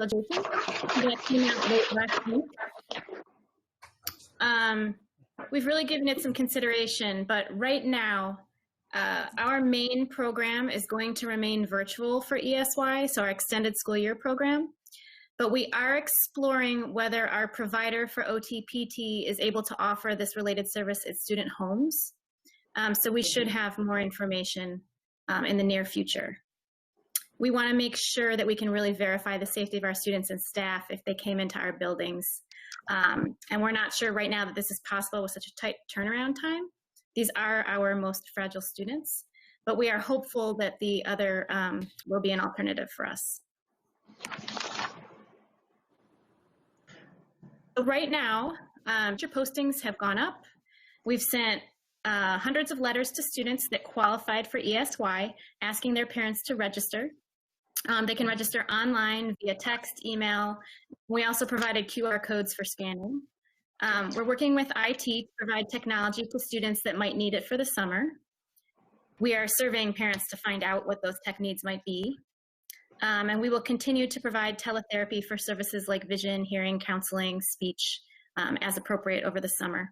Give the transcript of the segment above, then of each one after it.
legislation that came out late last week. We've really given it some consideration, but right now, our main program is going to remain virtual for ESY, so our extended school year program. But we are exploring whether our provider for OT-PT is able to offer this related service at student homes. So we should have more information in the near future. We want to make sure that we can really verify the safety of our students and staff if they came into our buildings. And we're not sure right now that this is possible with such a tight turnaround time. These are our most fragile students, but we are hopeful that the other will be an alternative for us. So right now, teacher postings have gone up. We've sent hundreds of letters to students that qualified for ESY, asking their parents to register. They can register online via text, email. We also provided QR codes for scanning. We're working with IT to provide technology to students that might need it for the summer. We are surveying parents to find out what those tech needs might be. And we will continue to provide teletherapy for services like vision, hearing, counseling, speech, as appropriate over the summer.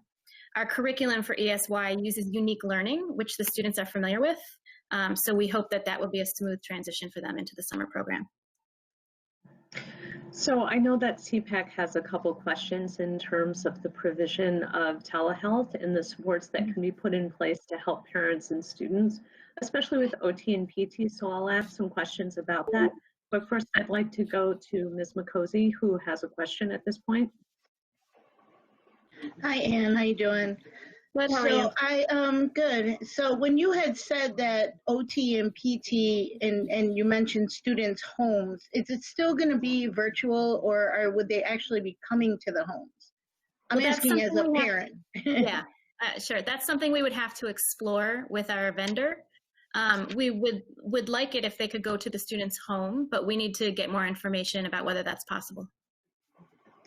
Our curriculum for ESY uses unique learning, which the students are familiar with. So we hope that that will be a smooth transition for them into the summer program. So I know that CPAC has a couple questions in terms of the provision of telehealth and the supports that can be put in place to help parents and students, especially with OT and PT. So I'll ask some questions about that. But first, I'd like to go to Ms. McCosey, who has a question at this point. Hi, Ann. How you doing? Good, how are you? Good. So when you had said that OT and PT and you mentioned students' homes, is it still going to be virtual, or would they actually be coming to the homes? I'm asking as a parent. Yeah, sure. That's something we would have to explore with our vendor. We would like it if they could go to the student's home, but we need to get more information about whether that's possible.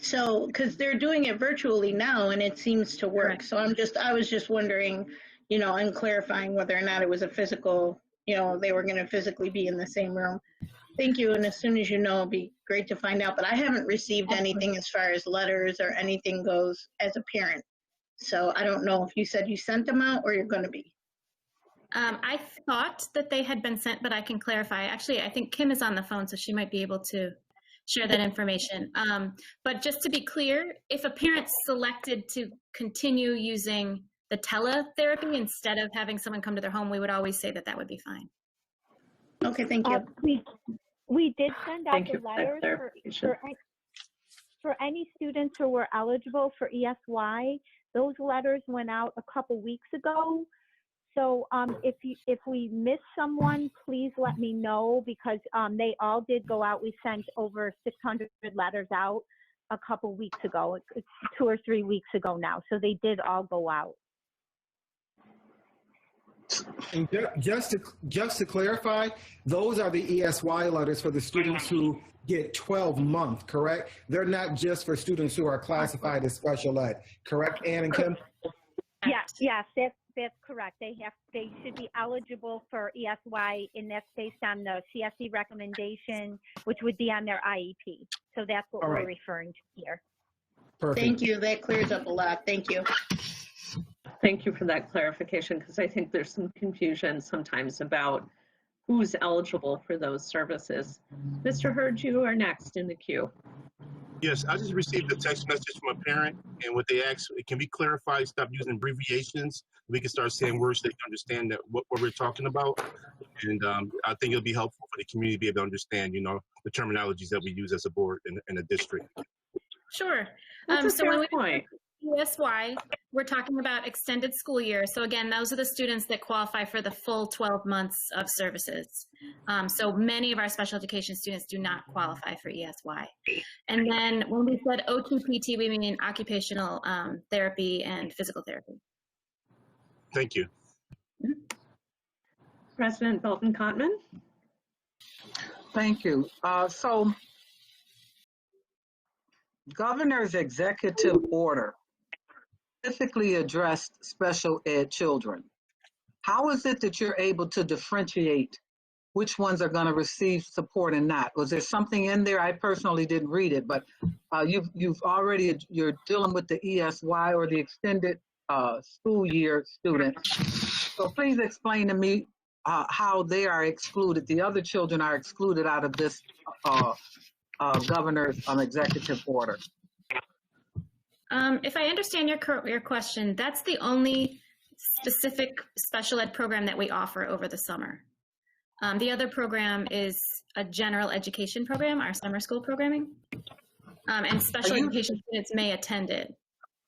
So, because they're doing it virtually now and it seems to work. Correct. So I was just wondering, you know, and clarifying whether or not it was a physical, you know, they were going to physically be in the same room. Thank you. And as soon as you know, it'll be great to find out. But I haven't received anything as far as letters or anything goes as a parent. So I don't know if you said you sent them out or you're going to be. I thought that they had been sent, but I can clarify. Actually, I think Kim is on the phone, so she might be able to share that information. But just to be clear, if a parent selected to continue using the teletherapy instead of having someone come to their home, we would always say that that would be fine. Okay, thank you. We did send out the letters for any students who were eligible for ESY. Those letters went out a couple weeks ago. So if we missed someone, please let me know, because they all did go out. We sent over 600 letters out a couple weeks ago. It's 2 or 3 weeks ago now. So they did all go out. And just to clarify, those are the ESY letters for the students who get 12-month, correct? They're not just for students who are classified as special ed, correct, Ann and Kim? Yes, that's correct. They should be eligible for ESY, and that's based on the CSE recommendation, which would be on their IEP. So that's what we're referring to here. Perfect. Thank you. That clears up a lot. Thank you. Thank you for that clarification, because I think there's some confusion sometimes about who's eligible for those services. Mr. Hurd, you are next in the queue. Yes, I just received a text message from a parent, and what they asked, can we clarify, stop using abbreviations? We can start saying words so they can understand that what we're talking about. And I think it'll be helpful for the community to be able to understand, you know, the terminologies that we use as a board in a district. Sure. So when we ESY, we're talking about extended school year. So again, those are the students that qualify for the full 12 months of services. So many of our special education students do not qualify for ESY. And then when we said OT-PT, we mean occupational therapy and physical therapy. Thank you. President Belton Cotman. Thank you. So Governor's executive order specifically addressed special ed children. How is it that you're able to differentiate which ones are going to receive support and not? Was there something in there? I personally didn't read it, but you've already, you're dealing with the ESY or the extended school year students. So please explain to me how they are excluded. The other children are excluded out of this governor's executive order. If I understand your question, that's the only specific special ed program that we offer over the summer. The other program is a general education program, our summer school programming, and special education students may attend it.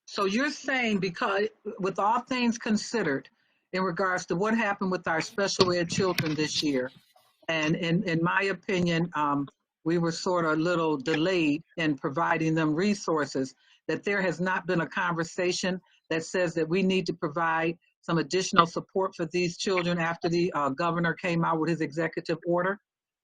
So you're saying, because with all things considered in regards to what happened with our special ed children this year, and in my opinion, we were sort of a little delayed in providing them resources, that there has not been a conversation that says that we need to provide some additional support for these children after the governor came out with his executive order?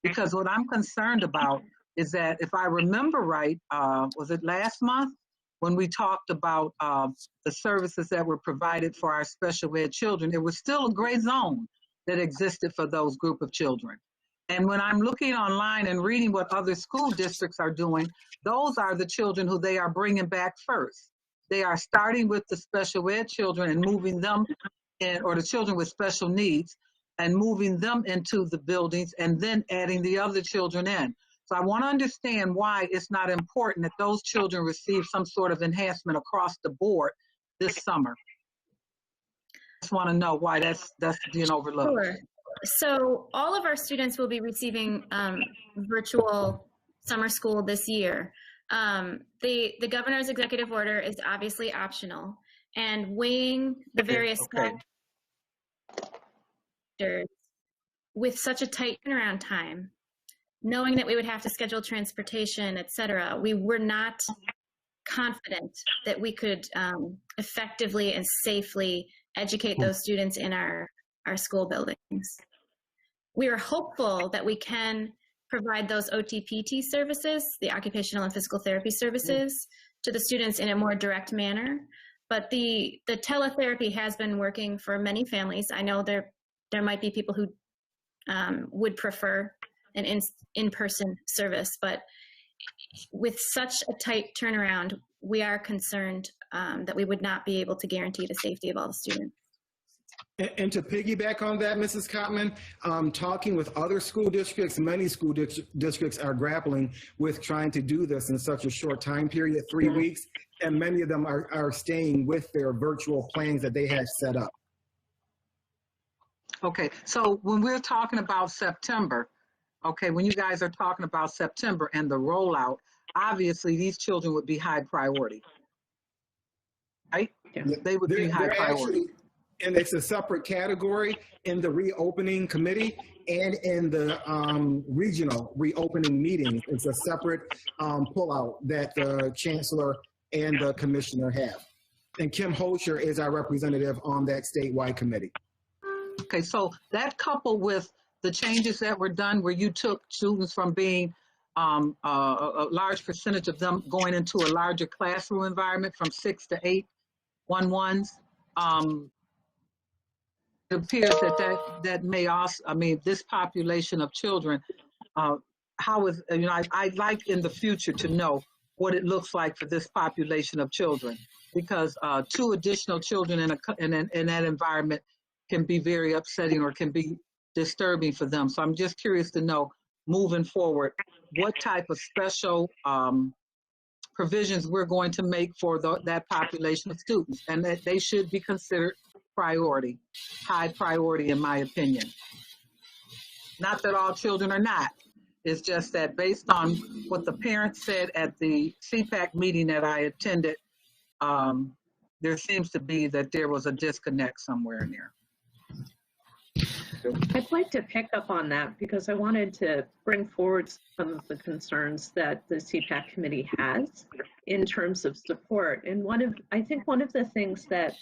Because what I'm concerned about is that, if I remember right, was it last month when we talked about the services that were provided for our special ed children, there was still a gray zone that existed for those group of children. And when I'm looking online and reading what other school districts are doing, those are the children who they are bringing back first. They are starting with the special ed children and moving them in, or the children with special needs, and moving them into the buildings and then adding the other children in. So I want to understand why it's not important that those children receive some sort of enhancement across the board this summer. I just want to know why that's being overlooked. Sure. So all of our students will be receiving virtual summer school this year. The governor's executive order is obviously optional, and weighing the various factors with such a tight turnaround time, knowing that we would have to schedule transportation, et cetera, we were not confident that we could effectively and safely educate those students in our school buildings. We are hopeful that we can provide those OT-PT services, the occupational and physical therapy services, to the students in a more direct manner. But the teletherapy has been working for many families. I know there might be people who would prefer an in-person service, but with such a tight turnaround, we are concerned that we would not be able to guarantee the safety of all the students. And to piggyback on that, Mrs. Kottman, talking with other school districts, many school districts are grappling with trying to do this in such a short time period, 3 weeks, and many of them are staying with their virtual plans that they have set up. Okay, so when we're talking about September, okay, when you guys are talking about September and the rollout, obviously these children would be high priority, right? Yeah. They would be high priority. And it's a separate category in the reopening committee and in the regional reopening meetings. It's a separate pullout that the chancellor and the commissioner have. And Kim Holscher is our representative on that statewide committee. Okay, so that coupled with the changes that were done where you took students from being a large percentage of them going into a larger classroom environment from 6 to 8 1-1s, it appears that may also, I mean, this population of children, how is, you know, I'd like in the future to know what it looks like for this population of children, because 2 additional children in that environment can be very upsetting or can be disturbing for them. So I'm just curious to know, moving forward, what type of special provisions we're going to make for that population of students, and that they should be considered priority, high priority in my opinion. Not that all children are not. It's just that based on what the parents said at the CPAC meeting that I attended, there seems to be that there was a disconnect somewhere in there. I'd like to pick up on that because I wanted to bring forward some of the concerns that the CPAC committee has in terms of support. And I think one of the things that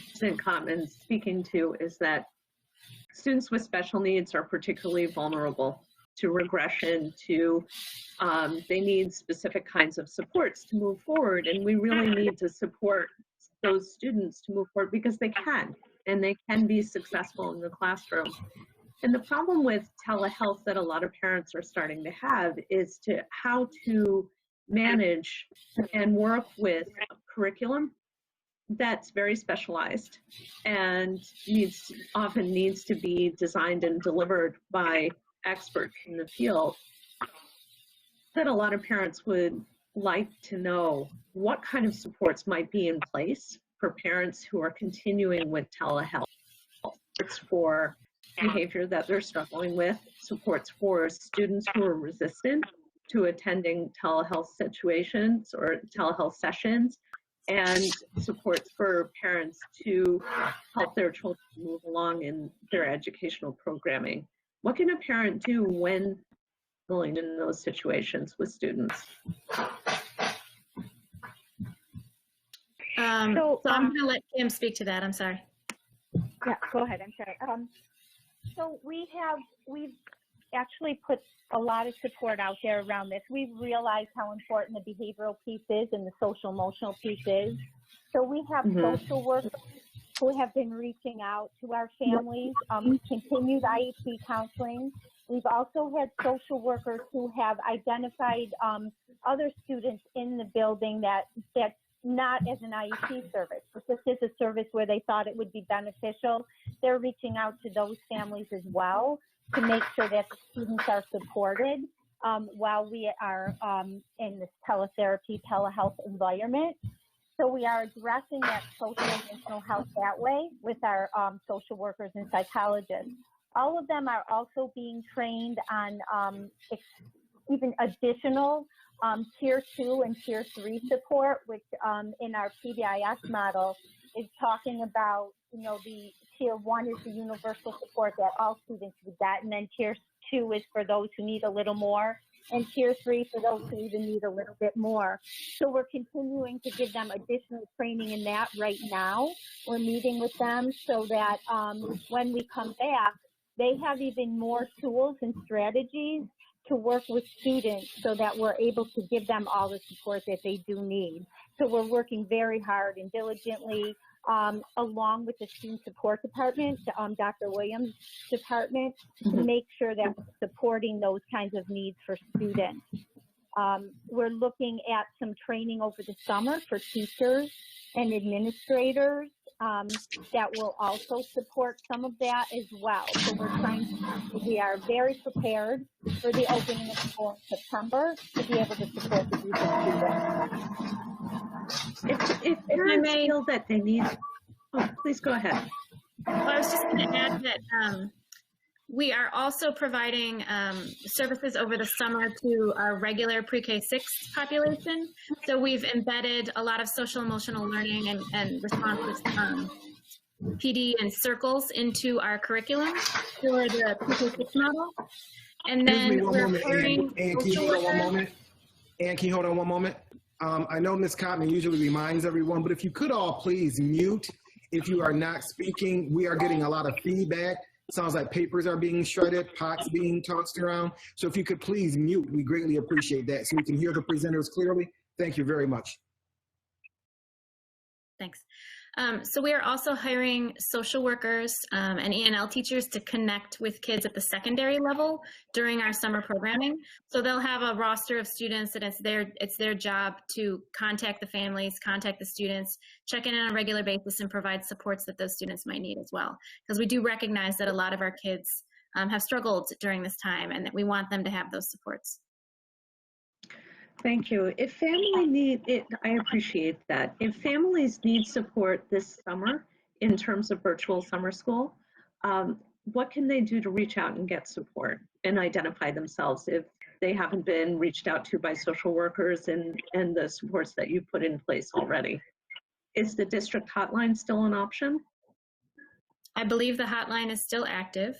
President Kottman's speaking to is that students with special needs are particularly vulnerable to regression, they need specific kinds of supports to move forward. And we really need to support those students to move forward because they can, and they can be successful in the classroom. And the problem with telehealth that a lot of parents are starting to have is how to manage and work with a curriculum that's very specialized and often needs to be designed and delivered by experts in the field, that a lot of parents would like to know what kind of supports might be in place for parents who are continuing with telehealth. Supports for behavior that they're struggling with, supports for students who are resistant to attending telehealth situations or telehealth sessions, and supports for parents to help their children move along in their educational programming. What can a parent do when in those situations with students? So I'm going to let Kim speak to that. I'm sorry. Yeah, go ahead. I'm sorry. So we've actually put a lot of support out there around this. We've realized how important the behavioral piece is and the social emotional piece is. So we have social workers who have been reaching out to our families, continued IEP counseling. We've also had social workers who have identified other students in the building that's not as an IEP service, but this is a service where they thought it would be beneficial. They're reaching out to those families as well to make sure that the students are supported while we are in this teletherapy, telehealth environment. So we are addressing that social and mental health that way with our social workers and psychologists. All of them are also being trained on even additional Tier 2 and Tier 3 support, which in our PBIS model is talking about, the Tier 1 is the universal support that all students would get, and then Tier 2 is for those who need a little more, and Tier 3 for those who even need a little bit more. So we're continuing to give them additional training in that right now. We're meeting with them so that when we come back, they have even more tools and strategies to work with students so that we're able to give them all the support that they do need. So we're working very hard and diligently along with the student support department, Dr. Williams' department, to make sure that we're supporting those kinds of needs for students. We're looking at some training over the summer for teachers and administrators that will also support some of that as well. So we are very prepared for the opening of school in September to be able to support the group of students. If parents feel that they need, please go ahead. Well, I was just going to add that we are also providing services over the summer to our regular pre-K-6 population. So we've embedded a lot of social emotional learning and responsive PD and circles into our curriculum for the pre-K-6 model. And then we're hiring social workers. Ann, can you hold on one moment? I know Ms. Cotman usually reminds everyone, but if you could all please mute if you are not speaking. We are getting a lot of feedback. Sounds like papers are being shredded, pots being tossed around. So if you could please mute, we greatly appreciate that so we can hear the presenters clearly. Thank you very much. Thanks. So we are also hiring social workers and ENL teachers to connect with kids at the secondary level during our summer programming. So they'll have a roster of students and it's their job to contact the families, contact the students, check in on a regular basis and provide supports that those students might need as well. Because we do recognize that a lot of our kids have struggled during this time and that we want them to have those supports. Thank you. If family need it, I appreciate that. If families need support this summer in terms of virtual summer school, what can they do to reach out and get support and identify themselves if they haven't been reached out to by social workers and the supports that you've put in place already? Is the district hotline still an option? I believe the hotline is still active.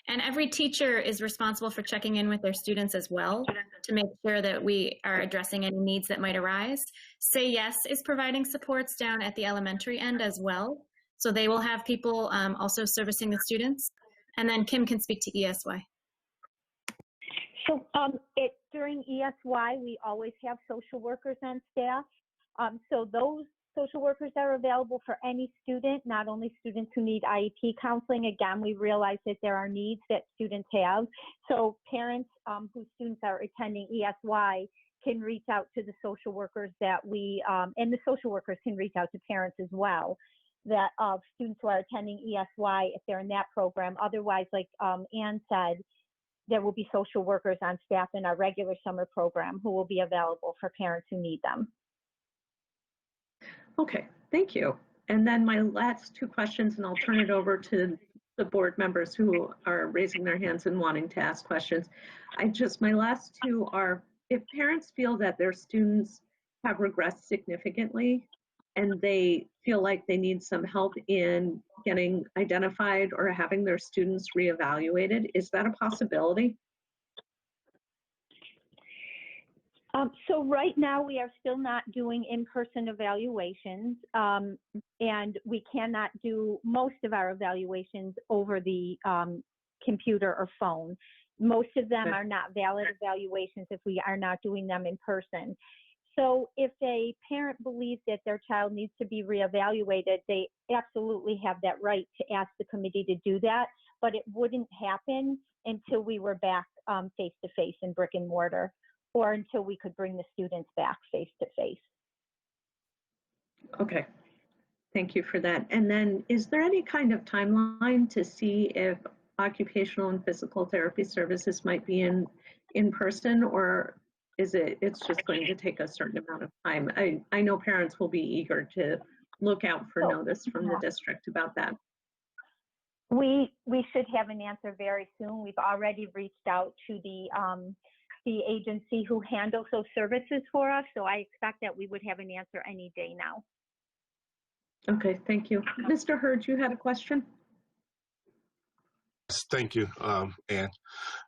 And every teacher is responsible for checking in with their students as well to make sure that we are addressing any needs that might arise. Say Yes is providing supports down at the elementary end as well. So they will have people also servicing the students. And then Kim can speak to ESY. So during ESY, we always have social workers on staff. So those Social workers are available for any student, not only students who need IEP counseling. Again, we realize that there are needs that students have. So parents whose students are attending ESY can reach out to the social workers that we, and the social workers can reach out to parents as well, that students who are attending ESY, if they're in that program. Otherwise, like Ann said, there will be social workers on staff in our regular summer program who will be available for parents who need them. Okay, thank you. And then my last two questions, and I'll turn it over to the board members who are raising their hands and wanting to ask questions. My last two are, if parents feel that their students have regressed significantly and they feel like they need some help in getting identified or having their students reevaluated, is that a possibility? So right now we are still not doing in-person evaluations, and we cannot do most of our evaluations over the computer or phone. Most of them are not valid evaluations if we are not doing them in person. So if a parent believes that their child needs to be reevaluated, they absolutely have that right to ask the committee to do that, but it wouldn't happen until we were back face-to-face in brick and mortar, or until we could bring the students back face-to-face. Okay, thank you for that. And then is there any kind of timeline to see if occupational and physical therapy services might be in person, or is it's just going to take a certain amount of time? I know parents will be eager to look out for notice from the district about that. We should have an answer very soon. We've already reached out to the agency who handles those services for us, so I expect that we would have an answer any day now. Okay, thank you. Mr. Hurd, you had a question? Thank you, Ann.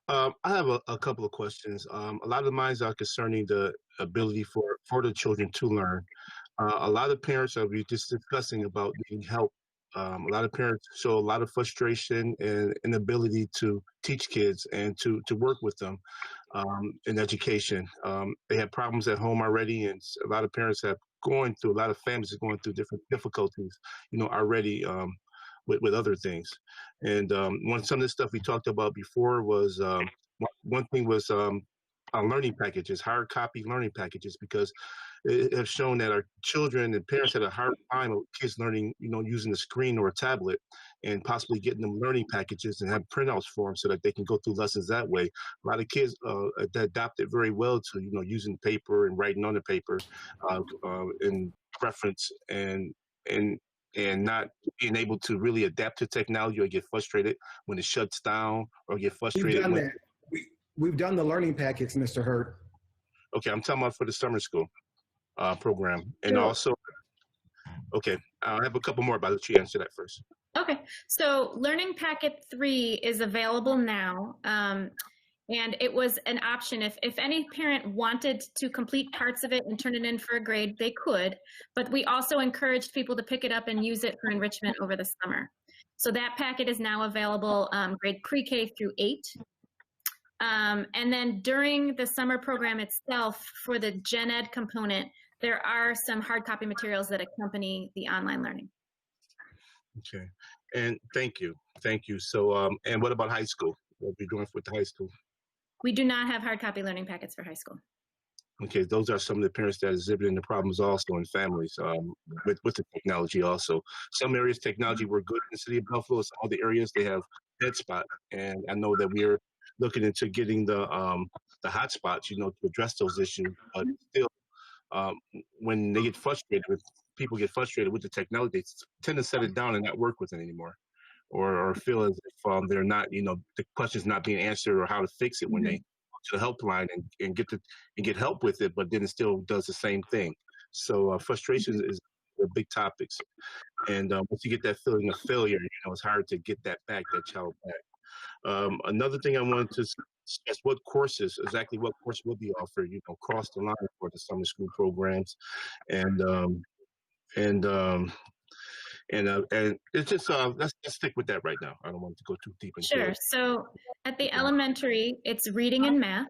I have a couple of questions. A lot of mine are concerning the ability for the children to learn. A lot of parents are just discussing about needing help. A lot of parents show a lot of frustration and inability to teach kids and to work with them in education. They have problems at home already, and a lot of parents a lot of families are going through different difficulties, already with other things. And some of the stuff we talked about before was one thing was learning packages, hard copy learning packages, because it has shown that our children and parents had a hard time of kids learning, using a screen or a tablet, and possibly getting them learning packages and have printouts for them so that they can go through lessons that way. A lot of kids adapted very well to, using paper and writing on the paper in preference and not being able to really adapt to technology, or get frustrated when it shuts down, or get frustrated. We've done the learning packets, Mr. Hurd. Okay, I'm talking about for the summer school program. And also, okay, I have a couple more, but I'll let you answer that first. Okay, so Learning Packet 3 is available now. And it was an option. If any parent wanted to complete parts of it and turn it in for a grade, they could. But we also encouraged people to pick it up and use it for enrichment over the summer. So that packet is now available grade pre-K through 8. And then during the summer program itself, for the Gen Ed component, there are some hard copy materials that accompany the online learning. Okay, and thank you. So, and what about high school? What are we doing with the high school? We do not have hard copy learning packets for high school. Okay, those are some of the parents that are exhibiting the problems also in families with the technology also. Some areas technology were good in the city of Buffalo. Some other areas they have dead spot. And I know that we're looking into getting the hotspots, to address those issues. But still, when they get frustrated people get frustrated with the technology, they tend to set it down and not work with it anymore. Or feel as if they're not, the question's not being answered, or how to fix it when they go to the helpline and get help with it, but then it still does the same thing. So frustration is a big topics. And once you get that feeling of failure, it's hard to get that child back. Another thing I wanted to discuss, exactly what course will be offered, across the line for the summer school programs, and it's just let's stick with that right now. I don't want to go too deep into it. Sure. So at the elementary, it's reading and math.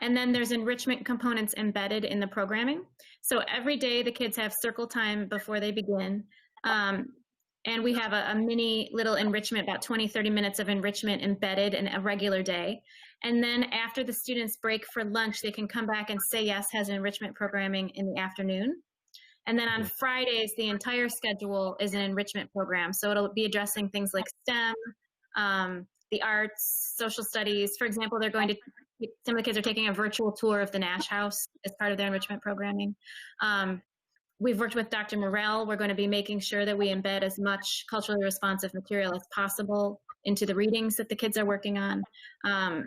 And then there's enrichment components embedded in the programming. So every day the kids have circle time before they begin. And we have a mini little enrichment, about 20, 30 minutes of enrichment embedded in a regular day. And then after the students break for lunch, they can come back and Say Yes has enrichment programming in the afternoon. And then on Fridays, the entire schedule is an enrichment program. So it'll be addressing things like STEM, the arts, social studies. For example, some of the kids are taking a virtual tour of the Nash House as part of their enrichment programming. We've worked with Dr. Morell. We're going to be making sure that we embed as much culturally responsive material as possible into the readings that the kids are working on.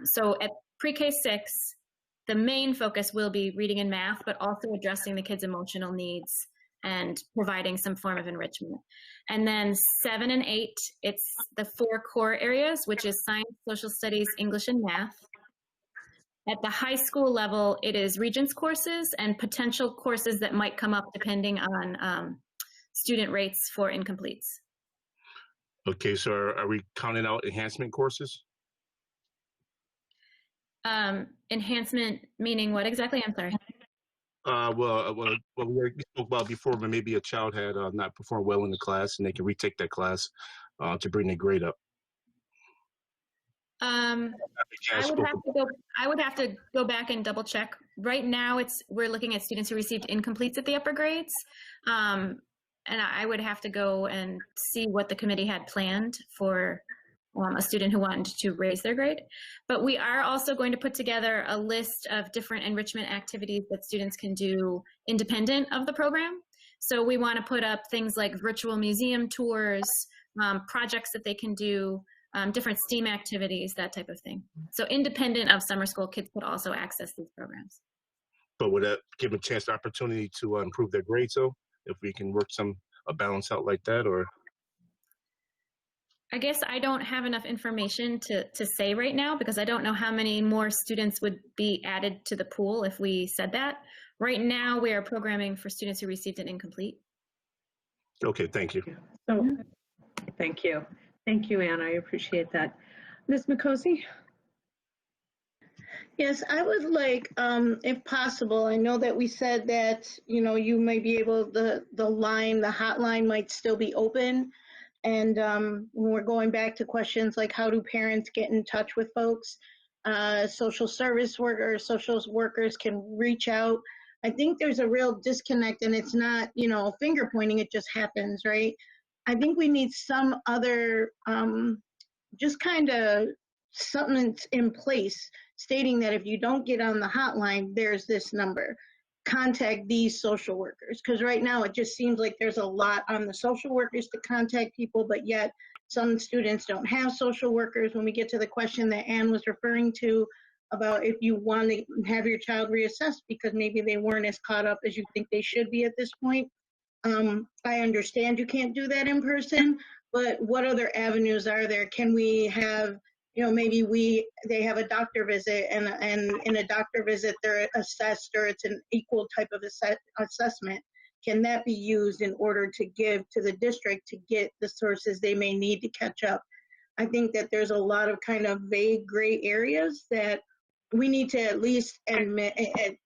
So at pre-K 6, the main focus will be reading and math, but also addressing the kids' emotional needs and providing some form of enrichment. And then 7 and 8, it's the 4 core areas, which is science, social studies, English, and math. At the high school level, it is Regents courses and potential courses that might come up depending on student rates for incompletes. Okay, so are we counting out enhancement courses? Enhancement meaning what exactly? I'm sorry. Well, we spoke about before, but maybe a child had not performed well in the class and they can retake that class to bring their grade up. I would have to go back and double check. Right now, we're looking at students who received incompletes at the upper grades, and I would have to go and see what the committee had planned for a student who wanted to raise their grade. But we are also going to put together a list of different enrichment activities that students can do independent of the program. So we want to put up things like virtual museum tours, projects that they can do, different STEAM activities, that type of thing. So independent of summer school, kids could also access these programs. But would that give them a chance, opportunity to improve their grades, though, if we can work a balance out like that, or? I guess I don't have enough information to say right now because I don't know how many more students would be added to the pool if we said that. Right now, we are programming for students who received an incomplete. Okay, thank you. So, thank you. Thank you, Anne. I appreciate that. Ms. McCosey? Yes, I would like, if possible, I know that we said that, you may be able, the hotline might still be open. And when we're going back to questions like how do parents get in touch with folks, social workers can reach out. I think there's a real disconnect, and it's not, finger pointing, it just happens, right? I think we need some other, just kind of something in place stating that if you don't get on the hotline, there's this number. Contact these social workers, because right now it just seems like there's a lot on the social workers to contact people, but yet some students don't have social workers. When we get to the question that Anne was referring to about if you want to have your child reassessed because maybe they weren't as caught up as you think they should be at this point, I understand you can't do that in person, but what other avenues are there? Can we have, maybe they have a doctor visit and in a doctor visit they're assessed, or it's an equal type of assessment. Can that be used in order to give to the district to get the sources they may need to catch up? I think that there's a lot of kind of vague gray areas that we need to at least admit,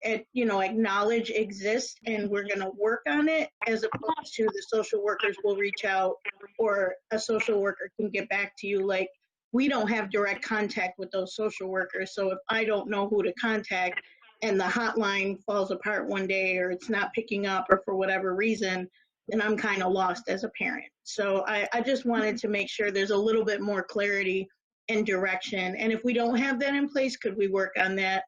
acknowledge exist, and we're going to work on it, as opposed to the social workers will reach out, or a social worker can get back to you. Like, we don't have direct contact with those social workers, so if I don't know who to contact and the hotline falls apart one day, or it's not picking up, or for whatever reason, then I'm kind of lost as a parent. So I just wanted to make sure there's a little bit more clarity and direction. And if we don't have that in place, could we work on that,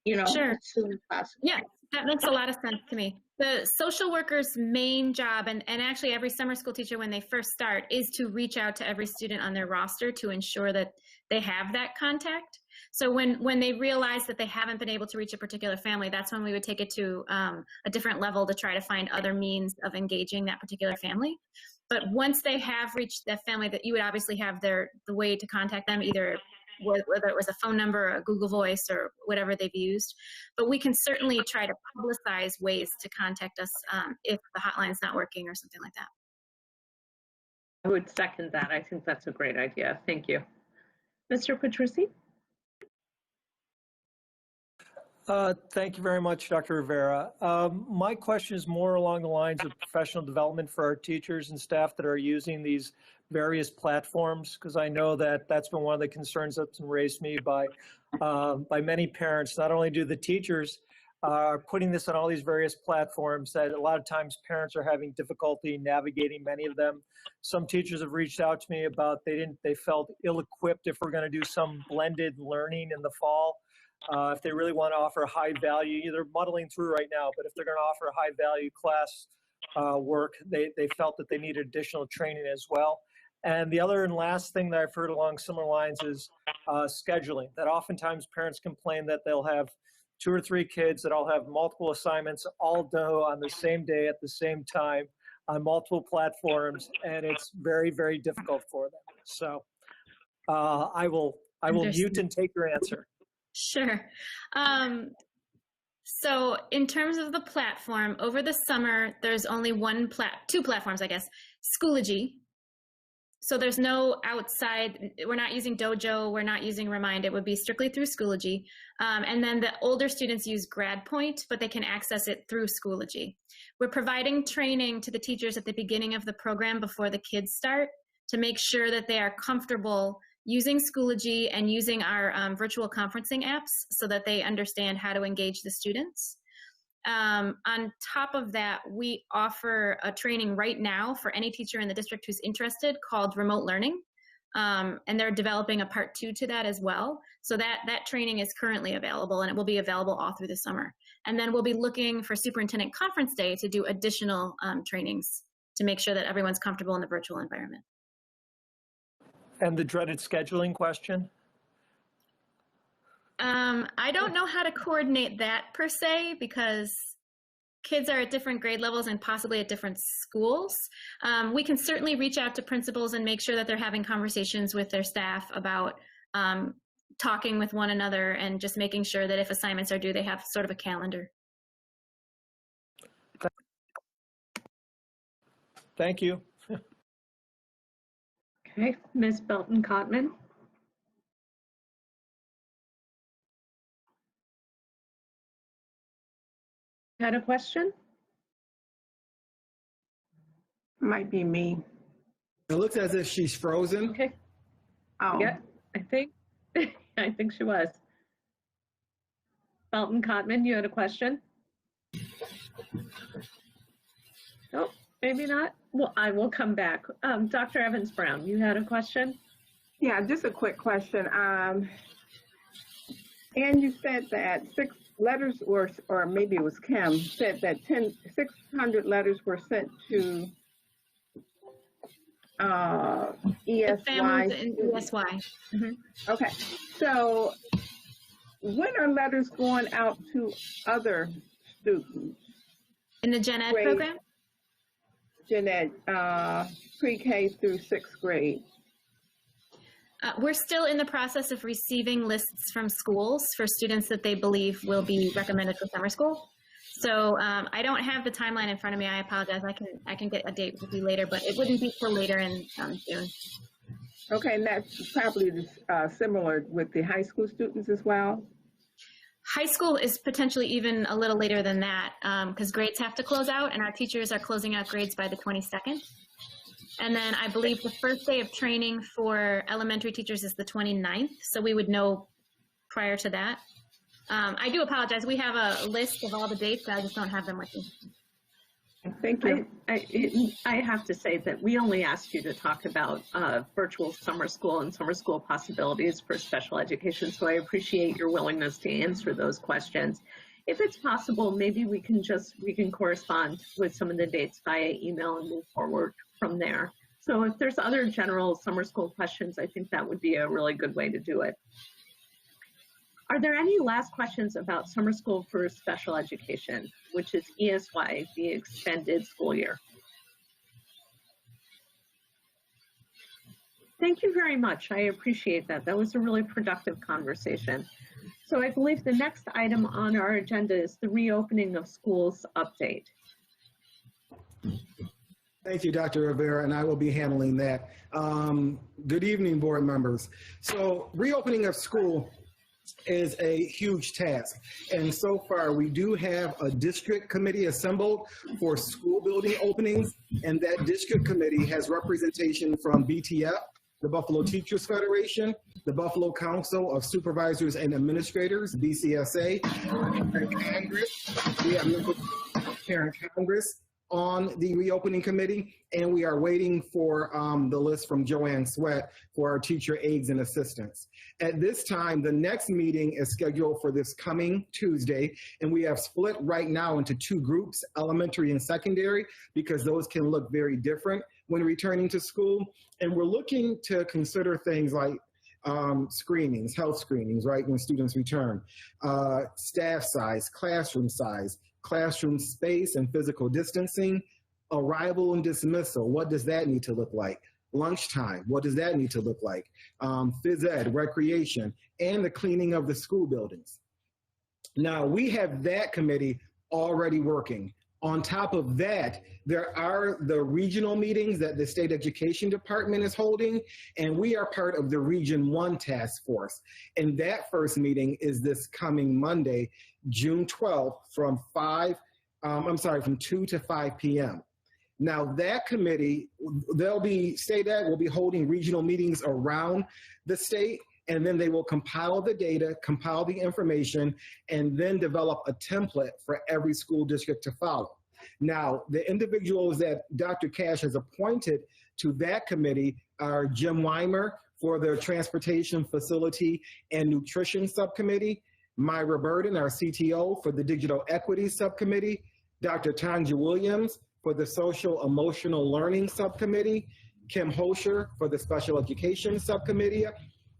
Sure. as soon as possible? Yeah, that makes a lot of sense to me. The social worker's main job, and actually every summer school teacher when they first start, is to reach out to every student on their roster to ensure that they have that contact. So when they realize that they haven't been able to reach a particular family, that's when we would take it to a different level to try to find other means of engaging that particular family. But once they have reached that family, that you would obviously have the way to contact them, either whether it was a phone number, or a Google Voice, or whatever they've used. But we can certainly try to publicize ways to contact us if the hotline's not working or something like that. I would second that. I think that's a great idea. Thank you. Mr. Patrizzi? Thank you very much, Dr. Rivera. My question is more along the lines of professional development for our teachers and staff that are using these various platforms, because I know that that's been one of the concerns that's been raised to me by many parents. Not only do the teachers are putting this on all these various platforms, that a lot of times parents are having difficulty navigating many of them. Some teachers have reached out to me about they felt ill-equipped if we're going to do some blended learning in the fall. If they really want to offer high value, they're muddling through right now, but if they're going to offer high value class work, they felt that they needed additional training as well. And the other and last thing that I've heard along similar lines is scheduling, that oftentimes parents complain that they'll have 2 or 3 kids that all have multiple assignments all due on the same day at the same time on multiple platforms, and it's very, very difficult for them. So I will mute and take your answer. Sure. So in terms of the platform, over the summer, there's only two platforms, I guess. Schoology. So there's no outside, we're not using Dojo, we're not using Remind, it would be strictly through Schoology. And then the older students use GradPoint, but they can access it through Schoology. We're providing training to the teachers at the beginning of the program before the kids start to make sure that they are comfortable using Schoology and using our virtual conferencing apps so that they understand how to engage the students. On top of that, we offer a training right now for any teacher in the district who's interested called Remote Learning. And they're developing a part 2 to that as well. So that training is currently available, and it will be available all through the summer. And then we'll be looking for Superintendent Conference Day to do additional trainings to make sure that everyone's comfortable in the virtual environment. And the dreaded scheduling question? I don't know how to coordinate that per se, because kids are at different grade levels and possibly at different schools. We can certainly reach out to principals and make sure that they're having conversations with their staff about talking with one another and just making sure that if assignments are due, they have sort of a calendar. Thank you. Okay, Ms. Belton-Cotman. Had a question? Might be me. It looks as if she's frozen. Okay. Oh. Yeah, I think she was. Belton-Cotman, you had a question? Nope, maybe not. Well, I will come back. Dr. Evans-Brown, you had a question? Yeah, just a quick question. And you said that 6 letters were, or maybe it was Kim, said that 600 letters were sent to ESY. Families in ESY. Mm-hmm. Okay, so when are letters going out to other students? In the Gen Ed program? Gen Ed, pre-K through 6th grade. We're still in the process of receiving lists from schools for students that they believe will be recommended for summer school. So I don't have the timeline in front of me. I apologize. I can get a date with you later, but it wouldn't be till later in June. Okay, and that's probably similar with the high school students as well? High school is potentially even a little later than that because grades have to close out, and our teachers are closing out grades by the 22nd. And then I believe the first day of training for elementary teachers is the 29th, so we would know prior to that. I do apologize. We have a list of all the dates, but I just don't have them with me. Thank you. I have to say that we only asked you to talk about virtual summer school and summer school possibilities for special education, so I appreciate your willingness to answer those questions. If it's possible, maybe we can correspond with some of the dates via email and move forward from there. So if there's other general summer school questions, I think that would be a really good way to do it. Are there any last questions about summer school for special education, which is ESY, the extended school year? Thank you very much. I appreciate that. That was a really productive conversation. So I believe the next item on our agenda is the reopening of schools update. Thank you, Dr. Rivera, and I will be handling that. Good evening, board members. So reopening of school is a huge task. And so far, we do have a district committee assembled for school building openings, and that district committee has representation from BTF, the Buffalo Teachers Federation, the Buffalo Council of Supervisors and Administrators, BCSA, Congress. We have members of Parent Congress on the reopening committee, and we are waiting for the list from Joanne Sweat for our teacher aides and assistants. At this time, the next meeting is scheduled for this coming Tuesday, and we have split right now into two groups, elementary and secondary, because those can look very different when returning to school. And we're looking to consider things like screenings, health screenings, right, when students return, staff size, classroom space and physical distancing, arrival and dismissal, what does that need to look like? Lunchtime, what does that need to look like? Phys ed, recreation, and the cleaning of the school buildings. Now, we have that committee already working. On top of that, there are the regional meetings that the State Education Department is holding, and we are part of the Region 1 task force. And that first meeting is this coming Monday, June 12th from 2 to 5 p.m. Now that committee, State Ed will be holding regional meetings around the state, and then they will compile the data, compile the information, and then develop a template for every school district to follow. Now, the individuals that Dr. Cash has appointed to that committee are Jim Weimer for the Transportation, Facility, and Nutrition Subcommittee, Myra Burden, our CTO, for the Digital Equity Subcommittee, Dr. Tanja Williams for the Social Emotional Learning Subcommittee, Kim Hosher for the Special Education Subcommittee,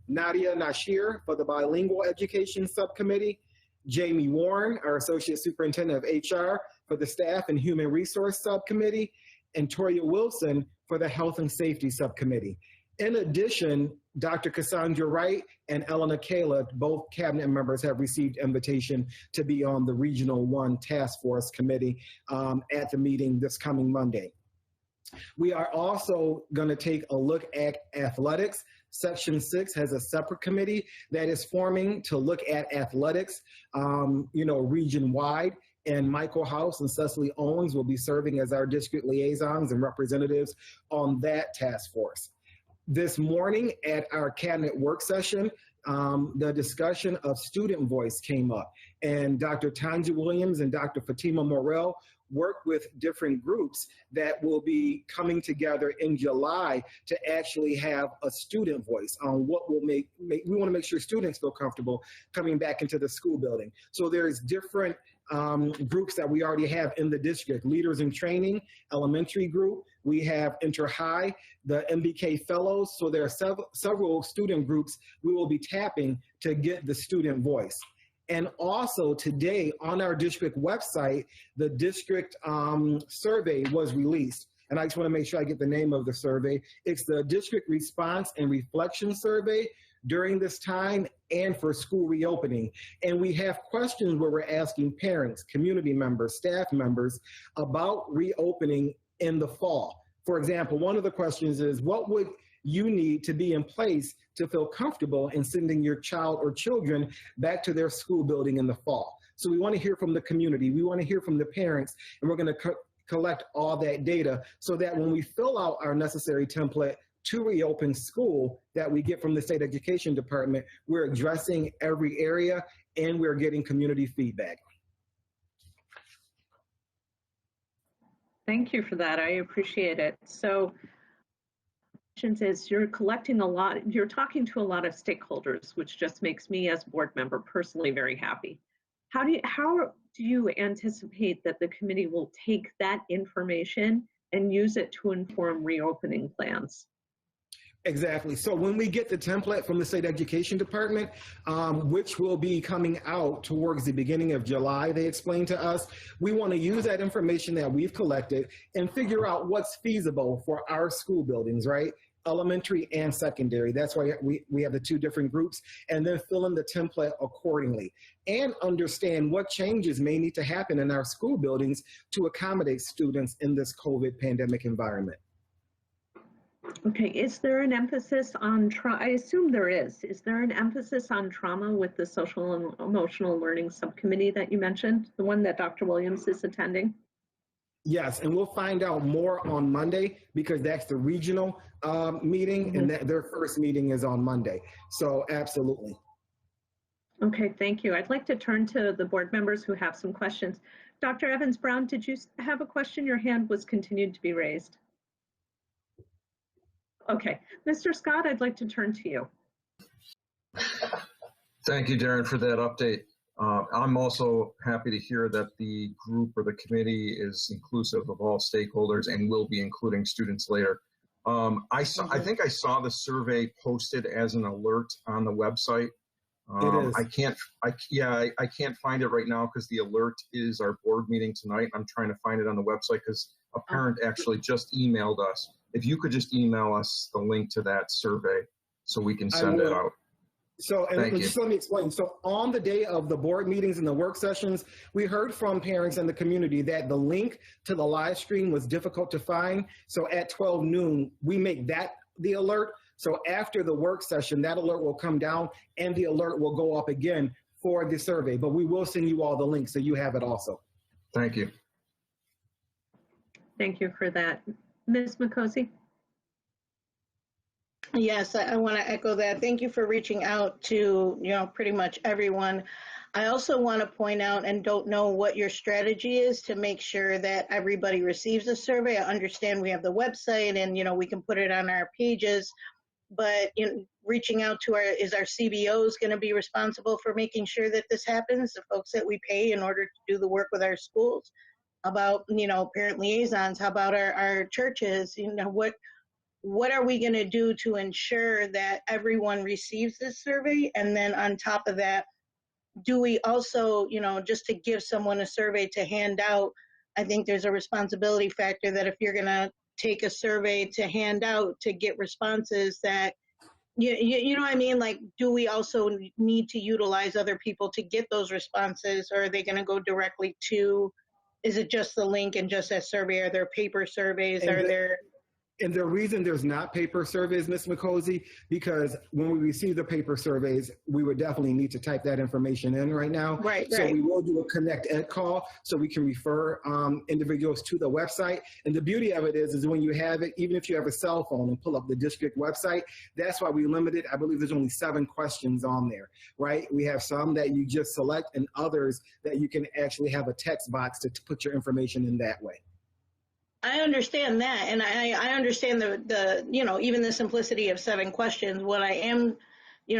Nadia Nashir for the Bilingual Education Subcommittee, Jamie Warren, our Associate Superintendent of HR for the Staff and Human Resource Subcommittee, and Toria Wilson for the Health and Safety Subcommittee. In addition, Dr. Cassandra Wright and Elena Kayla, both cabinet members, have received invitation to be on the Regional 1 Task Force Committee at the meeting this coming Monday. We are also going to take a look at athletics. Section 6 has a separate committee that is forming to look at athletics, region-wide. And Michael House and Cecily Owens will be serving as our district liaisons and representatives on that task force. This morning at our cabinet work session, the discussion of student voice came up, and Dr. Tanja Williams and Dr. Fatima Morel worked with different groups that will be coming together in July to actually have a student voice on what will we want to make sure students feel comfortable coming back into the school building. So there's different groups that we already have in the district: Leaders in Training, elementary group. We have Inter-High, the MBK Fellows. So there are several student groups we will be tapping to get the student voice. And also today on our district website, the district survey was released. And I just want to make sure I get the name of the survey. It's the District Response and Reflection Survey during this time and for school reopening. And we have questions where we're asking parents, community members, staff members about reopening in the fall. For example, one of the questions is, what would you need to be in place to feel comfortable in sending your child or children back to their school building in the fall? So we want to hear from the community. We want to hear from the parents, and we're going to collect all that data so that when we fill out our necessary template to reopen school that we get from the State Education Department, we're addressing every area and we're getting community feedback. Thank you for that. I appreciate it. So is you're collecting you're talking to a lot of stakeholders, which just makes me as board member personally very happy. How do you anticipate that the committee will take that information and use it to inform reopening plans? Exactly. So when we get the template from the State Education Department, which will be coming out towards the beginning of July, they explained to us, we want to use that information that we've collected and figure out what's feasible for our school buildings, right? Elementary and secondary. That's why we have the two different groups, and then fill in the template accordingly and understand what changes may need to happen in our school buildings to accommodate students in this COVID pandemic environment. Okay, is there an emphasis on I assume there is. Is there an emphasis on trauma with the social and emotional learning subcommittee that you mentioned, the one that Dr. Williams is attending? Yes, and we'll find out more on Monday because that's the regional meeting, and that their first meeting is on Monday. So absolutely. Okay, thank you. I'd like to turn to the board members who have some questions. Dr. Evans-Brown, did you have a question? Your hand was continued to be raised. Okay, Mr. Scott, I'd like to turn to you. Thank you, Darren, for that update. I'm also happy to hear that the group or the committee is inclusive of all stakeholders and will be including students later. I think I saw the survey posted as an alert on the website. It is. I can't find it right now because the alert is our board meeting tonight. I'm trying to find it on the website because a parent actually just emailed us. If you could just email us the link to that survey so we can send it out. So, and just let me explain. So on the day of the board meetings and the work sessions, we heard from parents in the community that the link to the live stream was difficult to find. So at 12 noon, we make that the alert. So after the work session, that alert will come down and the alert will go up again for the survey. But we will send you all the links so you have it also. Thank you. Thank you for that. Ms. Mikosi? Yes, I want to echo that. Thank you for reaching out to, pretty much everyone. I also want to point out, and don't know what your strategy is to make sure that everybody receives a survey. I understand we have the website and, we can put it on our pages, but reaching out to is our CBOs going to be responsible for making sure that this happens, the folks that we pay in order to do the work with our schools? How about, parent liaisons? How about our churches? What are we going to do to ensure that everyone receives this survey? And then on top of that, do we also, just to give someone a survey to hand out, I think there's a responsibility factor that if you're going to take a survey to hand out to get responses that, you know what I mean? Like, do we also need to utilize other people to get those responses, or are they going to go directly to, is it just the link and just that survey? Are there paper surveys? And the reason there's not paper surveys, Ms. Mikosi, because when we receive the paper surveys, we would definitely need to type that information in right now. Right. So we will do a Connect Ed call so we can refer individuals to the website. And the beauty of it is when you have it, even if you have a cell phone and pull up the district website, that's why we limited. I believe there's only 7 questions on there, right? We have some that you just select and others that you can actually have a text box to put your information in that way. I understand that, and I understand the even the simplicity of 7 questions. What I am,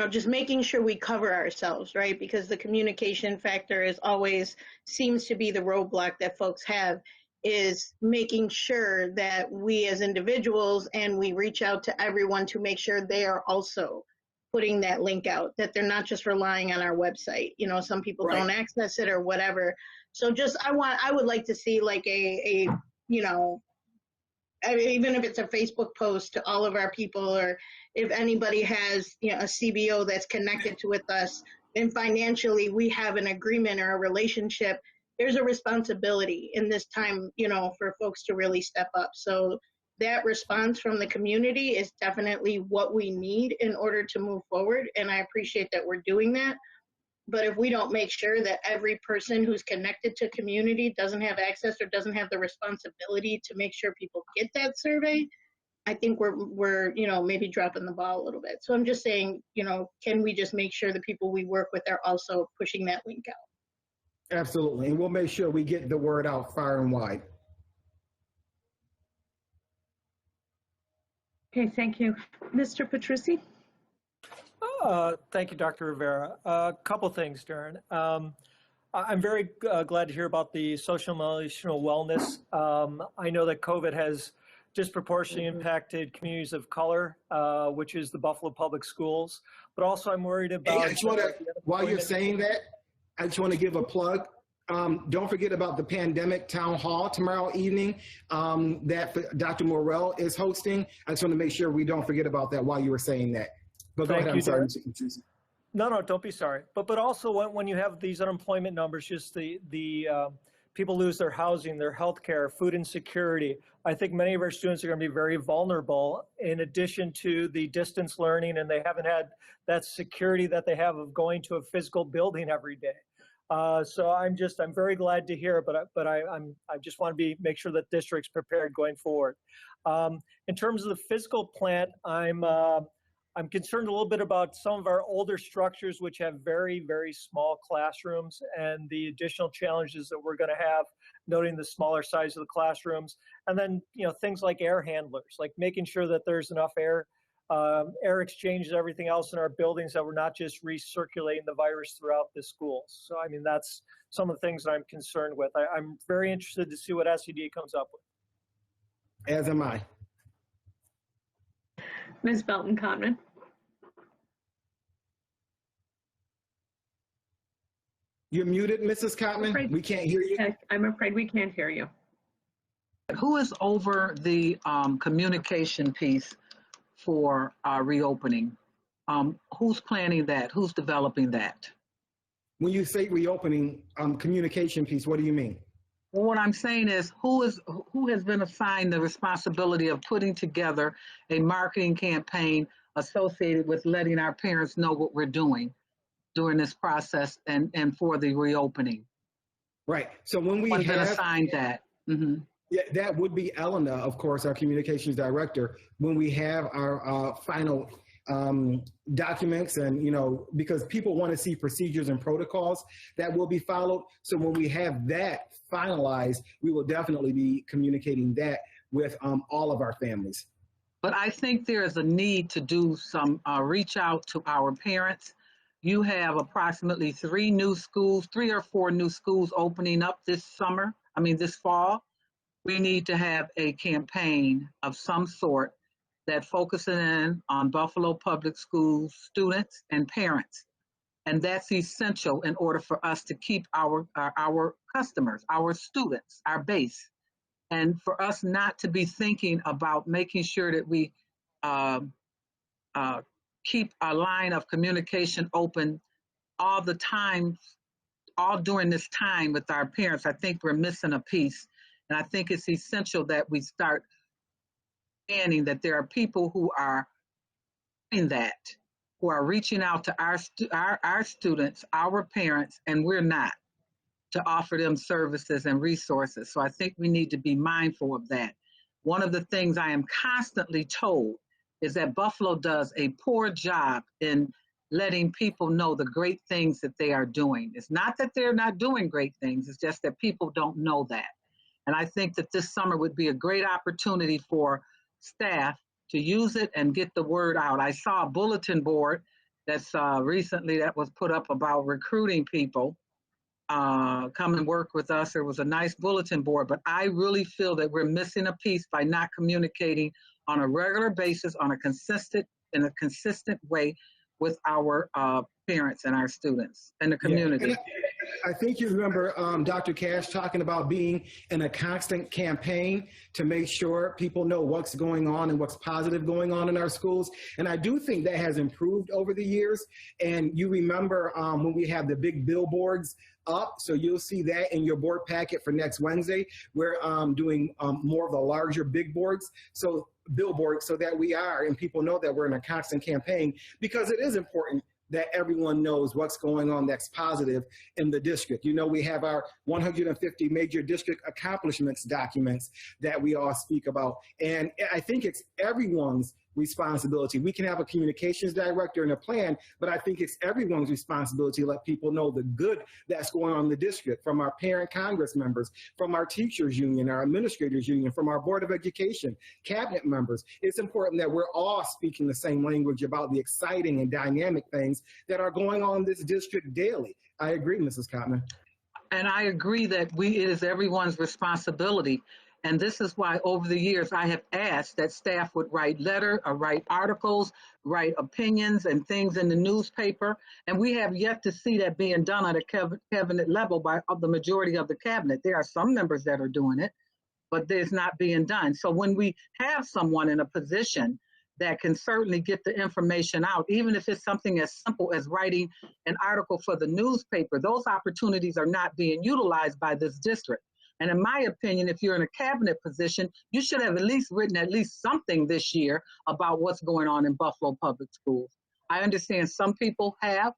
just making sure we cover ourselves, right? Because the communication factor is always seems to be the roadblock that folks have, is making sure that we as individuals and we reach out to everyone to make sure they are also putting that link out, that they're not just relying on our website. Some people don't access it or whatever. So I would like to see like even if it's a Facebook post to all of our people, or if anybody has, a CBO that's connected with us, and financially we have an agreement or a relationship, there's a responsibility in this time, for folks to really step up. So that response from the community is definitely what we need in order to move forward. And I appreciate that we're doing that. But if we don't make sure that every person who's connected to community doesn't have access or doesn't have the responsibility to make sure people get that survey, I think we're maybe dropping the ball a little bit. So I'm just saying, can we just make sure the people we work with are also pushing that link out? Absolutely. And we'll make sure we get the word out far and wide. Okay, thank you. Mr. Petrucci? Thank you, Dr. Rivera. A couple things, Darren. I'm very glad to hear about the social emotional wellness. I know that COVID has disproportionately impacted communities of color, which is the Buffalo Public Schools. But also I'm worried about— Hey, while you're saying that, I just want to give a plug. Don't forget about the pandemic town hall tomorrow evening that Dr. Morrell is hosting. I just want to make sure we don't forget about that while you were saying that. But go ahead, I'm sorry. No, don't be sorry. But also when you have these unemployment numbers, just the people lose their housing, their health care, food insecurity. I think many of our students are going to be very vulnerable in addition to the distance learning, and they haven't had that security that they have of going to a physical building every day. So I'm very glad to hear, but I just want to make sure that district's prepared going forward. In terms of the physical plant, I'm concerned a little bit about some of our older structures, which have very, very small classrooms, and the additional challenges that we're going to have, noting the smaller size of the classrooms. And then, things like air handlers, like making sure that there's enough air exchange and everything else in our buildings, that we're not just recirculating the virus throughout the schools. So, I mean, that's some of the things that I'm concerned with. I'm very interested to see what SED comes up with. As am I. Ms. Belton-Cotman. You're muted, Mrs. Cotman. We can't hear you. I'm afraid we can't hear you. Who is over the communication piece for reopening? Who's planning that? Who's developing that? When you say reopening communication piece, what do you mean? Well, what I'm saying is who has been assigned the responsibility of putting together a marketing campaign associated with letting our parents know what we're doing during this process and for the reopening? Right. So when we have been have assigned that. Mm-hmm. Yeah, that would be Elena, of course, our communications director, when we have our final documents, and because people want to see procedures and protocols that will be followed. So when we have that finalized, we will definitely be communicating that with all of our families. But I think there is a need to do some reach out to our parents. You have approximately 3 or 4 new schools opening up this fall. We need to have a campaign of some sort that focuses in on Buffalo Public Schools students and parents. And that's essential in order for us to keep our customers, our students, our base. And for us not to be thinking about making sure that we keep a line of communication open all the time, all during this time with our parents. I think we're missing a piece. And I think it's essential that we start understanding that there are people who are doing that, who are reaching out to our students, our parents, and we're not, to offer them services and resources. So I think we need to be mindful of that. One of the things I am constantly told is that Buffalo does a poor job in letting people know the great things that they are doing. It's not that they're not doing great things, it's just that people don't know that. And I think that this summer would be a great opportunity for staff to use it and get the word out. I saw a bulletin board that's recently that was put up about recruiting people come and work with us. There was a nice bulletin board, but I really feel that we're missing a piece by not communicating on a regular basis, in a consistent way with our parents and our students and the community. Yeah. I think you remember Dr. Cash talking about being in a constant campaign to make sure people know what's going on and what's positive going on in our schools. And I do think that has improved over the years. And you remember when we have the big billboards up, so you'll see that in your board packet for next Wednesday. We're doing more of the larger big boards, so billboards, so that we are, and people know that we're in a constant campaign, because it is important that everyone knows what's going on that's positive in the district. We have our 150 major district accomplishments documents that we all speak about. And I think it's everyone's responsibility. We can have a communications director and a plan, but I think it's everyone's responsibility to let people know the good that's going on in the district, from our parent Congress members, from our teachers union, our administrators union, from our Board of Education, cabinet members. It's important that we're all speaking the same language about the exciting and dynamic things that are going on in this district daily. I agree, Mrs. Cotman. And I agree that it is everyone's responsibility. And this is why over the years I have asked that staff would write write articles, write opinions and things in the newspaper. And we have yet to see that being done at a cabinet level by the majority of the cabinet. There are some members that are doing it, but there's not being done. So when we have someone in a position that can certainly get the information out, even if it's something as simple as writing an article for the newspaper. Those opportunities are not being utilized by this district. And in my opinion, if you're in a cabinet position, you should have at least written at least something this year about what's going on in Buffalo Public Schools. I understand some people have,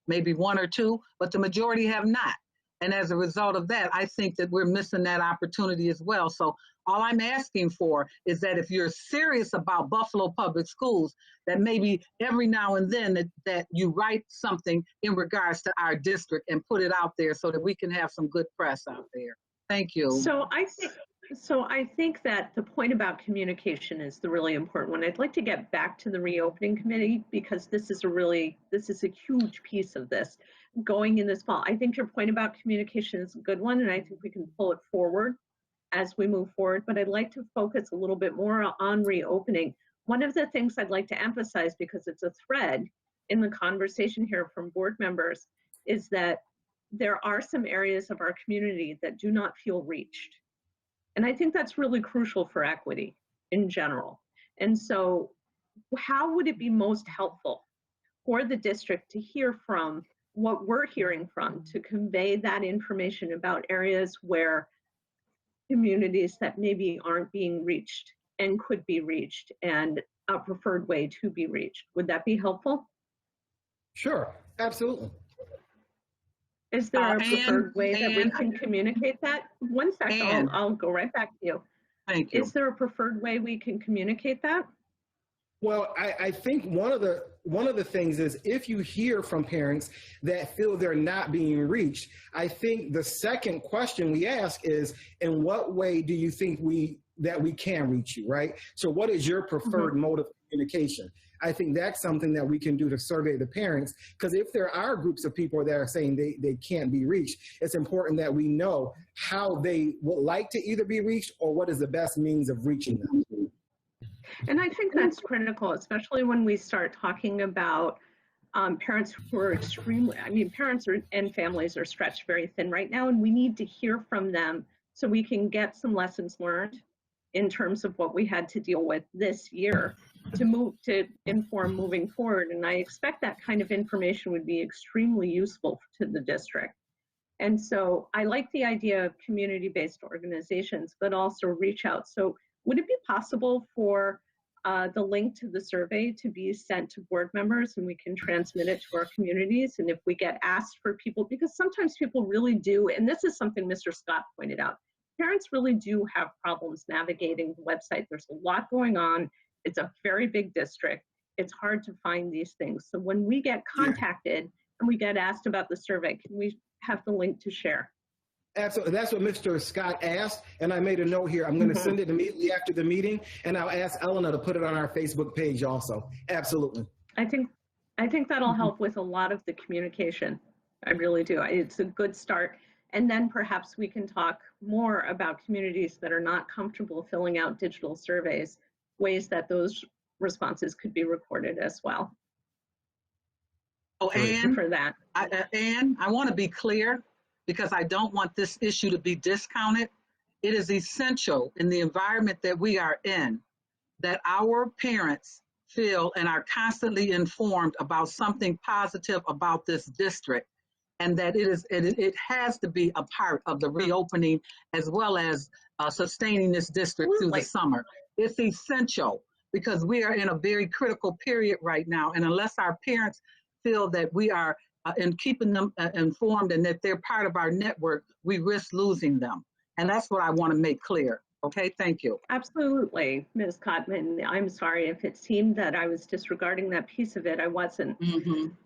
maybe one or two, but the majority have not. And as a result of that, I think that we're missing that opportunity as well. So all I'm asking for is that if you're serious about Buffalo Public Schools, that maybe every now and then that you write something in regards to our district and put it out there so that we can have some good press out there. Thank you. So I think that the point about communication is the really important one. I'd like to get back to the reopening committee because this is a huge piece of this going in this fall. I think your point about communication is a good one, and I think we can pull it forward as we move forward, but I'd like to focus a little bit more on reopening. One of the things I'd like to emphasize, because it's a thread in the conversation here from board members, is that there are some areas of our community that do not feel reached. And I think that's really crucial for equity in general. And so how would it be most helpful for the district to hear from what we're hearing from, to convey that information about areas where communities that maybe aren't being reached and could be reached, and a preferred way to be reached? Would that be helpful? Sure, absolutely. Is there a preferred way that we can communicate that? One second, I'll go right back to you. Thank you. Is there a preferred way we can communicate that? Well, I think one of the things is if you hear from parents that feel they're not being reached, I think the second question we ask is, in what way do you think that we can reach you, right? So what is your preferred mode of communication? I think that's something that we can do to survey the parents, because if there are groups of people that are saying they can't be reached, it's important that we know how they would like to either be reached or what is the best means of reaching them. And I think that's critical, especially when we start talking about parents who are parents and families are stretched very thin right now, and we need to hear from them so we can get some lessons learned in terms of what we had to deal with this year to inform moving forward. And I expect that kind of information would be extremely useful to the district. And so I like the idea of community-based organizations, but also reach out. So would it be possible for the link to the survey to be sent to board members and we can transmit it to our communities? And if we get asked for people, because sometimes people really do, and this is something Mr. Scott pointed out, parents really do have problems navigating the website. There's a lot going on. It's a very big district. It's hard to find these things. So when we get contacted and we get asked about the survey, can we have the link to share? Absolutely. That's what Mr. Scott asked, and I made a note here. I'm going to send it immediately after the meeting, and I'll ask Elena to put it on our Facebook page also. Absolutely. I think that'll help with a lot of the communication. I really do. It's a good start. And then perhaps we can talk more about communities that are not comfortable filling out digital surveys, ways that those responses could be recorded as well. Oh, and for that. Anne, I want to be clear, because I don't want this issue to be discounted. It is essential in the environment that we are in that our parents feel and are constantly informed about something positive about this district, and that it has to be a part of the reopening as well as sustaining this district through the summer. It's essential because we are in a very critical period right now, and unless our parents feel that we are and keeping them informed and that they're part of our network, we risk losing them. And that's what I want to make clear. Okay, thank you. Absolutely, Ms. Cotman. I'm sorry if it seemed that I was disregarding that piece of it. I wasn't.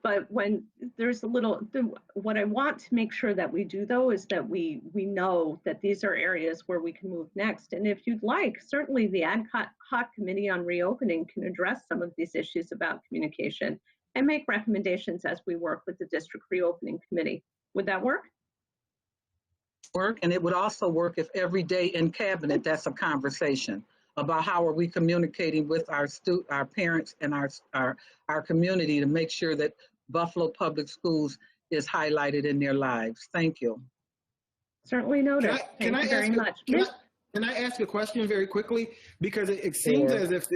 But when there's what I want to make sure that we do though is that we know that these are areas where we can move next. And if you'd like, certainly the ad hoc committee on reopening can address some of these issues about communication and make recommendations as we work with the district reopening committee. Would that work? And it would also work if every day in cabinet, that's a conversation about how are we communicating with our parents and our community to make sure that Buffalo Public Schools is highlighted in their lives. Thank you. Certainly noted. Thank you very much. Can I ask a question very quickly? Because it seems as if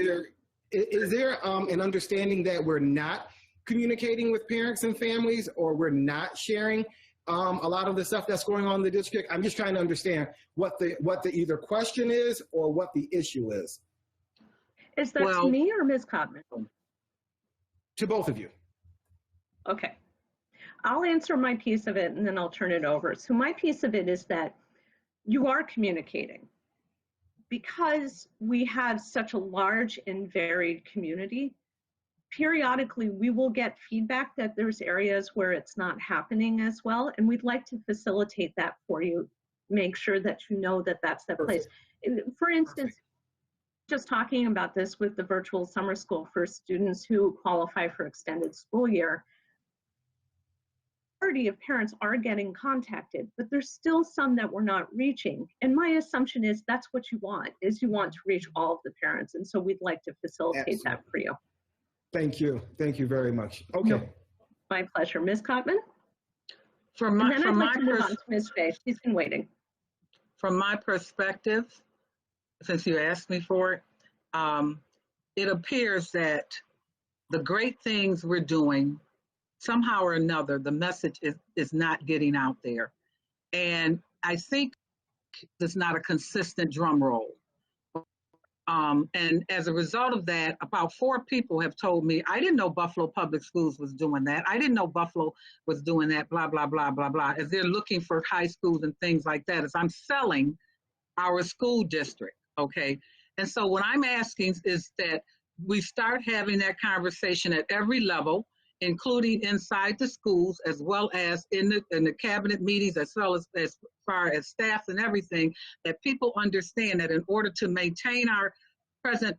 Is there an understanding that we're not communicating with parents and families, or we're not sharing a lot of the stuff that's going on in the district? I'm just trying to understand what the either question is or what the issue is. Is that to me or Ms. Cotman? To both of you. Okay. I'll answer my piece of it and then I'll turn it over. So my piece of it is that you are communicating. Because we have such a large and varied community, periodically we will get feedback that there's areas where it's not happening as well, and we'd like to facilitate that for you, make sure that you know that that's the place. For instance, just talking about this with the virtual summer school for students who qualify for extended school year, majority of parents are getting contacted, but there's still some that we're not reaching. And my assumption is that's what you want, is you want to reach all of the parents. And so we'd like to facilitate that for you. Thank you. Thank you very much. Okay. No, my pleasure. Ms. Cotman? From my Ms. Fay. She's been waiting. From my perspective, since you asked me for it, it appears that the great things we're doing, somehow or another, the message is not getting out there. And I think there's not a consistent drum roll. And as a result of that, about 4 people have told me, I didn't know Buffalo Public Schools was doing that. I didn't know Buffalo was doing that, blah, blah, blah, blah, blah. As they're looking for high schools and things like that, as I'm selling our school district, okay? And so what I'm asking is that we start having that conversation at every level, including inside the schools, as well as in the cabinet meetings, as well as far as staff and everything, that people understand that in order to maintain our present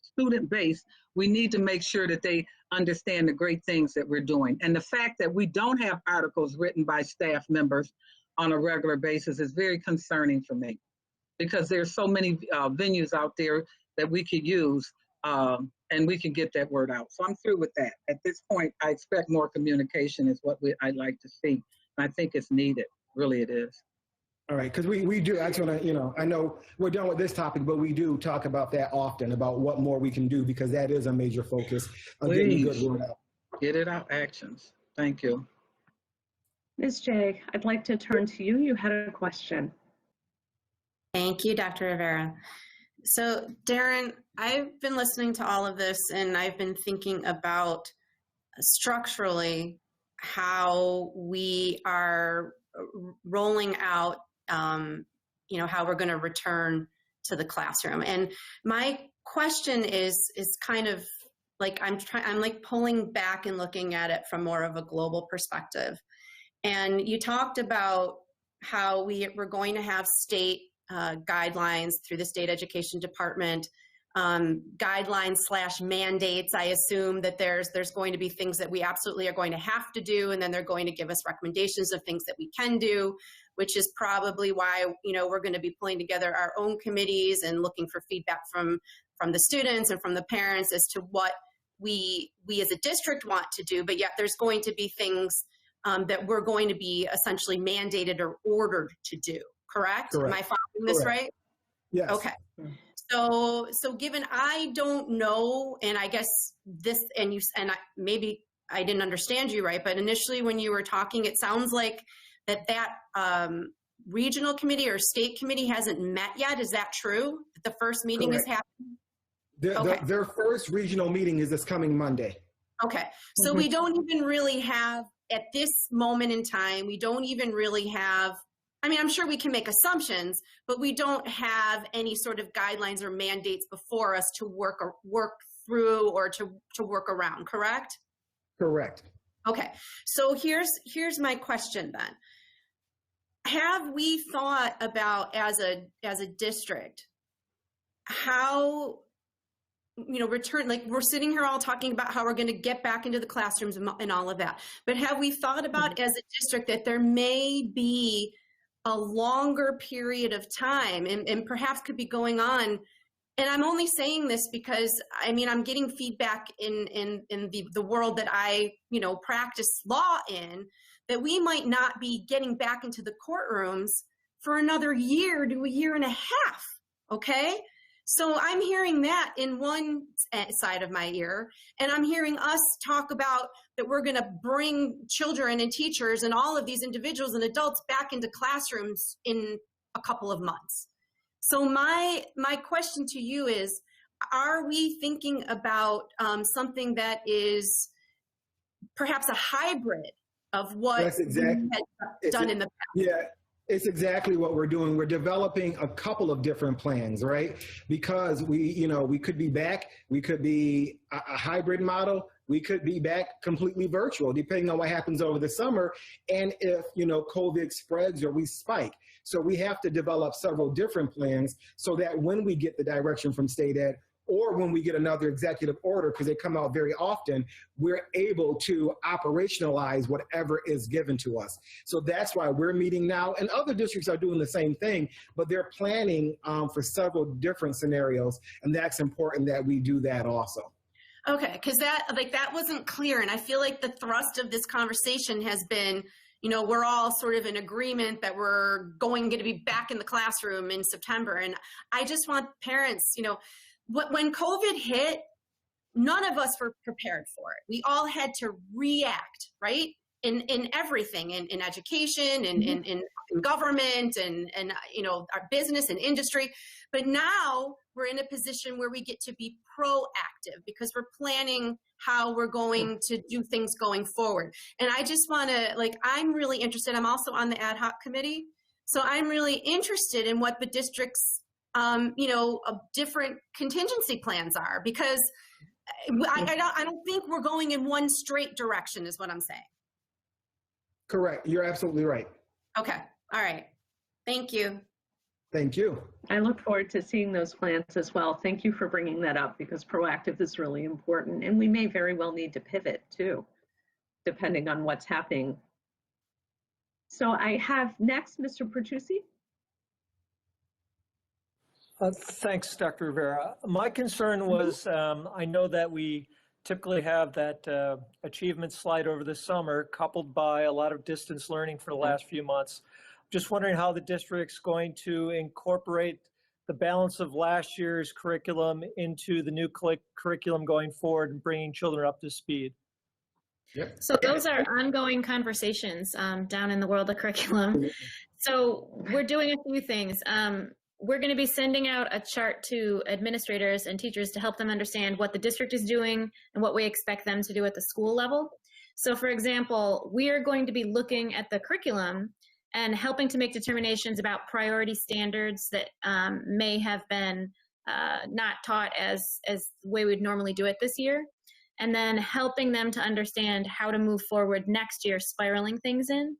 student base, we need to make sure that they understand the great things that we're doing. And the fact that we don't have articles written by staff members on a regular basis is very concerning for me, because there's so many venues out there that we could use, and we can get that word out. So I'm through with that. At this point, I expect more communication is what I'd like to see. And I think it's needed, really it is. All right, because we do, I just want to, I know we're done with this topic, but we do talk about that often, about what more we can do, because that is a major focus on getting good word out. Get it out, actions. Thank you. Ms. J, I'd like to turn to you. You had a question. Thank you, Dr. Rivera. So, Darren, I've been listening to all of this, and I've been thinking about structurally how we are rolling out, how we're going to return to the classroom. And my question is kind of like I'm like pulling back and looking at it from more of a global perspective. And you talked about how we're going to have state guidelines through the state education department, guidelines / mandates. I assume that there's going to be things that we absolutely are going to have to do, and then they're going to give us recommendations of things that we can do, which is probably why we're going to be pulling together our own committees and looking for feedback from the students and from the parents as to what we as a district want to do. But yet there's going to be things that we're going to be essentially mandated or ordered to do. Correct? Am I following this right? Yes. Okay. So given I don't know, and I guess this, maybe I didn't understand you right, but initially when you were talking, it sounds like that regional committee or state committee hasn't met yet. Is that true? The first meeting is happening? Their first regional meeting is this coming Monday. Okay. So we don't even really have, at this moment in time, we don't even really have, I'm sure we can make assumptions, but we don't have any sort of guidelines or mandates before us to work through or to work around, correct? Correct. Okay, so here's my question then. Have we thought about as a district how return, like we're sitting here all talking about how we're going to get back into the classrooms and all of that, but have we thought about as a district that there may be a longer period of time and perhaps could be going on? And I'm only saying this because I'm getting feedback in the world that I practice law in, that we might not be getting back into the courtrooms for another year to a year and a half. Okay, So I'm hearing that in one side of my ear, and I'm hearing us talk about that we're going to bring children and teachers and all of these individuals and adults back into classrooms in a couple of months. So my question to you is, are we thinking about something that is perhaps a hybrid of what we had done in the past? Yeah. It's exactly what we're doing. We're developing a couple of different plans, right? Because we could be back, we could be a hybrid model, we could be back completely virtual, depending on what happens over the summer, and if, COVID spreads or we spike. So we have to develop several different plans so that when we get the direction from state ed, or when we get another executive order, because they come out very often, we're able to operationalize whatever is given to us. So that's why we're meeting now, and other districts are doing the same thing, but they're planning for several different scenarios, and that's important that we do that also. Okay, because that wasn't clear, and I feel like the thrust of this conversation has been, we're all sort of in agreement that we're going to be back in the classroom in September, and I just want parents, when COVID hit, none of us were prepared for it. We all had to react, right? In everything, in education, in government, and our business and industry. But now we're in a position where we get to be proactive because we're planning how we're going to do things going forward. And I just want to, I'm really interested. I'm also on the ad hoc committee. So I'm really interested in what the district's different contingency plans are, because I don't think we're going in one straight direction is what I'm saying. Correct. You're absolutely right. Okay. All right. Thank you. Thank you. I look forward to seeing those plans as well. Thank you for bringing that up, because proactive is really important, and we may very well need to pivot too, depending on what's happening. So I have next Mr. Pertusi. Thanks, Dr. Rivera. My concern was, I know that we typically have that achievement slide over the summer coupled by a lot of distance learning for the last few months. Just wondering how the district's going to incorporate the balance of last year's curriculum into the new curriculum going forward and bringing children up to speed. Yep. So those are ongoing conversations down in the world of curriculum. So we're doing a few things. We're going to be sending out a chart to administrators and teachers to help them understand what the district is doing and what we expect them to do at the school level. So for example, we are going to be looking at the curriculum and helping to make determinations about priority standards that may have been not taught as the way we'd normally do it this year, and then helping them to understand how to move forward next year, spiraling things in.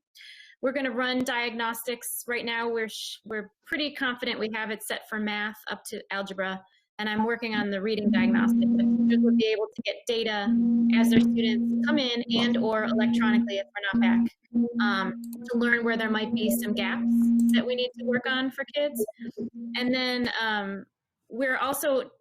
We're going to run diagnostics. Right now, we're pretty confident we have it set for math up to algebra, and I'm working on the reading diagnostic. But teachers will be able to get data as their students come in and or electronically if we're not back, to learn where there might be some gaps that we need to work on for kids. And then we're also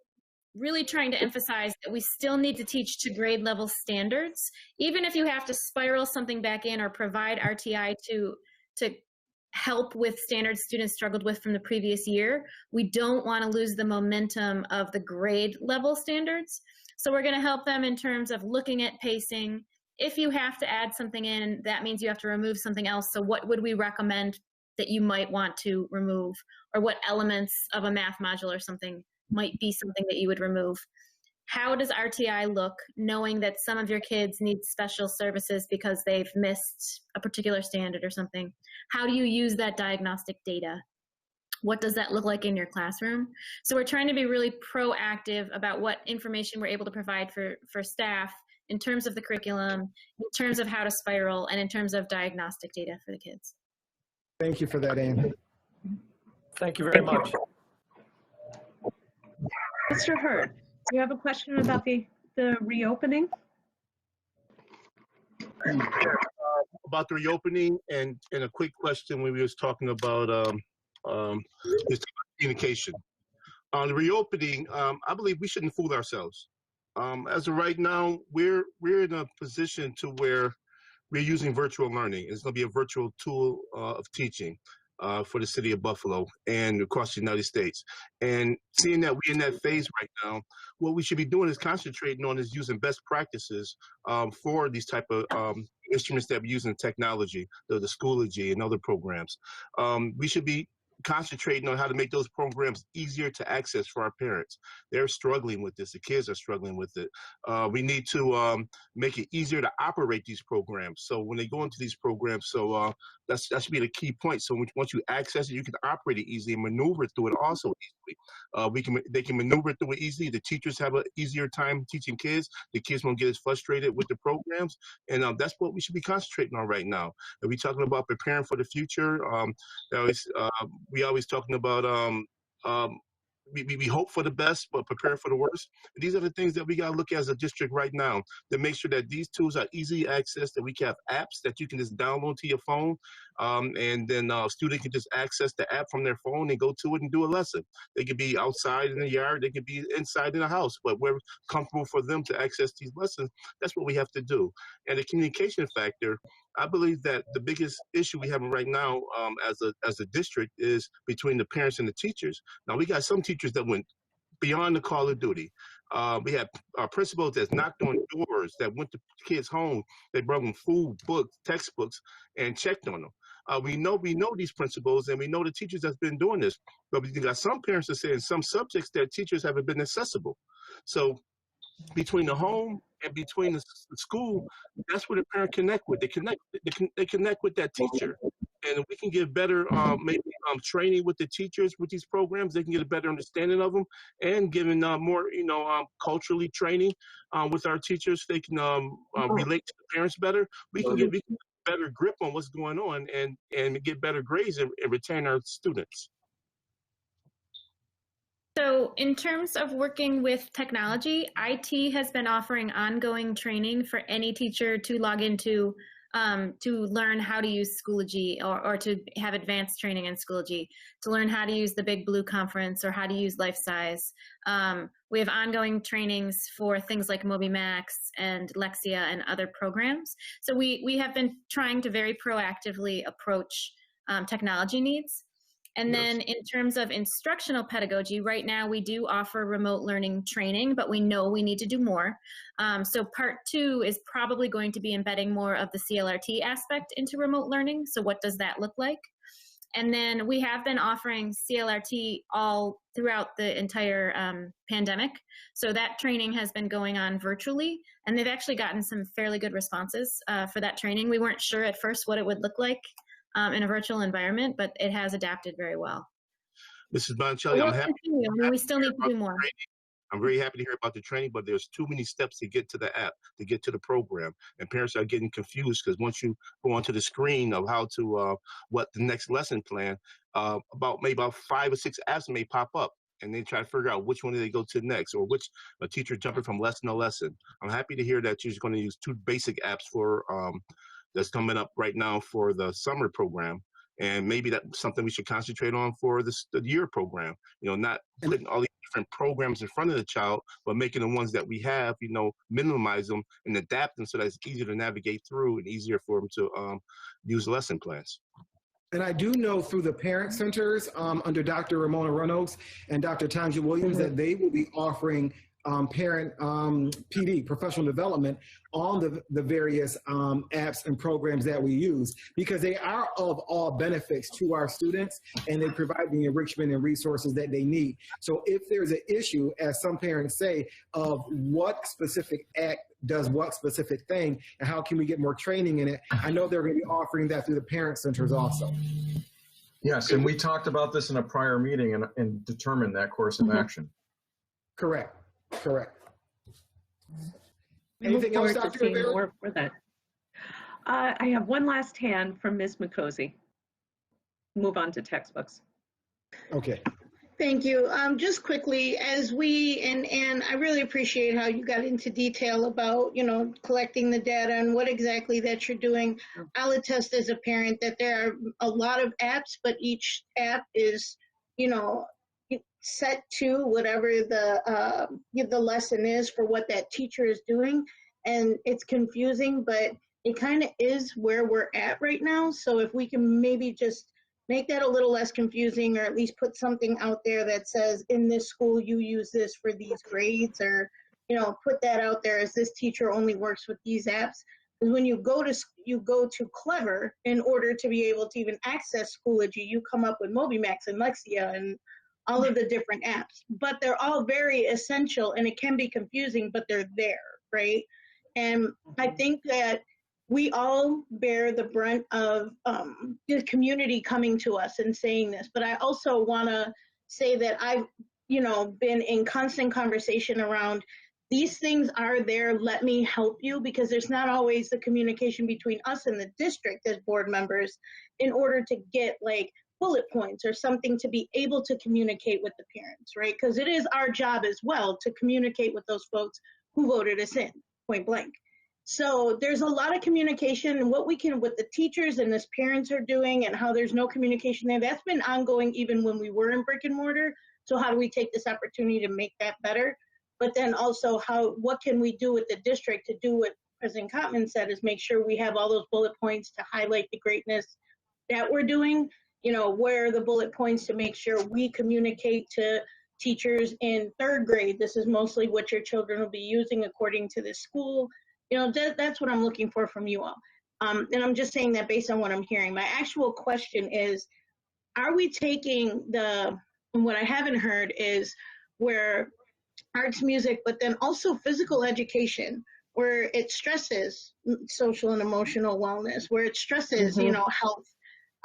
really trying to emphasize that we still need to teach to grade level standards. Even if you have to spiral something back in or provide RTI to help with standards students struggled with from the previous year, we don't want to lose the momentum of the grade level standards. So we're going to help them in terms of looking at pacing. If you have to add something in, that means you have to remove something else. So what would we recommend that you might want to remove, or what elements of a math module or something might be something that you would remove? How does RTI look, knowing that some of your kids need special services because they've missed a particular standard or something? How do you use that diagnostic data? What does that look like in your classroom? So we're trying to be really proactive about what information we're able to provide for staff in terms of the curriculum, in terms of how to spiral, and in terms of diagnostic data for the kids. Thank you for that, Anne. Thank you very much. Mr. Hurd, do you have a question about the reopening? About the reopening, and a quick question when we was talking about this communication. On the reopening, I believe we shouldn't fool ourselves. As of right now, we're in a position to where we're using virtual learning. It's going to be a virtual tool of teaching. for the city of Buffalo and across the United States. And seeing that we're in that phase right now, what we should be doing is concentrating on is using best practices for these type of instruments that we use in technology, the Schoology and other programs. We should be concentrating on how to make those programs easier to access for our parents. They're struggling with this. The kids are struggling with it. We need to make it easier to operate these programs. So when they go into these programs, that should be the key point. So once you access it, you can operate it easily and maneuver through it also easily. They can maneuver through it easily. The teachers have an easier time teaching kids. The kids won't get as frustrated with the programs. And that's what we should be concentrating on right now. If we're talking about preparing for the future, we always talking about we hope for the best, but prepare for the worst. And these are the things that we got to look at as a district right now to make sure that these tools are easy access, that we can have apps that you can just download to your phone, and then a student can just access the app from their phone and go to it and do a lesson. They could be outside in the yard, they could be inside in the house, but we're comfortable for them to access these lessons. That's what we have to do. And the communication factor, I believe that the biggest issue we have right now as a district is between the parents and the teachers. Now, we got some teachers that went beyond the call of duty. We have principals that knocked on doors, that went to kids' home, they brought them food, books, textbooks, and checked on them. We know these principals, and we know the teachers that's been doing this, but we got some parents that say in some subjects that teachers haven't been accessible. So between the home and between the school, that's where the parent connect with. They connect with that teacher, and we can get better maybe training with the teachers with these programs. They can get a better understanding of them, and giving more culturally training with our teachers. They can relate to the parents better. We can get better grip on what's going on and get better grades and retain our students. So in terms of working with technology, IT has been offering ongoing training for any teacher to log into to learn how to use Schoology or to have advanced training in Schoology, to learn how to use the Big Blue Conference or how to use Life Size. We have ongoing trainings for things like MobiMax and Lexia and other programs. So we have been trying to very proactively approach technology needs. And then in terms of instructional pedagogy, right now we do offer remote learning training, but we know we need to do more. So part 2 is probably going to be embedding more of the CLRT aspect into remote learning. So what does that look like? And then we have been offering CLRT all throughout the entire pandemic. So that training has been going on virtually, and they've actually gotten some fairly good responses for that training. We weren't sure at first what it would look like in a virtual environment, but it has adapted very well. Mrs. Boncelli, I'm happy. We still need to do more. I'm very happy to hear about the training, but there's too many steps to get to the app, to get to the program. And parents are getting confused because once you go onto the screen of how to, what the next lesson plan, about 5 or 6 apps may pop up. And they try to figure out which one do they go to next, or which a teacher jumping from lesson to lesson. I'm happy to hear that you're going to use 2 basic apps for that's coming up right now for the summer program. And maybe that's something we should concentrate on for the year program. Not putting all these different programs in front of the child, but making the ones that we have, minimize them and adapt them so that it's easier to navigate through and easier for them to use lesson plans. And I do know through the parent centers under Dr. Ramona Reynolds and Dr. Tanja Williams that they will be offering parent PD, professional development, on the various apps and programs that we use, because they are of all benefits to our students and they provide the enrichment and resources that they need. So if there's an issue, as some parents say, of what specific app does what specific thing and how can we get more training in it, I know they're going to be offering that through the parent centers also. Yes, and we talked about this in a prior meeting and determined that course of action. Correct. Anything else, Dr. Rivera? More for that. I have one last hand from Ms. McCosey. Move on to textbooks. Okay. Thank you. Just quickly, as and I really appreciate how you got into detail about, collecting the data and what exactly that you're doing. I'll attest as a parent that there are a lot of apps, but each app is, set to whatever the lesson is for what that teacher is doing. And it's confusing, but it kind of is where we're at right now. So if we can maybe just, make that a little less confusing, or at least put something out there that says, in this school, you use this for these grades, or, put that out there as this teacher only works with these apps. Because when you go to Clever, in order to be able to even access Schoology, you come up with MobiMax and Lexia and all of the different apps. But they're all very essential, and it can be confusing, but they're there, right? And I think that we all bear the brunt of the community coming to us and saying this. But I also want to say that I've, been in constant conversation around these things are there, let me help you, because there's not always the communication between us and the district as board members in order to get like bullet points or something to be able to communicate with the parents, right? Because it is our job as well to communicate with those folks who voted us in, point blank. So there's a lot of communication, and what the teachers and the parents are doing and how there's no communication there, that's been ongoing even when we were in brick and mortar. So how do we take this opportunity to make that better? But then also what can we do with the district to do what President Kottman said, is make sure we have all those bullet points to highlight the greatness that we're doing. Where are the bullet points to make sure we communicate to teachers in 3rd grade, this is mostly what your children will be using according to this school. That's what I'm looking for from you all. And I'm just saying that based on what I'm hearing. My actual question is, are we taking what I haven't heard is where arts, music, but then also physical education, where it stresses social and emotional wellness, where it stresses,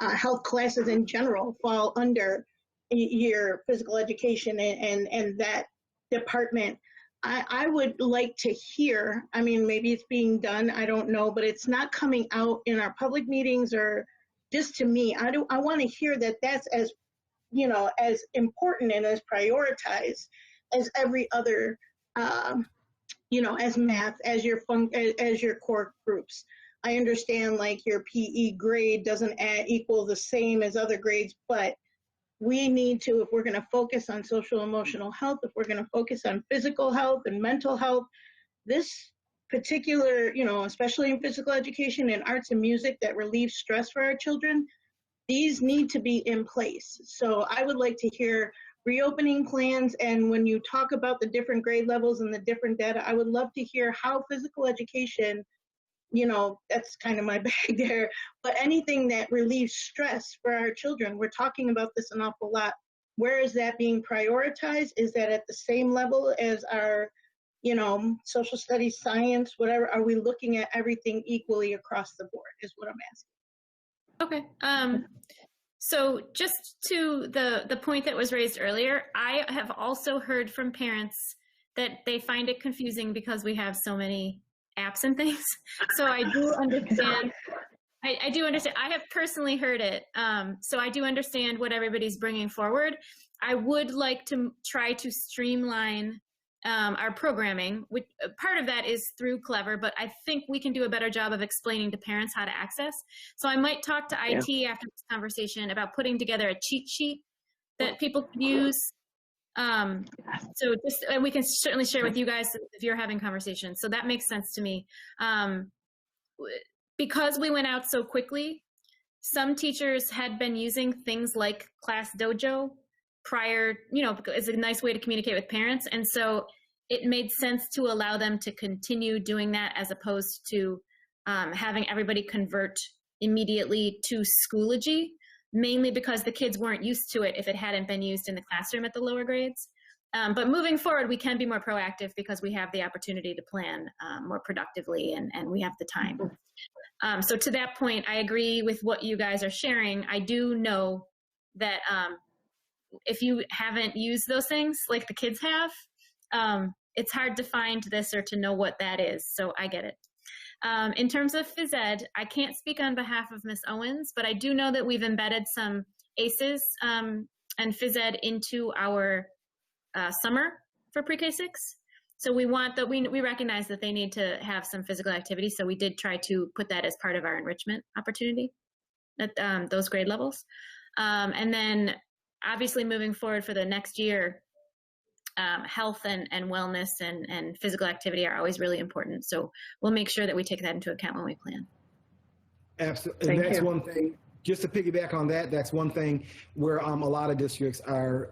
health classes in general fall under your physical education and that department. I would like to hear, maybe it's being done, I don't know, but it's not coming out in our public meetings or just to me. I want to hear that that's as, as important and as prioritized as every other, as math, as your core groups. I understand like your PE grade doesn't equal the same as other grades, but we need to, if we're going to focus on social emotional health, if we're going to focus on physical health and mental health, this particular, especially in physical education and arts and music that relieves stress for our children, these need to be in place. So I would like to hear reopening plans, and when you talk about the different grade levels and the different data, I would love to hear how physical education, that's kind of my bag there, but anything that relieves stress for our children, we're talking about this an awful lot. Where is that being prioritized? Is that at the same level as our, social studies, science, whatever? Are we looking at everything equally across the board is what I'm asking. Okay. So just to the point that was raised earlier, I have also heard from parents that they find it confusing because we have so many apps and things. So I do understand. I do understand. I have personally heard it. So I do understand what everybody's bringing forward. I would like to try to streamline our programming. Which, part of that is through Clever, but I think we can do a better job of explaining to parents how to access. So I might talk to IT after this conversation about putting together a cheat sheet that people could use. So just, and we can certainly share with you guys if you're having conversations. So that makes sense to me. Because we went out so quickly, some teachers had been using things like Class Dojo prior, it's a nice way to communicate with parents. And so it made sense to allow them to continue doing that as opposed to having everybody convert immediately to Schoology, mainly because the kids weren't used to it if it hadn't been used in the classroom at the lower grades. But moving forward, we can be more proactive because we have the opportunity to plan more productively and we have the time. So to that point, I agree with what you guys are sharing. I do know that if you haven't used those things like the kids have, it's hard to find this or to know what that is. So I get it. In terms of phys ed, I can't speak on behalf of Ms. Owens, but I do know that we've embedded some ACEs and phys ed into our summer for pre-K-6. So we want that, we recognize that they need to have some physical activity. So we did try to put that as part of our enrichment opportunity at those grade levels. And then obviously moving forward for the next year, health and wellness and physical activity are always really important. So we'll make sure that we take that into account when we plan. Absolutely. And that's one thing just to piggyback on that, that's one thing where a lot of districts are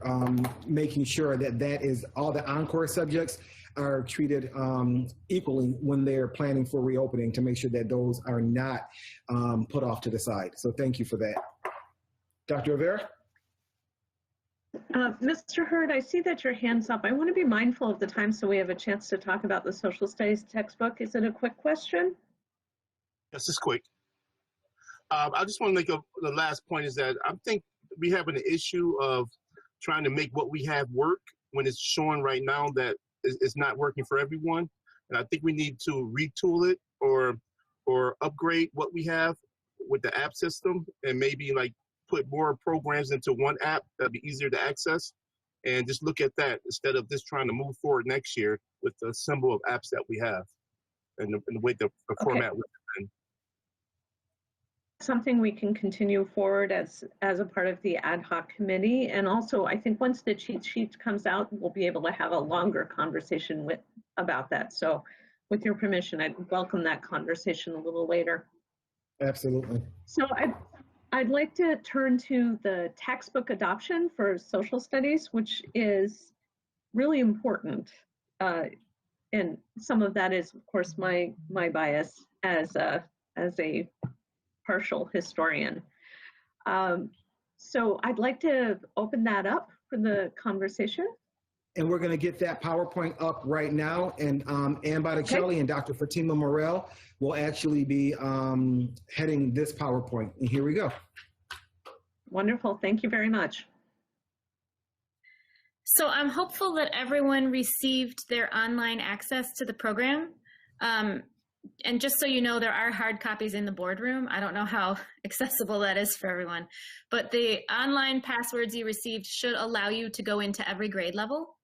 making sure that that is all the encore subjects are treated equally when they're planning for reopening, to make sure that those are not put off to the side. So thank you for that. Dr. Rivera? Mr. Hurd, I see that your hand's up. I want to be mindful of the time so we have a chance to talk about the social studies textbook. Is it a quick question? Yes, it's quick. I just want to make the last point is that I think we have an issue of trying to make what we have work when it's showing right now that it's not working for everyone. And I think we need to retool it or upgrade what we have with the app system, and maybe like put more programs into one app that'd be easier to access, and just look at that instead of just trying to move forward next year with the symbol of apps that we have and the way the format was in. Something we can continue forward as a part of the ad hoc committee. And also, I think once the cheat sheet comes out, we'll be able to have a longer conversation about that. So with your permission, I'd welcome that conversation a little later. Absolutely. So I'd like to turn to the textbook adoption for social studies, which is really important. And some of that is, of course, my bias as a partial historian. So I'd like to open that up for the conversation. And we're going to get that PowerPoint up right now. And Ann Botticelli and Dr. Fatima Morel will actually be heading this PowerPoint. And here we go. Wonderful. Thank you very much. So I'm hopeful that everyone received their online access to the program. And just so you know, there are hard copies in the boardroom. I don't know how accessible that is for everyone, but the online passwords you received should allow you to go into every grade level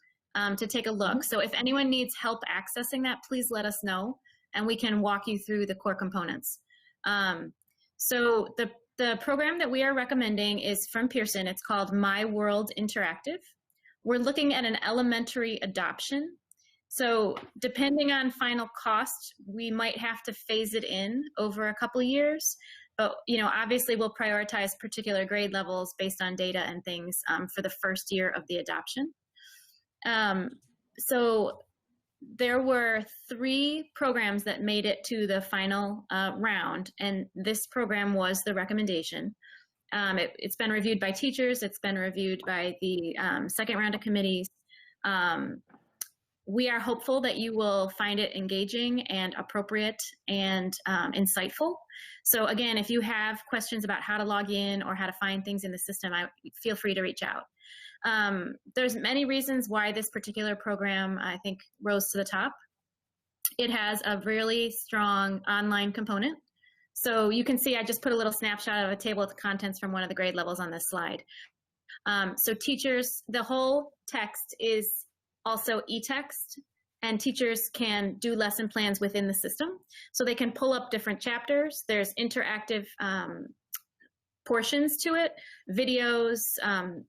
to take a look. So if anyone needs help accessing that, please let us know, and we can walk you through the core components. So the program that we are recommending is from Pearson. It's called My World Interactive. We're looking at an elementary adoption. So depending on final cost, we might have to phase it in over a couple of years. But obviously we'll prioritize particular grade levels based on data and things for the first year of the adoption. So there were 3 programs that made it to the final round, and this program was the recommendation. It's been reviewed by teachers. It's been reviewed by the second round of committees. We are hopeful that you will find it engaging and appropriate and insightful. So again, if you have questions about how to log in or how to find things in the system, feel free to reach out. There's many reasons why this particular program, I think, rose to the top. It has a really strong online component. So you can see I just put a little snapshot of a table of contents from one of the grade levels on this slide. So teachers, the whole text is also e-text, and teachers can do lesson plans within the system. So they can pull up different chapters. There's interactive portions to it, videos,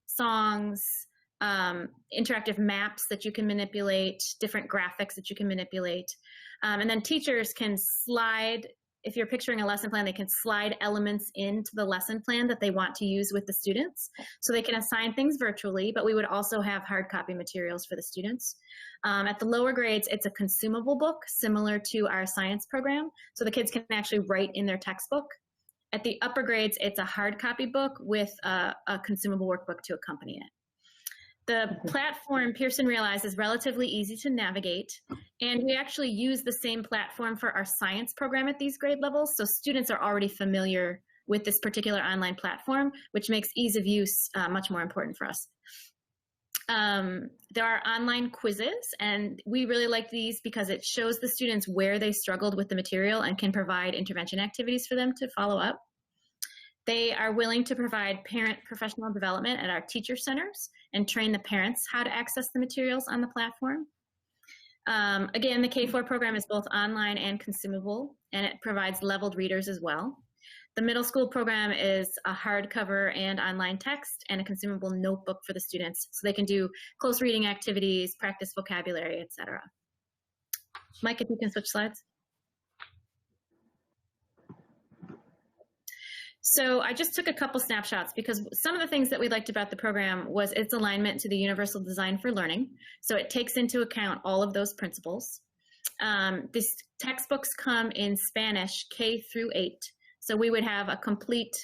songs, interactive maps that you can manipulate, different graphics that you can manipulate. And then teachers can slide, if you're picturing a lesson plan, they can slide elements into the lesson plan that they want to use with the students. So they can assign things virtually, but we would also have hard copy materials for the students. At the lower grades, it's a consumable book similar to our science program. So the kids can actually write in their textbook. At the upper grades, it's a hard copy book with a consumable workbook to accompany it. The platform, Pearson realized, is relatively easy to navigate, and we actually use the same platform for our science program at these grade levels, so students are already familiar with this particular online platform, which makes ease of use much more important for us. There are online quizzes, and we really like these because it shows the students where they struggled with the material and can provide intervention activities for them to follow up. They are willing to provide parent professional development at our teacher centers and train the parents how to access the materials on the platform. Again, the K-4 program is both online and consumable, and it provides leveled readers as well. The middle school program is a hardcover and online text and a consumable notebook for the students, so they can do close reading activities, practice vocabulary, etc. Mike, if you can switch slides. So I just took a couple snapshots because some of the things that we liked about the program was its alignment to the Universal Design for Learning. So it takes into account all of those principles. These textbooks come in Spanish K through 8. So we would have a complete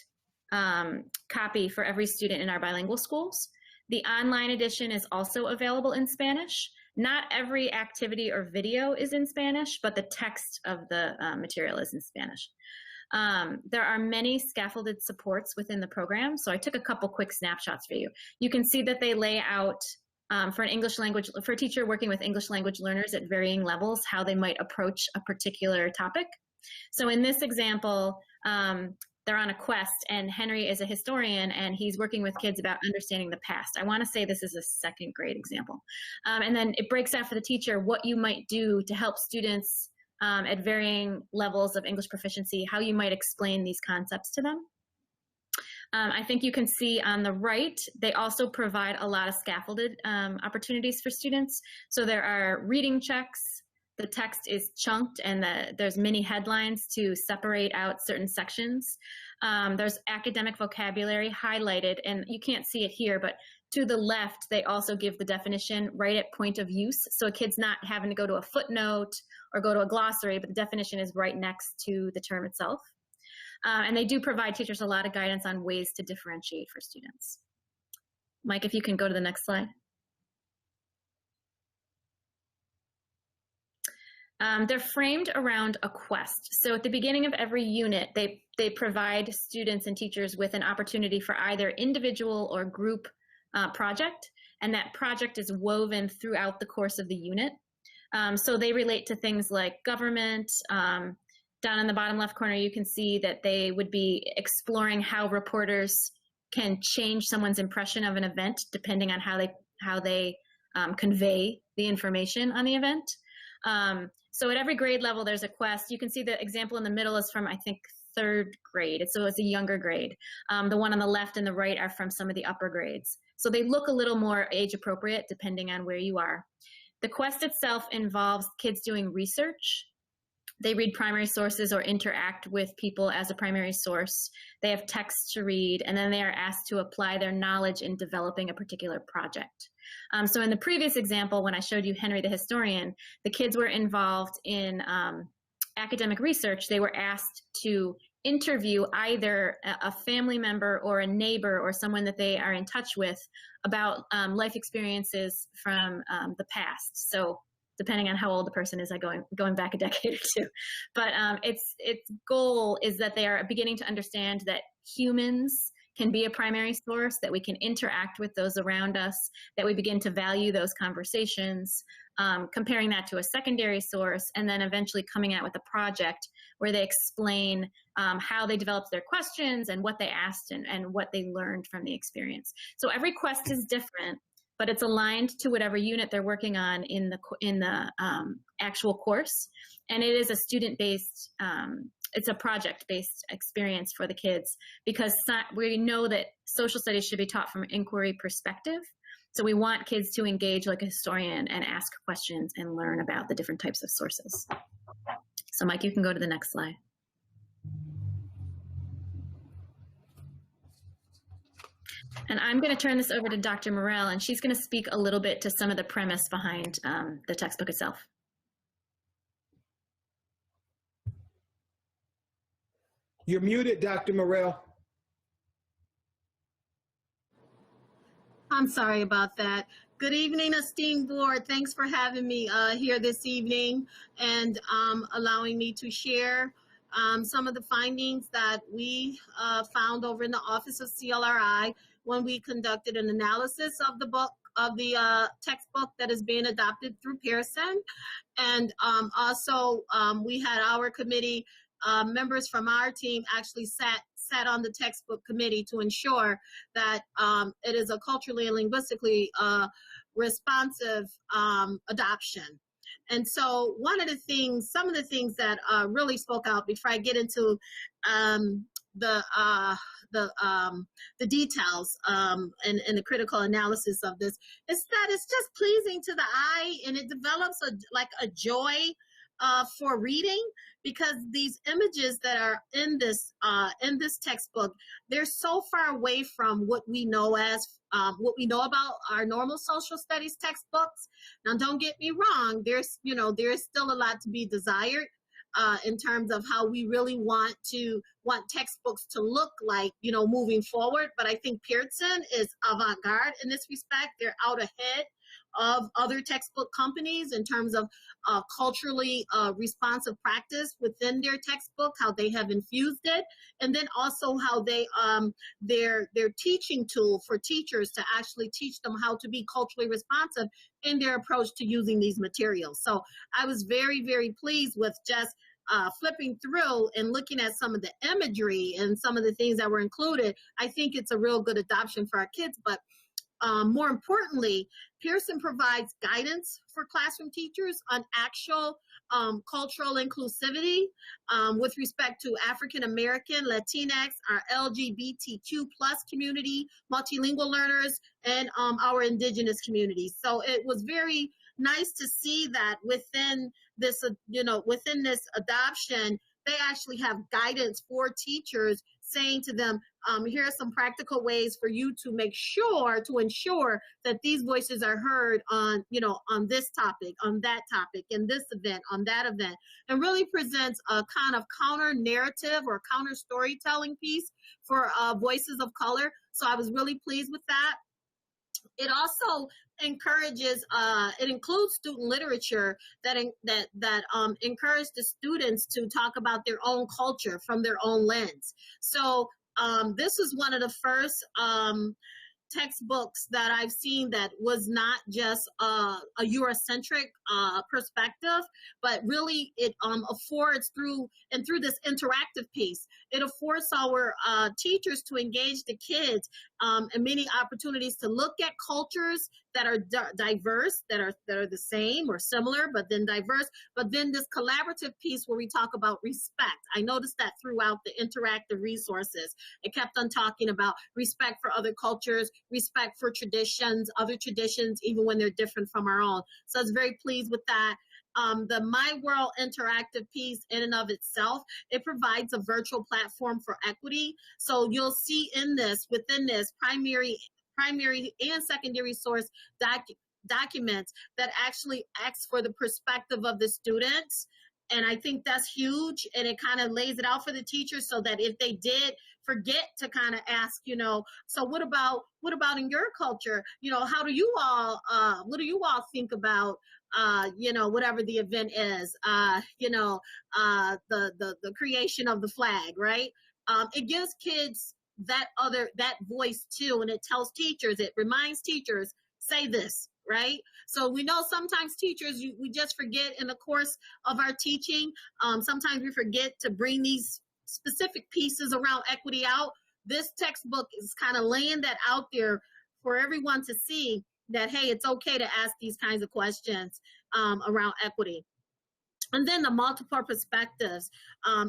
copy for every student in our bilingual schools. The online edition is also available in Spanish. Not every activity or video is in Spanish, but the text of the material is in Spanish. There are many scaffolded supports within the program, so I took a couple quick snapshots for you. You can see that they lay out for a teacher working with English language learners at varying levels, how they might approach a particular topic. So in this example, they're on a quest, and Henry is a historian, and he's working with kids about understanding the past. I want to say this is a second grade example. And then it breaks out for the teacher what you might do to help students at varying levels of English proficiency, how you might explain these concepts to them. I think you can see on the right, they also provide a lot of scaffolded opportunities for students. So there are reading checks. The text is chunked, and there's mini headlines to separate out certain sections. There's academic vocabulary highlighted, and you can't see it here, but to the left, they also give the definition right at point of use. So a kid's not having to go to a footnote or go to a glossary, but the definition is right next to the term itself. And they do provide teachers a lot of guidance on ways to differentiate for students. Mike, if you can go to the next slide. They're framed around a quest. So at the beginning of every unit, they provide students and teachers with an opportunity for either individual or group project, and that project is woven throughout the course of the unit. So they relate to things like government. Down in the bottom left corner, you can see that they would be exploring how reporters can change someone's impression of an event depending on how they convey the information on the event. So at every grade level, there's a quest. You can see the example in the middle is from, I think, 3rd grade. So it's a younger grade. The one on the left and the right are from some of the upper grades. So they look a little more age appropriate depending on where you are. The quest itself involves kids doing research. They read primary sources or interact with people as a primary source. They have text to read, and then they are asked to apply their knowledge in developing a particular project. So in the previous example, when I showed you Henry the historian, the kids were involved in academic research. They were asked to interview either a family member or a neighbor or someone that they are in touch with about life experiences from the past. So depending on how old the person is, going back a decade or two. But its goal is that they are beginning to understand that humans can be a primary source, that we can interact with those around us, that we begin to value those conversations, comparing that to a secondary source, and then eventually coming out with a project where they explain how they developed their questions and what they asked and what they learned from the experience. So every quest is different, but it's aligned to whatever unit they're working on in the actual course. And it is a student-based, it's a project-based experience for the kids, because we know that social studies should be taught from an inquiry perspective. So we want kids to engage like a historian and ask questions and learn about the different types of sources. So Mike, you can go to the next slide. And I'm going to turn this over to Dr. Morell, and she's going to speak a little bit to some of the premise behind the textbook itself. You're muted, Dr. Morell. I'm sorry about that. Good evening, esteemed board. Thanks for having me here this evening and allowing me to share some of the findings that we found over in the Office of CLRI when we conducted an analysis of the book, of the textbook that is being adopted through Pearson. And also we had our committee members from our team actually sat on the textbook committee to ensure that it is a culturally and linguistically responsive adoption. And so one of the things, some of the things that really spoke out before I get into the details and the critical analysis of this is that it's just pleasing to the eye, and it develops like a joy for reading, because these images that are in this textbook, they're so far away from what we know about our normal social studies textbooks. Now, don't get me wrong. There's still a lot to be desired in terms of how we really want textbooks to look like, moving forward. But I think Pearson is avant-garde in this respect. They're out ahead of other textbook companies in terms of culturally responsive practice within their textbook, how they have infused it, and then also how they their teaching tool for teachers to actually teach them how to be culturally responsive in their approach to using these materials. So I was very, very pleased with just flipping through and looking at some of the imagery and some of the things that were included. I think it's a real good adoption for our kids, but more importantly, Pearson provides guidance for classroom teachers on actual cultural inclusivity with respect to African American, Latinx, our LGBTQ plus community, multilingual learners, and our indigenous communities. So it was very nice to see that within this, within this adoption, they actually have guidance for teachers saying to them, here are some practical ways for you to ensure that these voices are heard on this topic, on that topic, in this event, on that event, and really presents a kind of counter narrative or counter storytelling piece for voices of color. So I was really pleased with that. It also encourages, it includes student literature that encourage the students to talk about their own culture from their own lens. So this is one of the first textbooks that I've seen that was not just a Eurocentric perspective, but really it affords through this interactive piece, it affords our teachers to engage the kids and many opportunities to look at cultures that are diverse, that are the same or similar, but then diverse, but then this collaborative piece where we talk about respect. I noticed that throughout the interactive resources. It kept on talking about respect for other cultures, respect for traditions, other traditions, even when they're different from our own. So I was very pleased with that. The My World interactive piece in and of itself, it provides a virtual platform for equity. So you'll see within this primary and secondary source documents that actually ask for the perspective of the students. And I think that's huge. And it kind of lays it out for the teachers so that if they did forget to kind of ask, so what about in your culture? How do you all, what do you all think about, whatever the event is, the creation of the flag, right? It gives kids that voice too, and it tells teachers, it reminds teachers, say this, right? So we know sometimes teachers, we just forget in the course of our teaching. Sometimes we forget to bring these specific pieces around equity out. This textbook is kind of laying that out there for everyone to see that, hey, it's okay to ask these kinds of questions around equity. And then the multiple perspectives,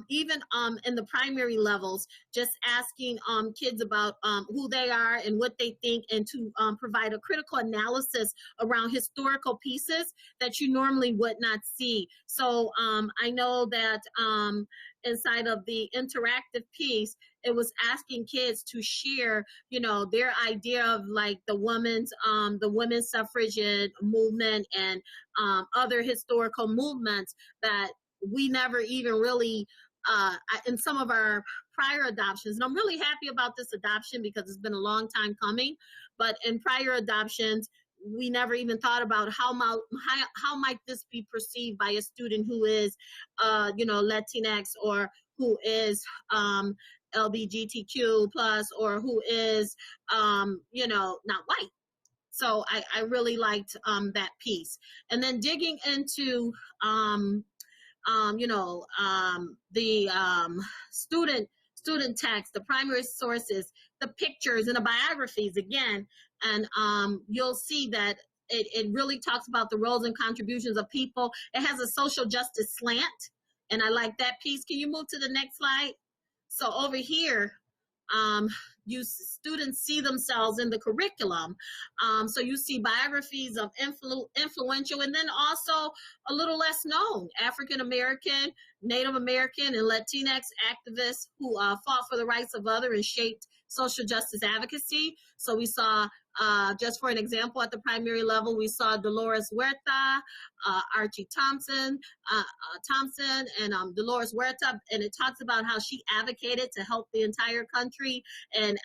even in the primary levels, just asking kids about who they are and what they think, and to provide a critical analysis around historical pieces that you normally would not see. So I know that inside of the interactive piece, it was asking kids to share, their idea of like the women's suffrage movement and other historical movements that we never even really, in some of our prior adoptions, and I'm really happy about this adoption because it's been a long time coming, but in prior adoptions, we never even thought about how might this be perceived by a student who is, Latinx, or who is LGBTQ plus, or who is, not white. So I really liked that piece. And then digging into, the student text, the primary sources, the pictures and the biographies again. And you'll see that it really talks about the roles and contributions of people. It has a social justice slant, and I like that piece. Can you move to the next slide? So over here, students see themselves in the curriculum. So you see biographies of influential, and then also a little less known African American, Native American, and Latinx activists who fought for the rights of others and shaped social justice advocacy. So we saw, just for an example, at the primary level, we saw Dolores Huerta, Archie Thompson, and Dolores Huerta, and it talks about how she advocated to help the entire country and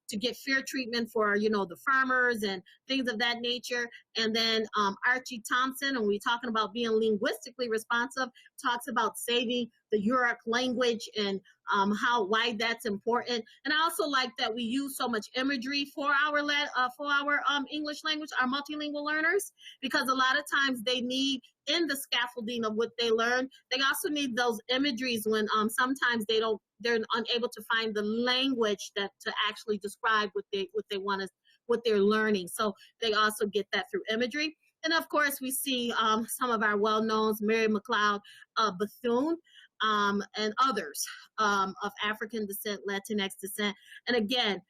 to get fair treatment for, the farmers and things of that nature. And then Archie Thompson, and we're talking about being linguistically responsive, talks about saving the Yurok language and why that's important. And I also like that we use so much imagery for our English language, our multilingual learners, because a lot of times they need, in the scaffolding of what they learn, they also need those imageries when sometimes they're unable to find the language that to actually describe what they're learning. So they also get that through imagery. And of course, we see some of our well-knowns, Mary McLeod Bethune, and others of African descent, Latinx descent. And again,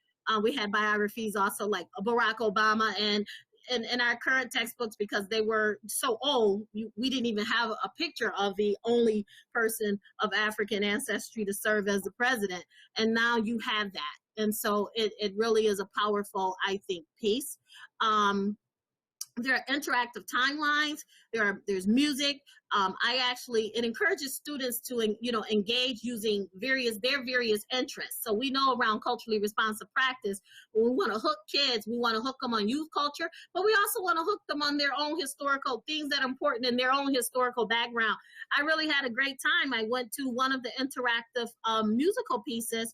we had biographies also like Barack Obama, and in our current textbooks, because they were so old, we didn't even have a picture of the only person of African ancestry to serve as the president. And now you have that. And so it really is a powerful, I think, piece. There are interactive timelines. There's music. It encourages students to, engage using their various interests. So we know around culturally responsive practice, when we want to hook kids, we want to hook them on youth culture, but we also want to hook them on their own historical things that are important in their own historical background. I really had a great time. I went to one of the interactive musical pieces.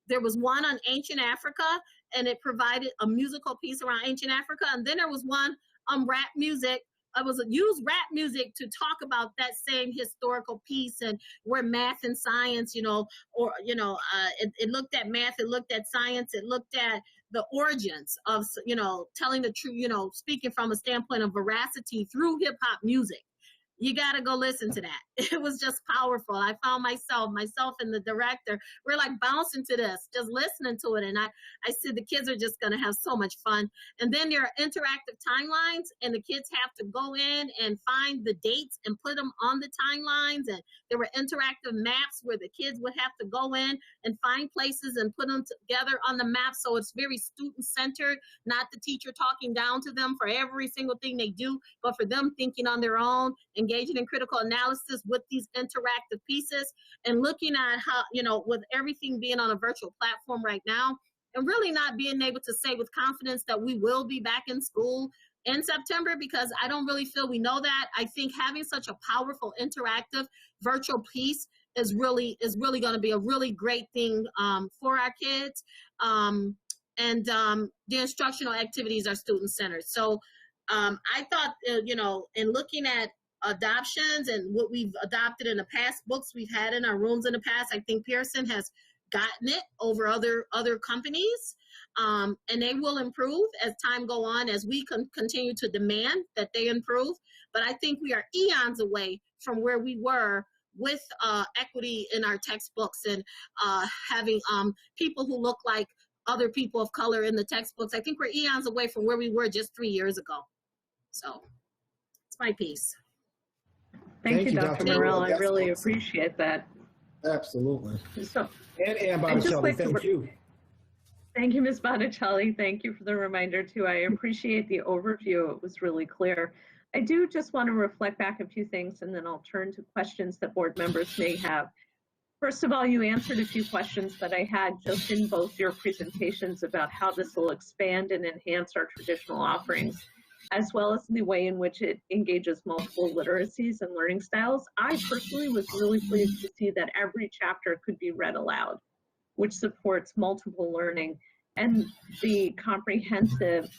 There was one on ancient Africa, and it provided a musical piece around ancient Africa. And then there was one rap music. I used rap music to talk about that same historical piece, and where math and science, it looked at math, it looked at science, it looked at the origins of, telling the truth, speaking from a standpoint of veracity through hip hop music. You got to go listen to that. It was just powerful. I found myself and the director, we're like bouncing to this, just listening to it. And I said, the kids are just going to have so much fun. And then there are interactive timelines, and the kids have to go in and find the dates and put them on the timelines. And there were interactive maps where the kids would have to go in and find places and put them together on the map. So it's very student-centered, not the teacher talking down to them for every single thing they do, but for them thinking on their own, engaging in critical analysis with these interactive pieces, and looking at how, with everything being on a virtual platform right now, and really not being able to say with confidence that we will be back in school in September, because I don't really feel we know that. I think having such a powerful interactive virtual piece is really going to be a really great thing for our kids. And the instructional activities are student-centered. So I thought, in looking at adoptions and what we've adopted in the past, books we've had in our rooms in the past, I think Pearson has gotten it over other companies, and they will improve as time go on, as we continue to demand that they improve. But I think we are eons away from where we were with equity in our textbooks, and having people who look like other people of color in the textbooks. I think we're eons away from where we were just 3 years ago. So it's my piece. Thank you, Dr. Morell. I really appreciate that. Absolutely. So, and Botticelli, thank you. Thank you, Ms. Botticelli. Thank you for the reminder, too. I appreciate the overview. It was really clear. I do just want to reflect back a few things, and then I'll turn to questions that board members may have. First of all, you answered a few questions that I had just in both your presentations about how this will expand and enhance our traditional offerings, as well as the way in which it engages multiple literacies and learning styles. I personally was really pleased to see that every chapter could be read aloud, which supports multiple learning, and the comprehensiveness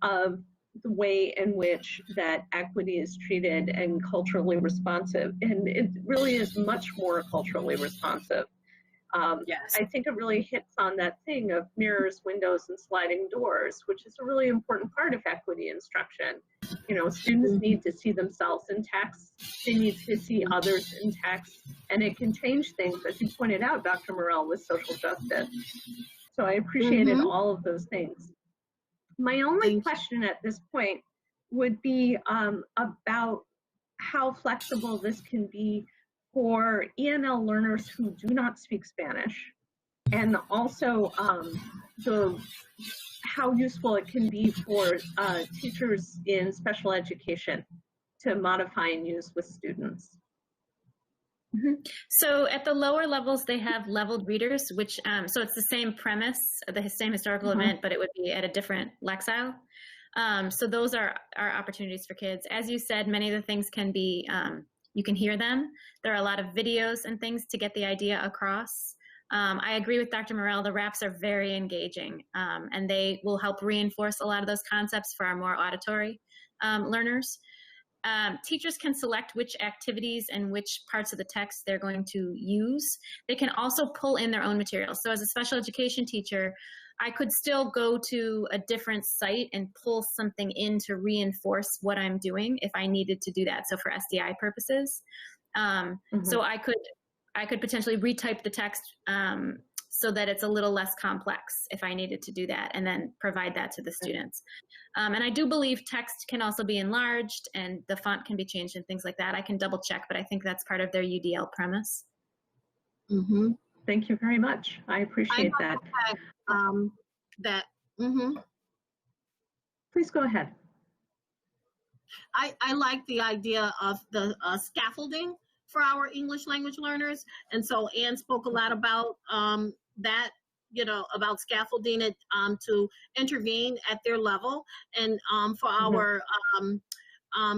of the way in which that equity is treated and culturally responsive. And it really is much more culturally responsive. I think it really hits on that thing of mirrors, windows, and sliding doors, which is a really important part of equity instruction. You know, students need to see themselves in text, they need to see others in text, and it can change things, as you pointed out, Dr. Morell, with social justice. So I appreciated all of those things. My only question at this point would be about how flexible this can be for ENL learners who do not speak Spanish, and also how useful it can be for teachers in special education to modify and use with students. So at the lower levels, they have leveled readers, which, so it's the same premise, the same historical event, but it would be at a different lexile. So those are opportunities for kids. As you said, many of the things can be, you can hear them. There are a lot of videos and things to get the idea across. I agree with Dr. Morell, the raps are very engaging, and they will help reinforce a lot of those concepts for our more auditory learners. Teachers can select which activities and which parts of the text they're going to use. They can also pull in their own materials. So as a special education teacher, I could still go to a different site and pull something in to reinforce what I'm doing if I needed to do that. So for SDI purposes. So I could potentially retype the text so that it's a little less complex if I needed to do that, and then provide that to the students. And I do believe text can also be enlarged and the font can be changed and things like that. I can double check, but I think that's part of their UDL premise. Thank you very much. I appreciate that. Please go ahead. I like the idea of the scaffolding for our English language learners. And so Anne spoke a lot about that, you know, about scaffolding it to intervene at their level. And for our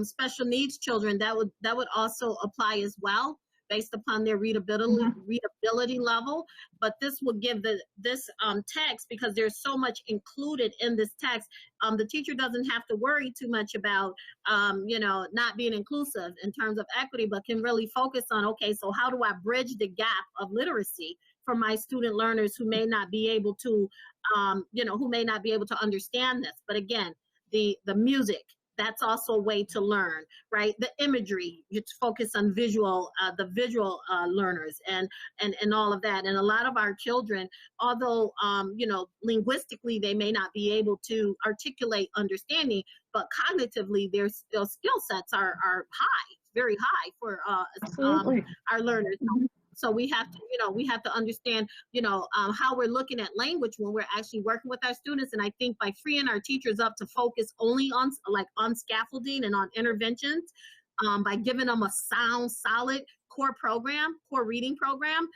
special needs children, that would also apply as well, based upon their readability level. But this will give this text, because there's so much included in this text, the teacher doesn't have to worry too much about, you know, not being inclusive in terms of equity, but can really focus on, okay, so how do I bridge the gap of literacy for my student learners who may not be able to, you know, who may not be able to understand this. But again, the music, that's also a way to learn, right? The imagery, you focus on visual, the visual learners and all of that. And a lot of our children, although, you know, linguistically, they may not be able to articulate understanding, but cognitively, their skill sets are high, very high for our learners. So we have to, you know, we have to understand, you know, how we're looking at language when we're actually working with our students. And I think by freeing our teachers up to focus only on scaffolding and on interventions, by giving them a sound, solid core reading program,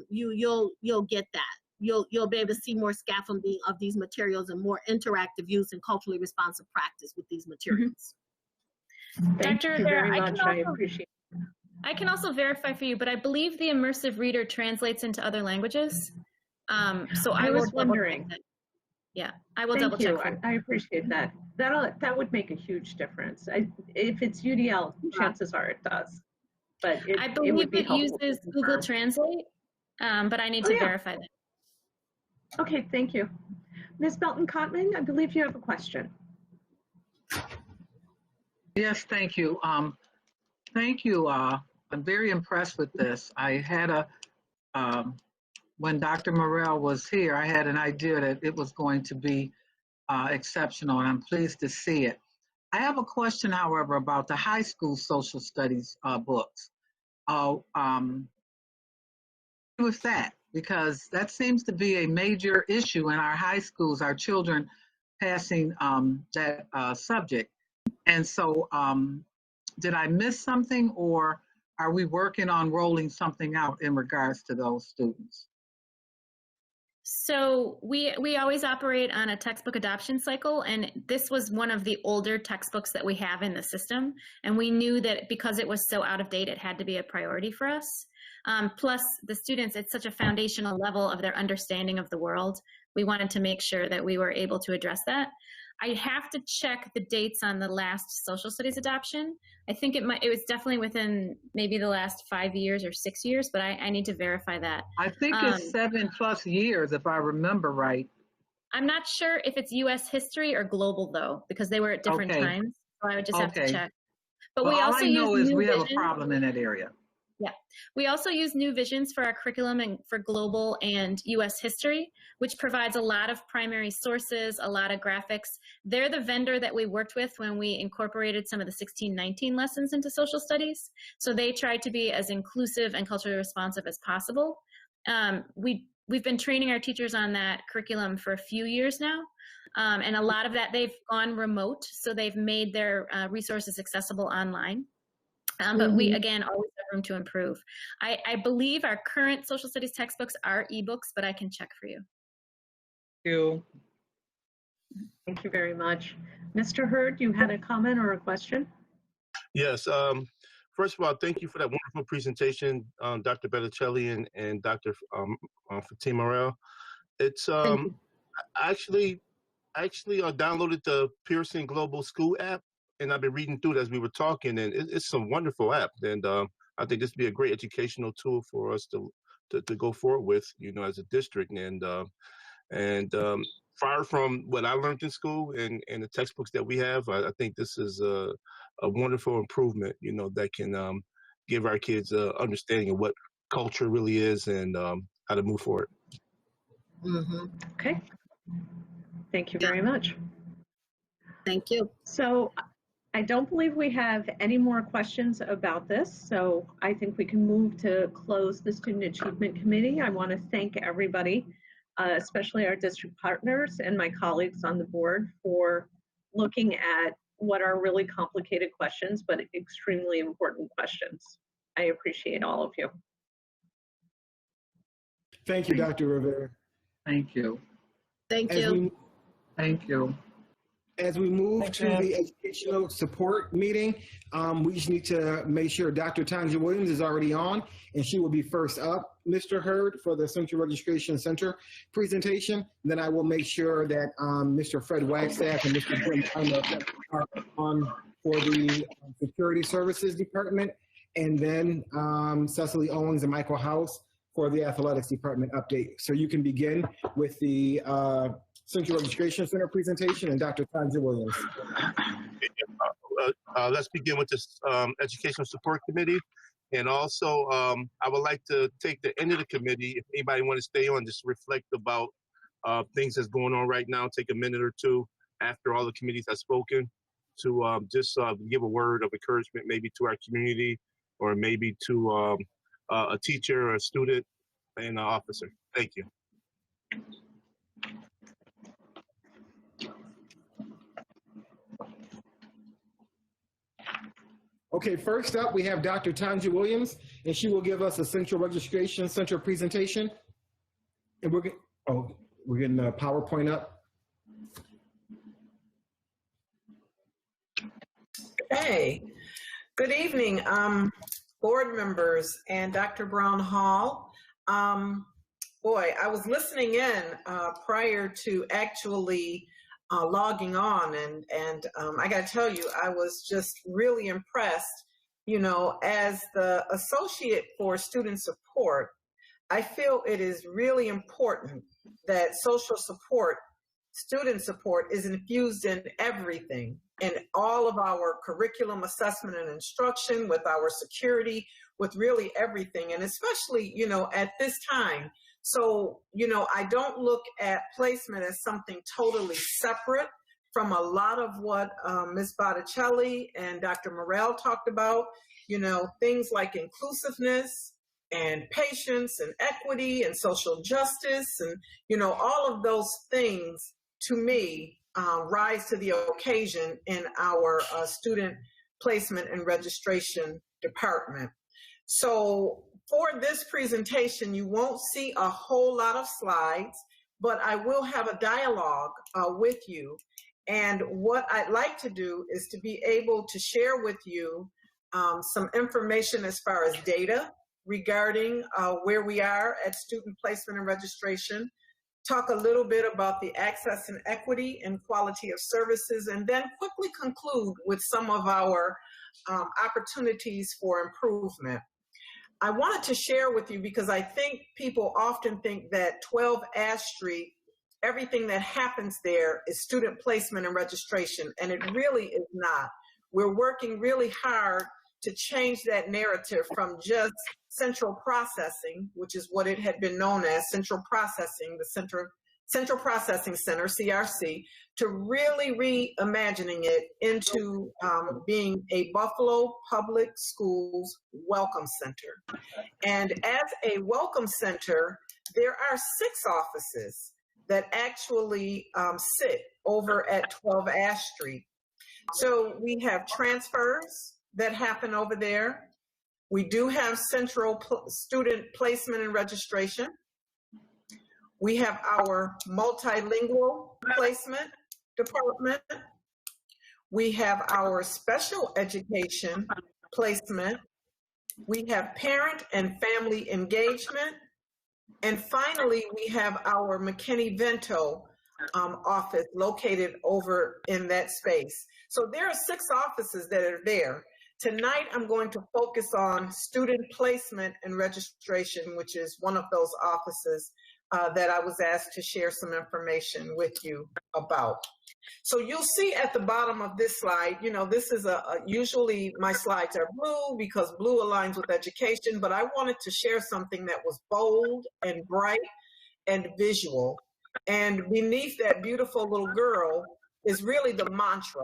you'll get that. You'll be able to see more scaffolding of these materials and more interactive use and culturally responsive practice with these materials. Thank you very much. I appreciate it. I can also verify for you, but I believe the immersive reader translates into other languages. So I was wondering. Yeah, I will double check. I appreciate that. That would make a huge difference. If it's UDL, chances are it does. But I believe it uses Google Translate, but I need to verify that. Okay, thank you. Ms. Belton-Cotman, I believe you have a question. Yes, thank you. Thank you. I'm very impressed with this. I had when Dr. Morell was here, I had an idea that it was going to be exceptional, and I'm pleased to see it. I have a question, however, about the high school social studies books. With that, because that seems to be a major issue in our high schools, our children passing that subject. And so, did I miss something, or are we working on rolling something out in regards to those students? So we always operate on a textbook adoption cycle, and this was one of the older textbooks that we have in the system. And we knew that because it was so out of date, it had to be a priority for us. Plus the students, it's such a foundational level of their understanding of the world we wanted to make sure that we were able to address that. I have to check the dates on the last social studies adoption. I think it was definitely within maybe the last 5 years or 6 years, but I need to verify that. I think it's 7+ years, if I remember right. I'm not sure if it's U.S. history or global though, because they were at different times. So I would just have to check. But well, we also use all I know is we have a problem in that area. Yeah, we also use New Visions for our curriculum and for global and U.S. history, which provides a lot of primary sources, a lot of graphics. They're the vendor that we worked with when we incorporated some of the 1619 lessons into social studies. So they tried to be as inclusive and culturally responsive as possible. We've been training our teachers on that curriculum for a few years now. And a lot of that, they've gone remote, so they've made their resources accessible online. But we, again, always have room to improve. I believe our current social studies textbooks are ebooks, but I can check for you. Thank you. Thank you very much. Mr. Hurd, you had a comment or a question? Yes. First of all, thank you for that wonderful presentation, Dr. Betticelli and Dr. Fatima Morel. It's I actually downloaded the Pearson Global School app, and I've been reading through it as we were talking, and it's a wonderful app. And I think this would be a great educational tool for us to go forward with, as a district. And far from what I learned in school and the textbooks that we have, I think this is a wonderful improvement, that can give our kids an understanding of what culture really is and how to move forward. Okay. Thank you very much. Thank you. So I don't believe we have any more questions about this, so I think we can move to close the Student Achievement Committee. I want to thank everybody, especially our district partners and my colleagues on the board, for looking at what are really complicated questions, but extremely important questions. I appreciate all of you. Thank you, Dr. Rivera. Thank you. Thank you. Thank you. As we move to the educational support meeting, we just need to make sure Dr. Tanja Williams is already on, and she will be first up, Mr. Hurd, for the Central Registration Center presentation. Then I will make sure that Mr. Fred Wagstaff and Mr. Jim Tyler are on for the Security Services Department, and then Cecily Owens and Michael House for the Athletics Department update. So you can begin with the Central Registration Center presentation, and Dr. Tanja Williams. Let's begin with this Educational Support Committee. And also, I would like to take the end of the committee, if anybody want to stay on, just reflect about things that's going on right now, take a minute or two after all the committees have spoken to just give a word of encouragement maybe to our community or maybe to a teacher or a student and an officer. Thank you. Okay, first up, we have Dr. Tanja Williams, and she will give us a Central Registration Center presentation. And we're getting the PowerPoint up. Hey, good evening, board members and Dr. Brown Hall. Boy, I was listening in prior to actually logging on, and I got to tell you, I was just really impressed. As the associate for student support, I feel it is really important that social support, student support, is infused in everything, in all of our curriculum assessment and instruction, with our security, with really everything, and especially, at this time. So, I don't look at placement as something totally separate from a lot of what Ms. Botticelli and Dr. Morel talked about, things like inclusiveness and patience and equity and social justice and, all of those things, to me, rise to the occasion in our student placement and registration department. So for this presentation, you won't see a whole lot of slides, but I will have a dialogue with you. And what I'd like to do is to be able to share with you some information as far as data regarding where we are at student placement and registration, talk a little bit about the access and equity and quality of services, and then quickly conclude with some of our opportunities for improvement. I wanted to share with you because I think people often think that 12 Ash Street, everything that happens there is student placement and registration, and it really is not. We're working really hard to change that narrative from just central processing, which is what it had been known as, central processing, the Central Processing Center, CRC, to really reimagining it into being a Buffalo Public Schools Welcome Center. And as a Welcome Center, there are 6 offices that actually sit over at 12 Ash Street. So we have transfers that happen over there. We do have central student placement and registration. We have our multilingual placement department. We have our special education placement. We have parent and family engagement. And finally, we have our McKinney-Vento office located over in that space. So there are 6 offices that are there. Tonight, I'm going to focus on student placement and registration, which is one of those offices that I was asked to share some information with you about. So you'll see at the bottom of this slide, you know, this is usually my slides are blue because blue aligns with education, but I wanted to share something that was bold and bright and visual. And beneath that beautiful little girl is really the mantra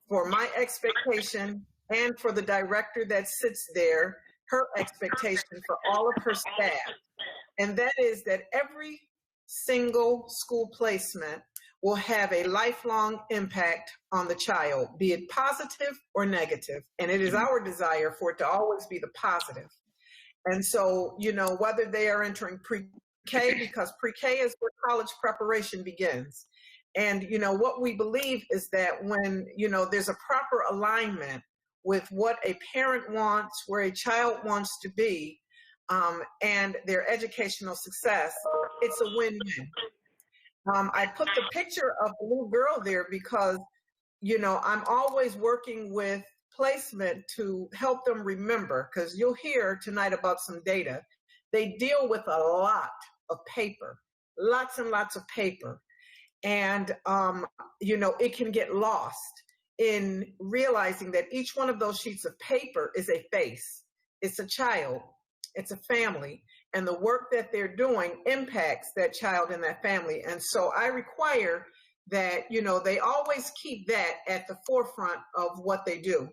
for my expectation and for the director that sits there, her expectation for all of her staff. And that is that every single school placement will have a lifelong impact on the child, be it positive or negative. And it is our desire for it to always be the positive. And so, you know, whether they are entering pre-K, because pre-K is where college preparation begins. And, you know, what we believe is that when, you know, there's a proper alignment with what a parent wants, where a child wants to be, and their educational success, it's a win-win. I put the picture of the little girl there because, you know, I'm always working with placement to help them remember, because you'll hear tonight about some data. They deal with a lot of paper, lots and lots of paper. And, you know, it can get lost in realizing that each one of those sheets of paper is a face. It's a child. It's a family. And the work that they're doing impacts that child and that family. And so I require that, you know, they always keep that at the forefront of what they do.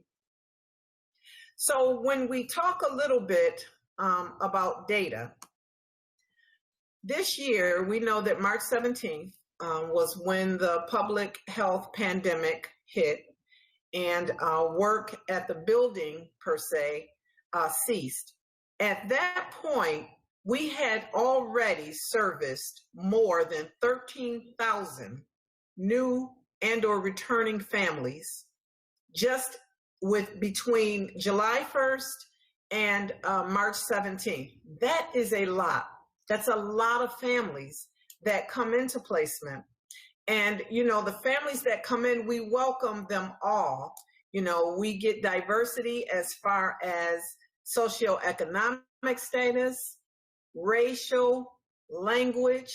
So when we talk a little bit about data, this year we know that March 17th was when the public health pandemic hit, and work at the building per se ceased. At that point, we had already serviced more than 13,000 new and or returning families just with between July 1st and March 17th. That is a lot. That's a lot of families that come into placement. And, you know, the families that come in, we welcome them all. You know, we get diversity as far as socioeconomic status, racial, language,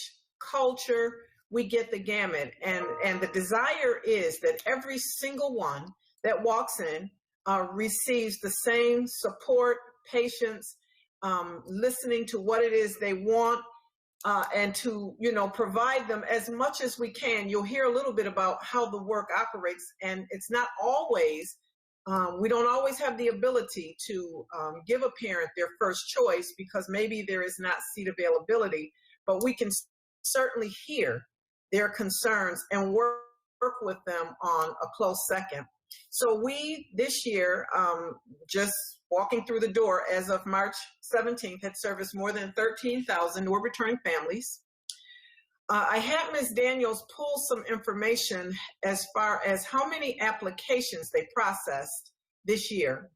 culture. We get the gamut. And the desire is that every single one that walks in receives the same support, patience, listening to what it is they want, and to, you know, provide them as much as we can. You'll hear a little bit about how the work operates, and it's not always, we don't always have the ability to give a parent their first choice because maybe there is not seat availability, but we can certainly hear their concerns and work with them on a close second. So we, this year, just walking through the door as of March 17th, had serviced more than 13,000 new returning families. I had Ms. Daniels pull some information as far as how many applications they processed this year.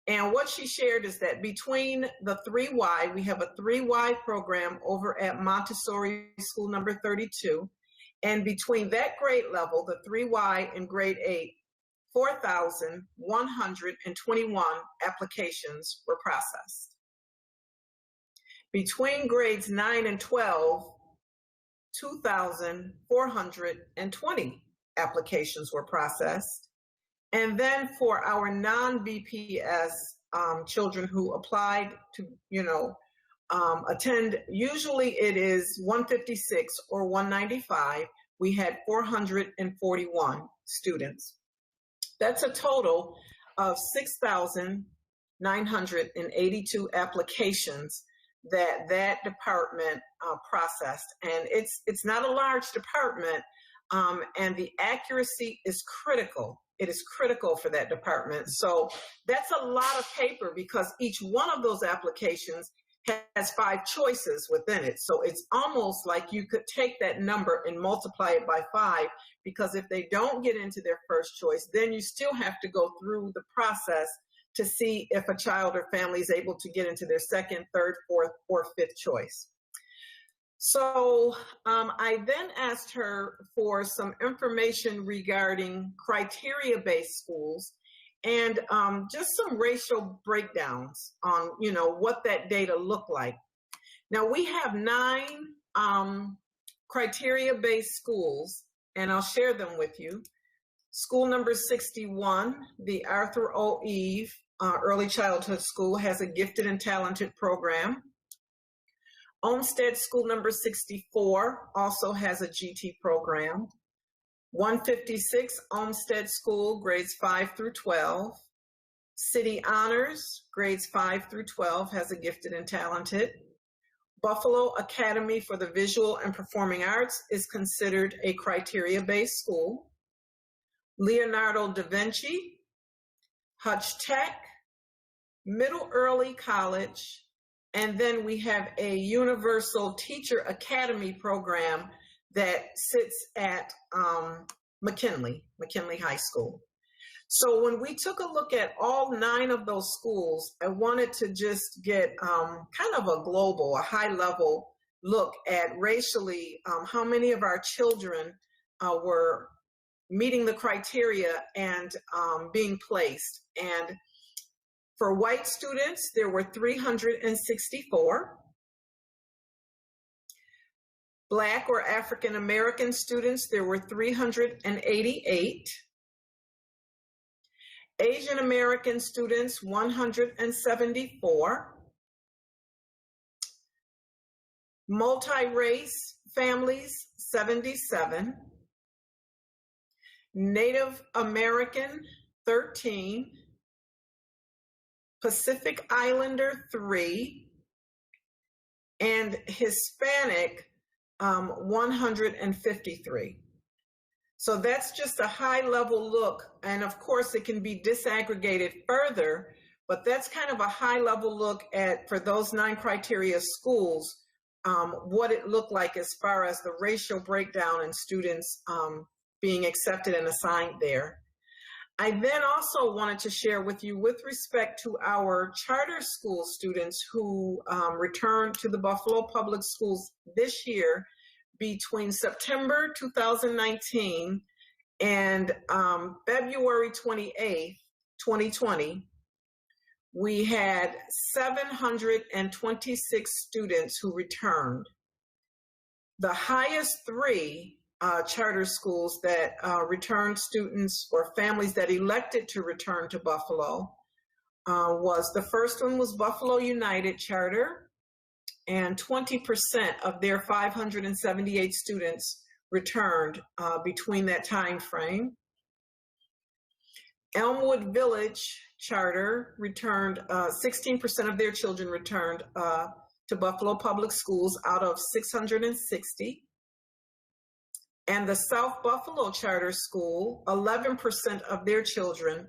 And what she shared is that between the 3Y, we have a 3Y program over at Montessori School number 32. And between that grade level, the 3Y and grade 8, 4,121 applications were processed. Between grades 9 and 12, 2,420 applications were processed. And then for our non-BPS children who applied to, attend, usually it is 156 or 195. We had 441 students. That's a total of 6,982 applications that department processed. And it's not a large department, and the accuracy is critical. It is critical for that department. So that's a lot of paper because each one of those applications has 5 choices within it. So it's almost like you could take that number and multiply it by 5, because if they don't get into their first choice, then you still have to go through the process to see if a child or family is able to get into their second, third, fourth, or fifth choice. So I then asked her for some information regarding criteria-based schools and just some racial breakdowns on, what that data looked like. Now we have 9 criteria-based schools, and I'll share them with you. School number 61, the Arthur O. Eve Early Childhood School, has a gifted and talented program. Olmsted School number 64 also has a GT program. 156 Olmsted School, grades 5 through 12. City Honors, grades 5 through 12, has a gifted and talented. Buffalo Academy for the Visual and Performing Arts is considered a criteria-based school. Leonardo da Vinci, Hutch Tech, Middle Early College, and then we have a Universal Teacher Academy program that sits at McKinley High School. So when we took a look at all 9 of those schools, I wanted to just get kind of a global, a high-level look at racially how many of our children were meeting the criteria and being placed. And for white students, there were 364. Black or African American students, there were 388. Asian American students, 174. Multi-race families, 77. Native American, 13. Pacific Islander, 3. And Hispanic, 153. So that's just a high-level look, and of course it can be disaggregated further, but that's kind of a high-level look at, for those 9 criteria schools, what it looked like as far as the racial breakdown and students being accepted and assigned there. I then also wanted to share with you, with respect to our charter school students who returned to the Buffalo Public Schools this year, between September 2019 and February 28th, 2020, we had 726 students who returned. The highest 3 charter schools that returned students or families that elected to return to Buffalo was, the first one was Buffalo United Charter, and 20% of their 578 students returned between that time frame. Elmwood Village Charter returned, 16% of their children returned to Buffalo Public Schools out of 660. And the South Buffalo Charter School, 11% of their children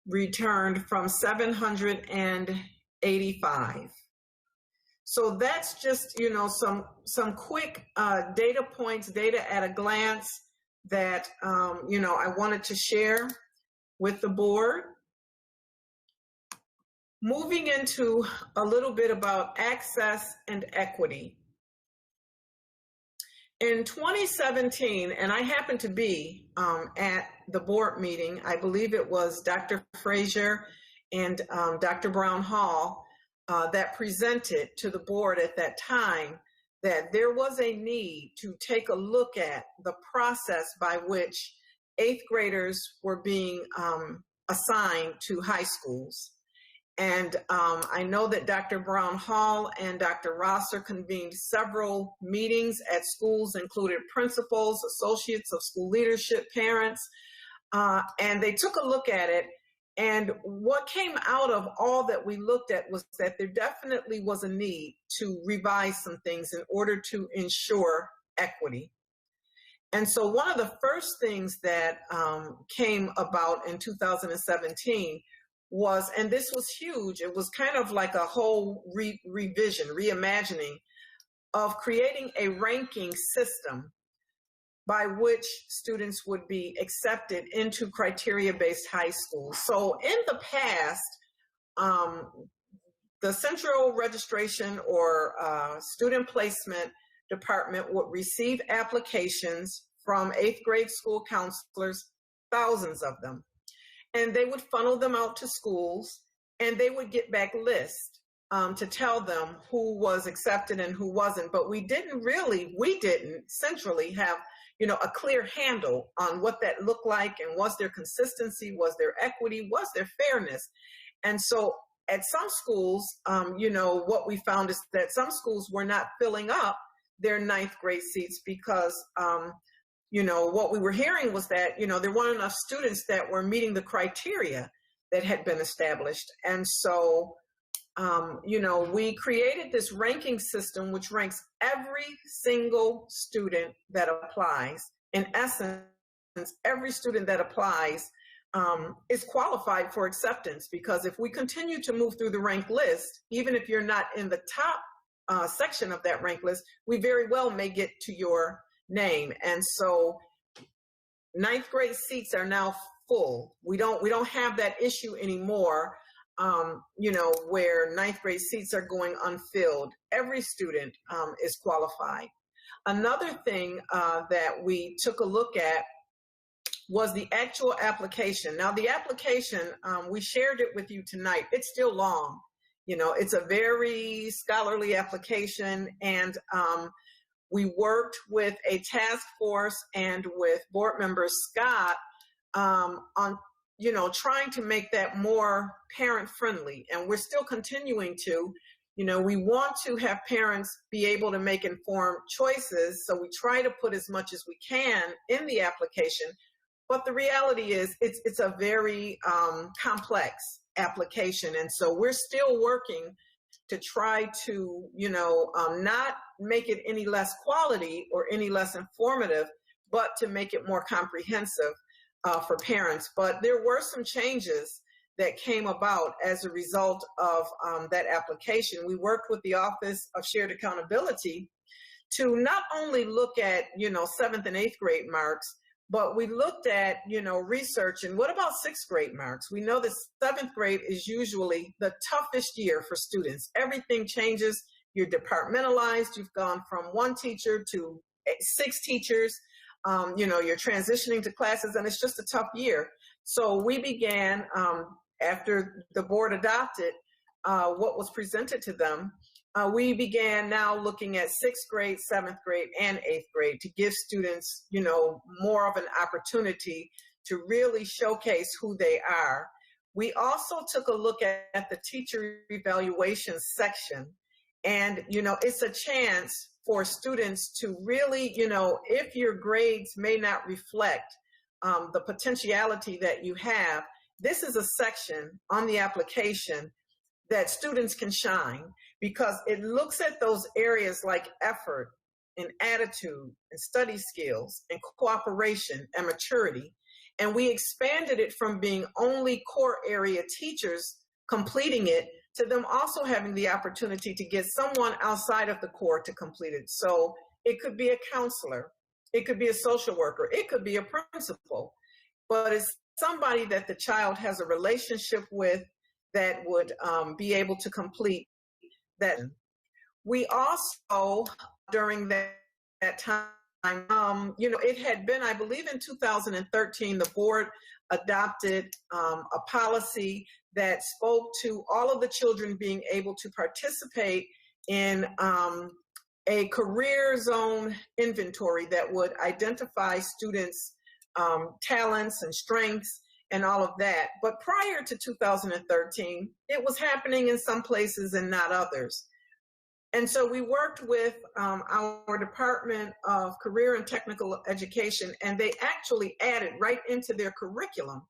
returned from 785. So that's just, some quick data points, data at a glance that, I wanted to share with the board. moving into a little bit about access and equity. In 2017, and I happened to be at the board meeting, I believe it was Dr. Frazier and Dr. Brown Hall that presented to the board at that time that there was a need to take a look at the process by which 8th graders were being assigned to high schools. And I know that Dr. Brown Hall and Dr. Rosser convened several meetings at schools, included principals, associates of school leadership, parents, and they took a look at it. And what came out of all that we looked at was that there definitely was a need to revise some things in order to ensure equity. And so one of the first things that came about in 2017 was, and this was huge, it was kind of like a whole revision, reimagining of creating a ranking system by which students would be accepted into criteria-based high schools. So in the past, the central registration or student placement department would receive applications from 8th grade school counselors, thousands of them. And they would funnel them out to schools, and they would get back lists to tell them who was accepted and who wasn't. But we didn't centrally have, a clear handle on what that looked like, and was there consistency, was there equity, was there fairness? And so at some schools, what we found is that some schools were not filling up their 9th grade seats because what we were hearing was that, there weren't enough students that were meeting the criteria that had been established. And so, we created this ranking system which ranks every single student that applies. In essence, every student that applies is qualified for acceptance, because if we continue to move through the rank list, even if you're not in the top section of that rank list, we very well may get to your name. And so 9th grade seats are now full. We don't have that issue anymore, where 9th grade seats are going unfilled. Every student is qualified. Another thing that we took a look at was the actual application. Now the application, we shared it with you tonight. It's still long. It's a very scholarly application, and we worked with a task force and with board member Scott on, trying to make that more parent friendly. And we're still continuing to, we want to have parents be able to make informed choices. So we try to put as much as we can in the application. But the reality is it's a very complex application. And so we're still working to try to, not make it any less quality or any less informative, but to make it more comprehensive for parents. But there were some changes that came about as a result of that application. We worked with the Office of Shared Accountability to not only look at, 7th and 8th grade marks, but we looked at, research and what about 6th grade marks? We know that 7th grade is usually the toughest year for students. Everything changes. You're departmentalized. You've gone from 1 teacher to 6 teachers. You're transitioning to classes, and it's just a tough year. So we began, after the board adopted what was presented to them, we began now looking at 6th grade, 7th grade, and 8th grade to give students, more of an opportunity to really showcase who they are. We also took a look at the teacher evaluation section. And, it's a chance for students to really, if your grades may not reflect the potentiality that you have, this is a section on the application that students can shine, because it looks at those areas like effort and attitude and study skills and cooperation and maturity. And we expanded it from being only core area teachers completing it to them also having the opportunity to get someone outside of the core to complete it. So it could be a counselor, it could be a social worker, it could be a principal, but it's somebody that the child has a relationship with, that would be able to complete that. We also, during that time, it had been, I believe in 2013, the board adopted a policy that spoke to all of the children being able to participate in a career zone inventory that would identify students' talents and strengths and all of that. But prior to 2013, it was happening in some places and not others. And so we worked with our Department of Career and Technical Education, and they actually added right into their curriculum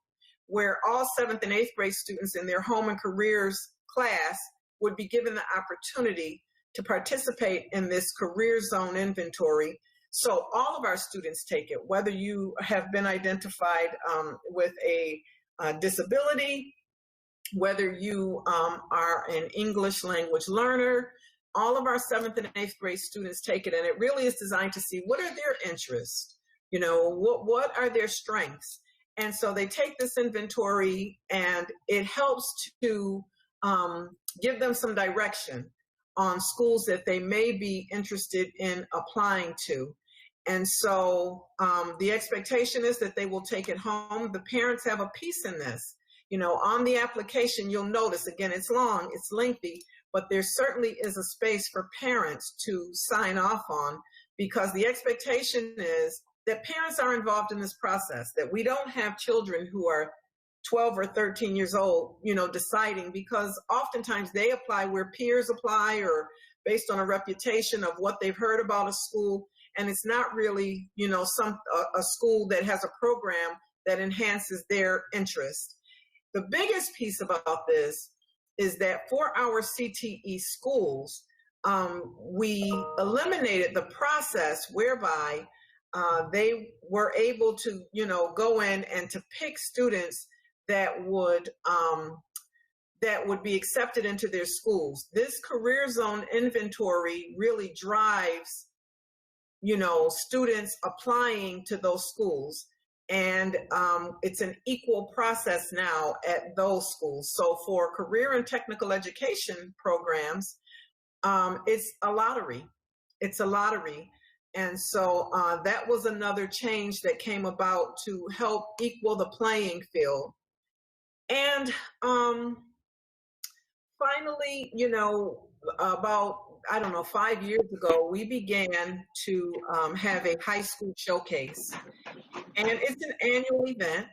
where all 7th and 8th grade students in their home and careers class would be given the opportunity to participate in this career zone inventory. So all of our students take it, whether you have been identified with a disability, whether you are an English language learner. All of our 7th and 8th grade students take it, and it really is designed to see what are their interests, what are their strengths. And so they take this inventory, and it helps to give them some direction on schools that they may be interested in applying to. And so the expectation is that they will take it home. The parents have a piece in this. On the application, you'll notice, again, it's long, it's lengthy, but there certainly is a space for parents to sign off on, because the expectation is that parents are involved in this process, that we don't have children who are 12 or 13 years old, deciding, because oftentimes they apply where peers apply or based on a reputation of what they've heard about a school, and it's not really, a school that has a program that enhances their interest. The biggest piece about this is that for our CTE schools, we eliminated the process whereby they were able to, go in and to pick students that would be accepted into their schools. This career zone inventory really drives, students applying to those schools. And it's an equal process now at those schools. So for career and technical education programs, it's a lottery. It's a lottery. And so that was another change that came about to help equal the playing field. And finally, about, 5 years ago, we began to have a high school showcase. And it's an annual event.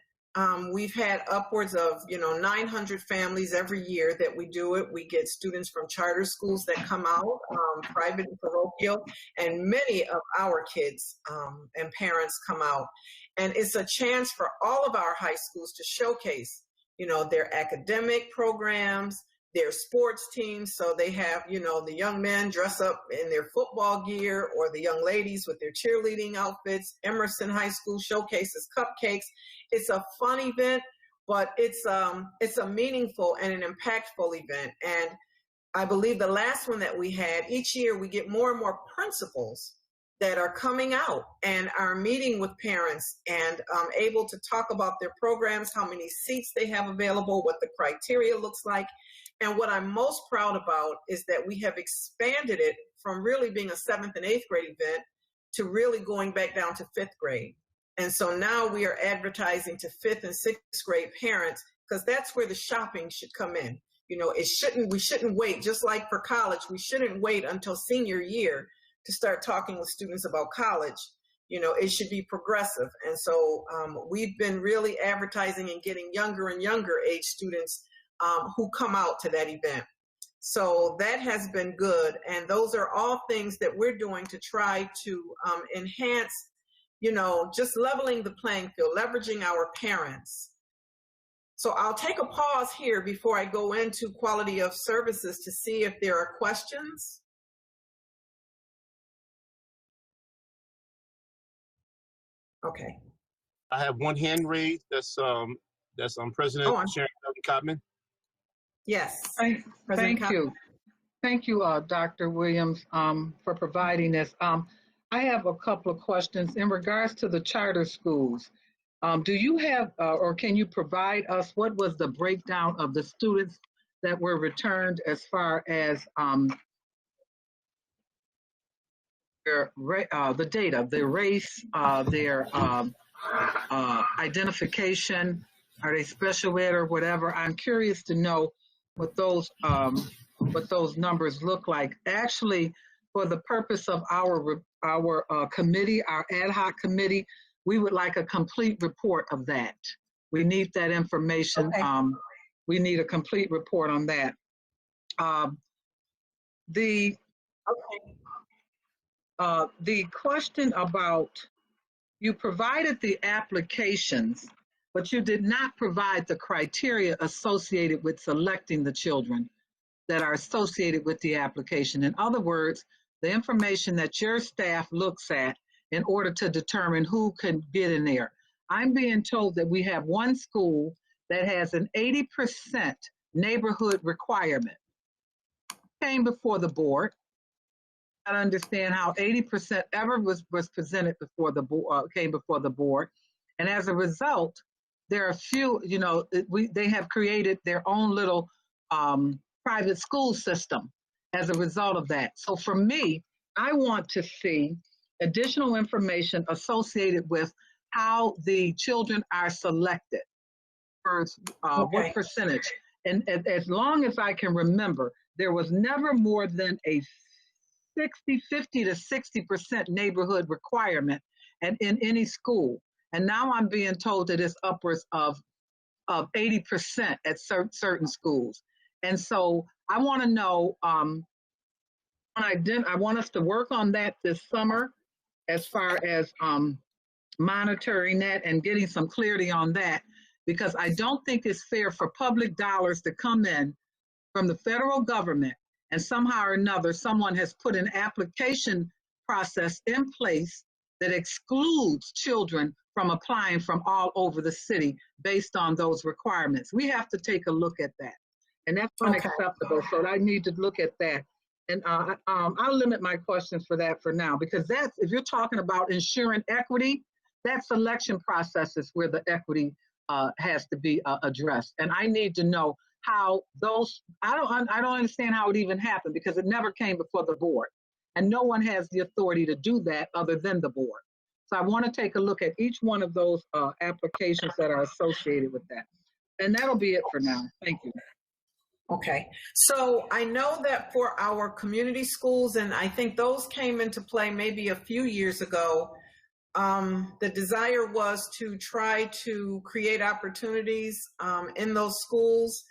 We've had upwards of, 900 families every year that we do it. We get students from charter schools that come out, private and parochial, and many of our kids and parents come out. And it's a chance for all of our high schools to showcase, their academic programs, their sports teams. So they have, the young men dress up in their football gear, or the young ladies with their cheerleading outfits. Emerson High School showcases cupcakes. It's a fun event, but it's a meaningful and an impactful event. And I believe the last one that we had, each year we get more and more principals that are coming out and are meeting with parents and able to talk about their programs, how many seats they have available, what the criteria looks like. And what I'm most proud about is that we have expanded it from really being a 7th and 8th grade event to really going back down to 5th grade. And so now we are advertising to 5th and 6th grade parents, because that's where the shopping should come in. We shouldn't wait, just like for college, we shouldn't wait until senior year to start talking with students about college. It should be progressive. And so we've been really advertising and getting younger and younger age students who come out to that event. So that has been good. And those are all things that we're doing to try to enhance, just leveling the playing field, leveraging our parents. So I'll take a pause here before I go into quality of services to see if there are questions. Okay. I have one hand raised. That's President Sharon Cotman. Yes. Thank you. Thank you, Dr. Williams, for providing this. I have a couple of questions in regards to the charter schools. Do you have, or can you provide us, what was the breakdown of the students that were returned as far as the data, their race, their identification, are they special ed or whatever? I'm curious to know what those numbers look like. Actually, for the purpose of our committee, our ad hoc committee, we would like a complete report of that. We need that information. Okay. We need a complete report on that. The question about, you provided the applications, but you did not provide the criteria associated with selecting the children that are associated with the application. In other words, the information that your staff looks at in order to determine who can get in there. I'm being told that we have one school that has an 80% neighborhood requirement. Came before the board. I don't understand how 80% ever was presented before the board, came before the board. And as a result, there are few, you know, they have created their own little private school system as a result of that. So for me, I want to see additional information associated with how the children are selected, what percentage. And as long as I can remember, there was never more than a 50 to 60% neighborhood requirement and in any school. And now I'm being told that it's upwards of 80% at certain schools. And so I want to know, I want us to work on that this summer as far as monitoring that and getting some clarity on that, because I don't think it's fair for public dollars to come in from the federal government and somehow or another someone has put an application process in place that excludes children from applying from all over the city based on those requirements. We have to take a look at that. And that's unacceptable. So I need to look at that. And I'll limit my questions for that for now, because that's, if you're talking about ensuring equity, that selection process is where the equity has to be addressed. And I need to know how those, I don't understand how it even happened, because it never came before the board. And no one has the authority to do that other than the board. So I want to take a look at each one of those applications that are associated with that. And that'll be it for now. Thank you. Okay, so I know that for our community schools, and I think those came into play maybe a few years ago, the desire was to try to create opportunities in those schools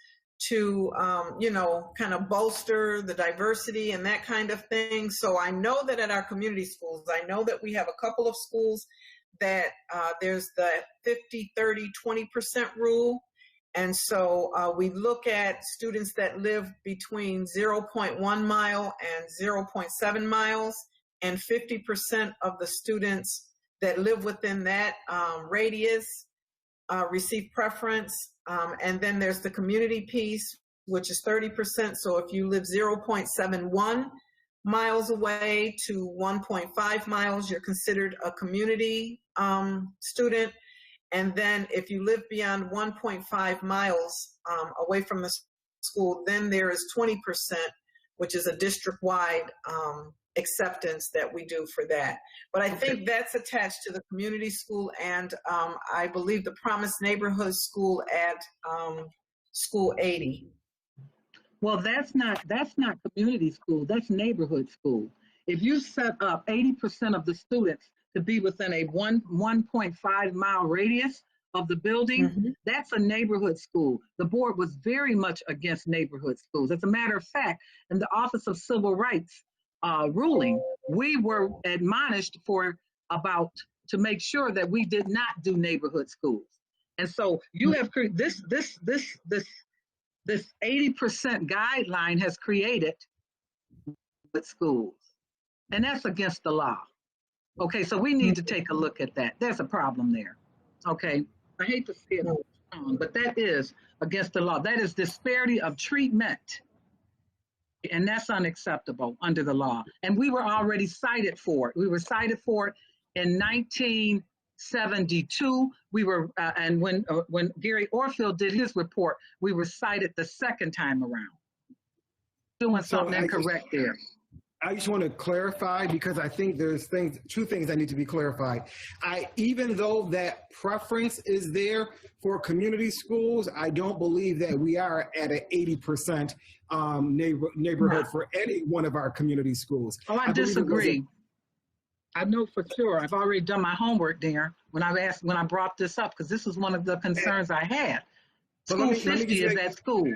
to, you know, kind of bolster the diversity and that kind of thing. So I know that at our community schools, I know that we have a couple of schools that there's the 50, 30, 20% rule. And so we look at students that live between 0.1 mile and 0.7 miles, and 50% of the students that live within that radius receive preference. And then there's the community piece, which is 30%. So if you live 0.71 miles away to 1.5 miles, you're considered a community student. And then if you live beyond 1.5 miles away from the school, then there is 20%, which is a district-wide acceptance that we do for that. But I think that's attached to the community school, and I believe the Promise Neighborhood School at School 80. Well, that's not community school, that's neighborhood school. If you set up 80% of the students to be within a 1.5 mile radius of the building, that's a neighborhood school. The board was very much against neighborhood schools. As a matter of fact, in the Office of Civil Rights ruling, we were admonished to make sure that we did not do neighborhood schools. And so you have this 80% guideline has created with schools, and that's against the law. Okay, so we need to take a look at that. There's a problem there. Okay, I hate to say it, but that is against the law. That is disparity of treatment, and that's unacceptable under the law. And we were already cited for it. We were cited for it in 19 72. We were, and when Gary Orfield did his report, we were cited the second time around. Doing something incorrect there. I just want to clarify, because I think there's two things that need to be clarified. Even though that preference is there for community schools, I don't believe that we are at an 80% neighborhood for any one of our community schools. Oh, I disagree. I know for sure. I've already done my homework there when I brought this up, because this is one of the concerns I had. School 50 is at school.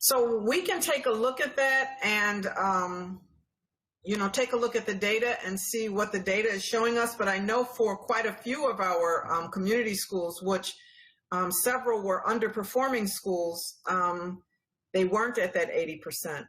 So we can take a look at that and, take a look at the data and see what the data is showing us. But I know for quite a few of our community schools, which several were underperforming schools, they weren't at that 80%.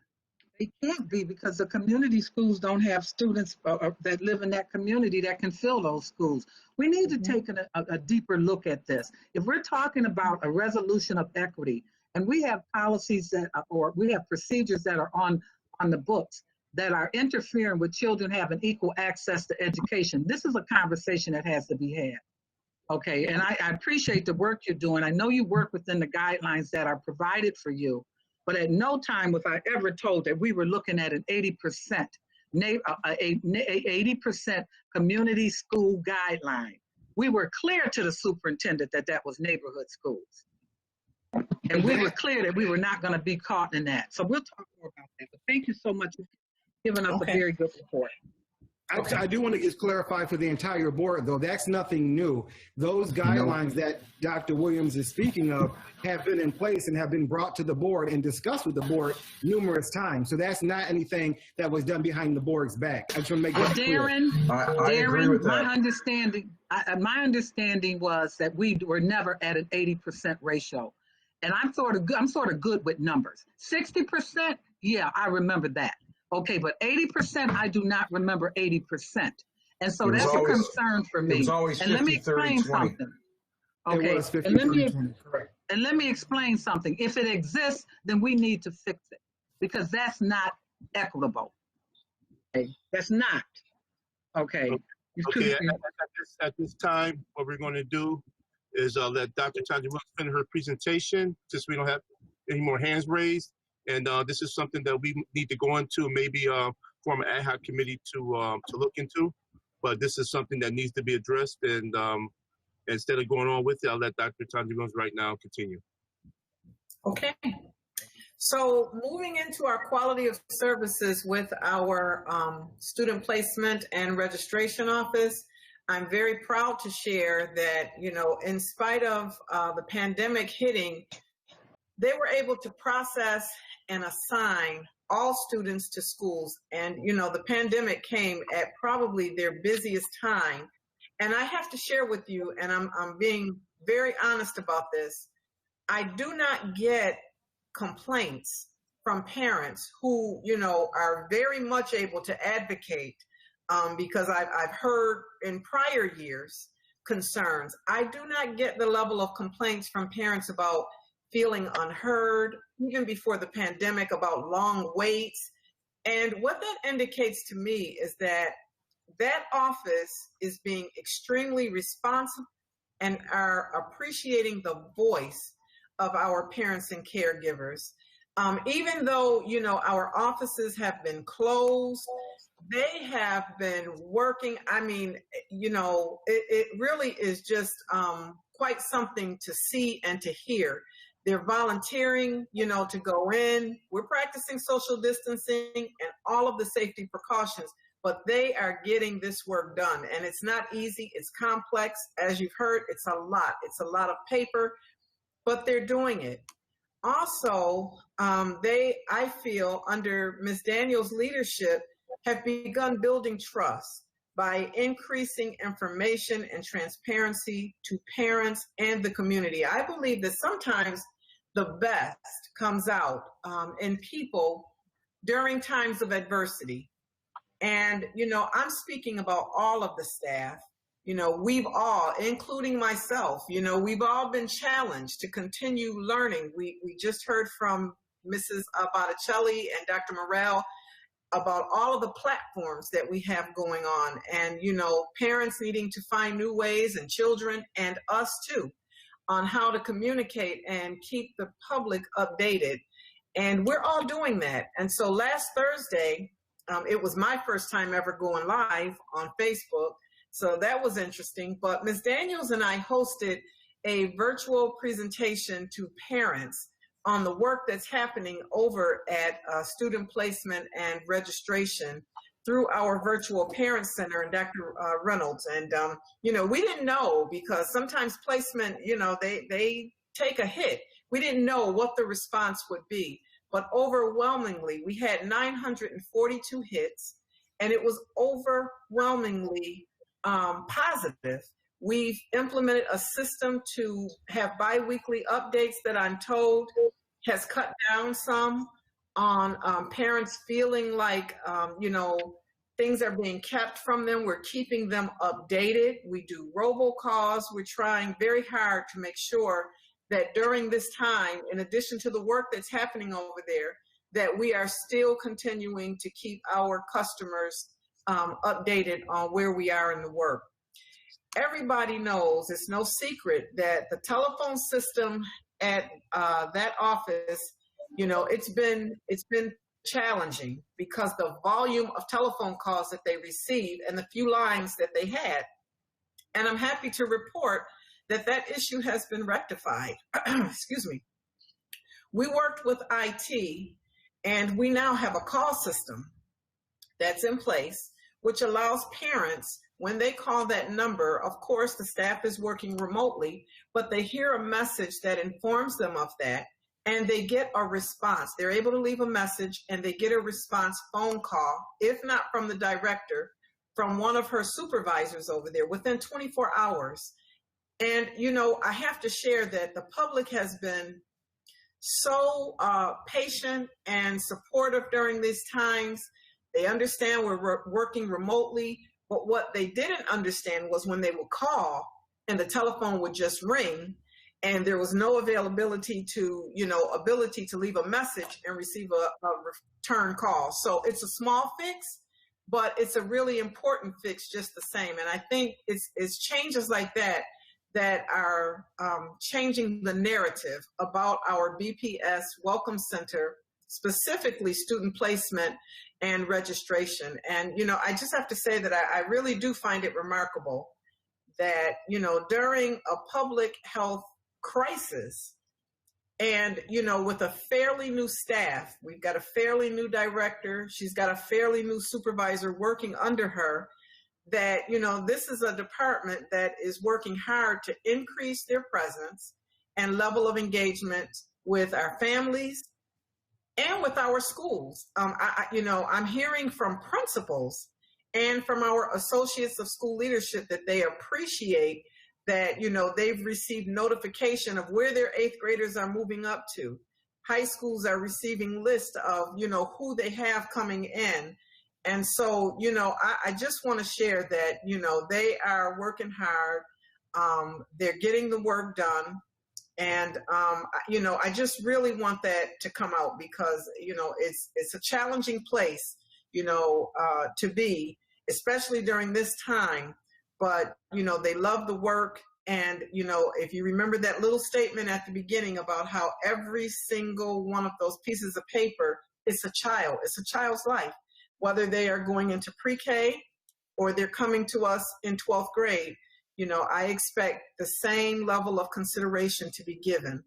They can't be, because the community schools don't have students that live in that community that can fill those schools. We need to take a deeper look at this. If we're talking about a resolution of equity, and we have policies or we have procedures that are on the books that are interfering with children having equal access to education, this is a conversation that has to be had. Okay, and I appreciate the work you're doing. I know you work within the guidelines that are provided for you, but at no time was I ever told that we were looking at an 80% 80% community school guideline. We were clear to the superintendent that that was neighborhood schools. And we were clear that we were not going to be caught in that. So we'll talk more about that. But thank you so much for giving us a very good report. I do want to just clarify for the entire board, though, that's nothing new. Those guidelines that Dr. Williams is speaking of have been in place and have been brought to the board and discussed with the board numerous times. So that's not anything that was done behind the board's back. I just want to make that clear. Darren, my understanding was that we were never at an 80% ratio. And I'm sort of good with numbers. 60%, yeah, I remember that. Okay, but 80%, I do not remember 80%. And so that's a concern for me. It was always 50, and let me explain 30, 20. Something. Okay, it was 50, and, 30, 20. Correct. And let me explain something. If it exists, then we need to fix it, because that's not equitable. Okay, that's not. Okay. Okay, at this time, what we're going to do is let Dr. Tanya Williams finish her presentation, since we don't have any more hands raised. And this is something that we need to go into, maybe form an ad hoc committee to look into. But this is something that needs to be addressed. And instead of going on with it, I'll let Dr. Tanya Williams right now continue. Okay. So moving into our quality of services with our student placement and registration office, I'm very proud to share that, in spite of the pandemic hitting, they were able to process and assign all students to schools. And, the pandemic came at probably their busiest time. And I have to share with you, and I'm being very honest about this, I do not get complaints from parents who, are very much able to advocate, because I've heard in prior years concerns. I do not get the level of complaints from parents about feeling unheard, even before the pandemic, about long waits. And what that indicates to me is that that office is being extremely responsive and are appreciating the voice of our parents and caregivers. Even though, our offices have been closed, they have been working. I mean, it really is just quite something to see and to hear. They're volunteering, to go in. We're practicing social distancing and all of the safety precautions, but they are getting this work done. And it's not easy. It's complex. As you've heard, it's a lot. It's a lot of paper, but they're doing it. Also, I feel, under Ms. Daniels' leadership, have begun building trust by increasing information and transparency to parents and the community. I believe that sometimes the best comes out in people during times of adversity. And, I'm speaking about all of the staff. We've all, including myself, we've all been challenged to continue learning. We just heard from Mrs. Botticelli and Dr. Morrell. about all of the platforms that we have going on, and, you know, parents needing to find new ways, and children and us too, on how to communicate and keep the public updated. And we're all doing that. And so last Thursday, it was my first time ever going live on Facebook. So that was interesting. But Ms. Daniels and I hosted a virtual presentation to parents on the work that's happening over at student placement and registration through our virtual parent center and Dr. Reynolds. And, you know, we didn't know, because sometimes placement, you know, they take a hit. We didn't know what the response would be, but overwhelmingly, we had 942 hits, and it was overwhelmingly positive. We've implemented a system to have biweekly updates that I'm told has cut down some on parents feeling like, you know, things are being kept from them. We're keeping them updated. We do robocalls. We're trying very hard to make sure that during this time, in addition to the work that's happening over there, that we are still continuing to keep our customers updated on where we are in the work. Everybody knows, it's no secret, that the telephone system at that office, you know, it's been challenging because the volume of telephone calls that they received and the few lines that they had. And I'm happy to report that that issue has been rectified. Excuse me. We worked with IT, and we now have a call system that's in place, which allows parents, when they call that number, of course, the staff is working remotely, but they hear a message that informs them of that, and they get a response. They're able to leave a message, and they get a response phone call, if not from the director, from one of her supervisors over there within 24 hours. And, you know, I have to share that the public has been so patient and supportive during these times. They understand we're working remotely, but what they didn't understand was when they would call and the telephone would just ring and there was no availability to, you know, ability to leave a message and receive a return call. So it's a small fix, but it's a really important fix just the same. And I think it's changes like that that are changing the narrative about our BPS Welcome Center, specifically student placement and registration. And, you know, I just have to say that I really do find it remarkable that, you know, during a public health crisis and, you know, with a fairly new staff, we've got a fairly new director, she's got a fairly new supervisor working under her, that, you know, this is a department that is working hard to increase their presence and level of engagement with our families and with our schools. You know, I'm hearing from principals and from our associates of school leadership that they appreciate that, you know, they've received notification of where their 8th graders are moving up to. High schools are receiving lists of, you know, who they have coming in. And so, you know, I just want to share that, you know, they are working hard. They're getting the work done. And, you know, I just really want that to come out because, you know, it's a challenging place, you know, to be, especially during this time. But, you know, they love the work. And, you know, if you remember that little statement at the beginning about how every single one of those pieces of paper is a child, it's a child's life, whether they are going into pre-K or they're coming to us in 12th grade. You know, I expect the same level of consideration to be given.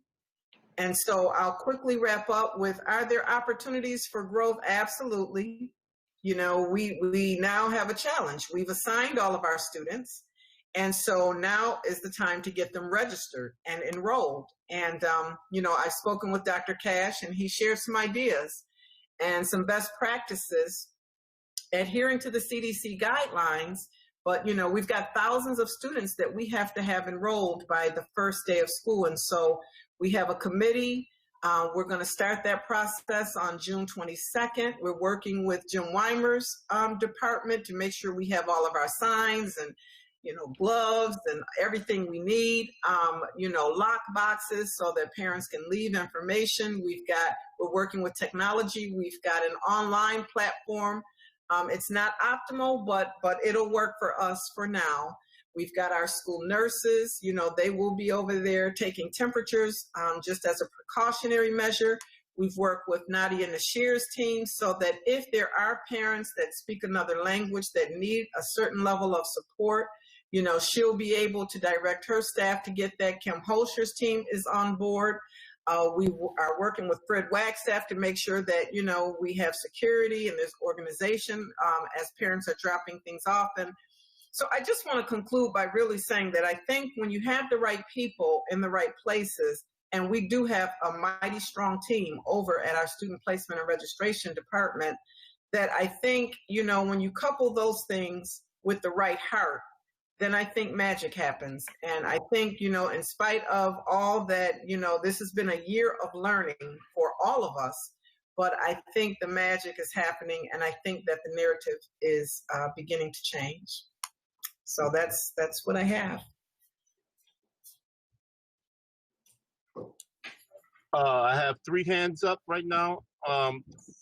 And so I'll quickly wrap up with, are there opportunities for growth? Absolutely. You know, we now have a challenge. We've assigned all of our students. And so now is the time to get them registered and enrolled. And, you know, I've spoken with Dr. Cash and he shared some ideas and some best practices adhering to the CDC guidelines. But, you know, we've got thousands of students that we have to have enrolled by the first day of school. And so we have a committee. We're going to start that process on June 22nd. We're working with Jim Weimer's department to make sure we have all of our signs and, gloves and everything we need, lock boxes so that parents can leave information. We're working with technology. We've got an online platform. It's not optimal, but it'll work for us for now. We've got our school nurses, they will be over there taking temperatures just as a precautionary measure. We've worked with Nadia Nashir's team so that if there are parents that speak another language that need a certain level of support, she'll be able to direct her staff to get that. Kim Holscher's team is on board. We are working with Fred Wagstaff to make sure that, we have security and there's organization as parents are dropping things off. And so I just want to conclude by really saying that I think when you have the right people in the right places, and we do have a mighty strong team over at our Student Placement and Registration Department, that I think, when you couple those things with the right heart, then I think magic happens. And I think, in spite of all that, this has been a year of learning for all of us, but I think the magic is happening, and I think that the narrative is beginning to change. So that's what I have. I have 3 hands up right now.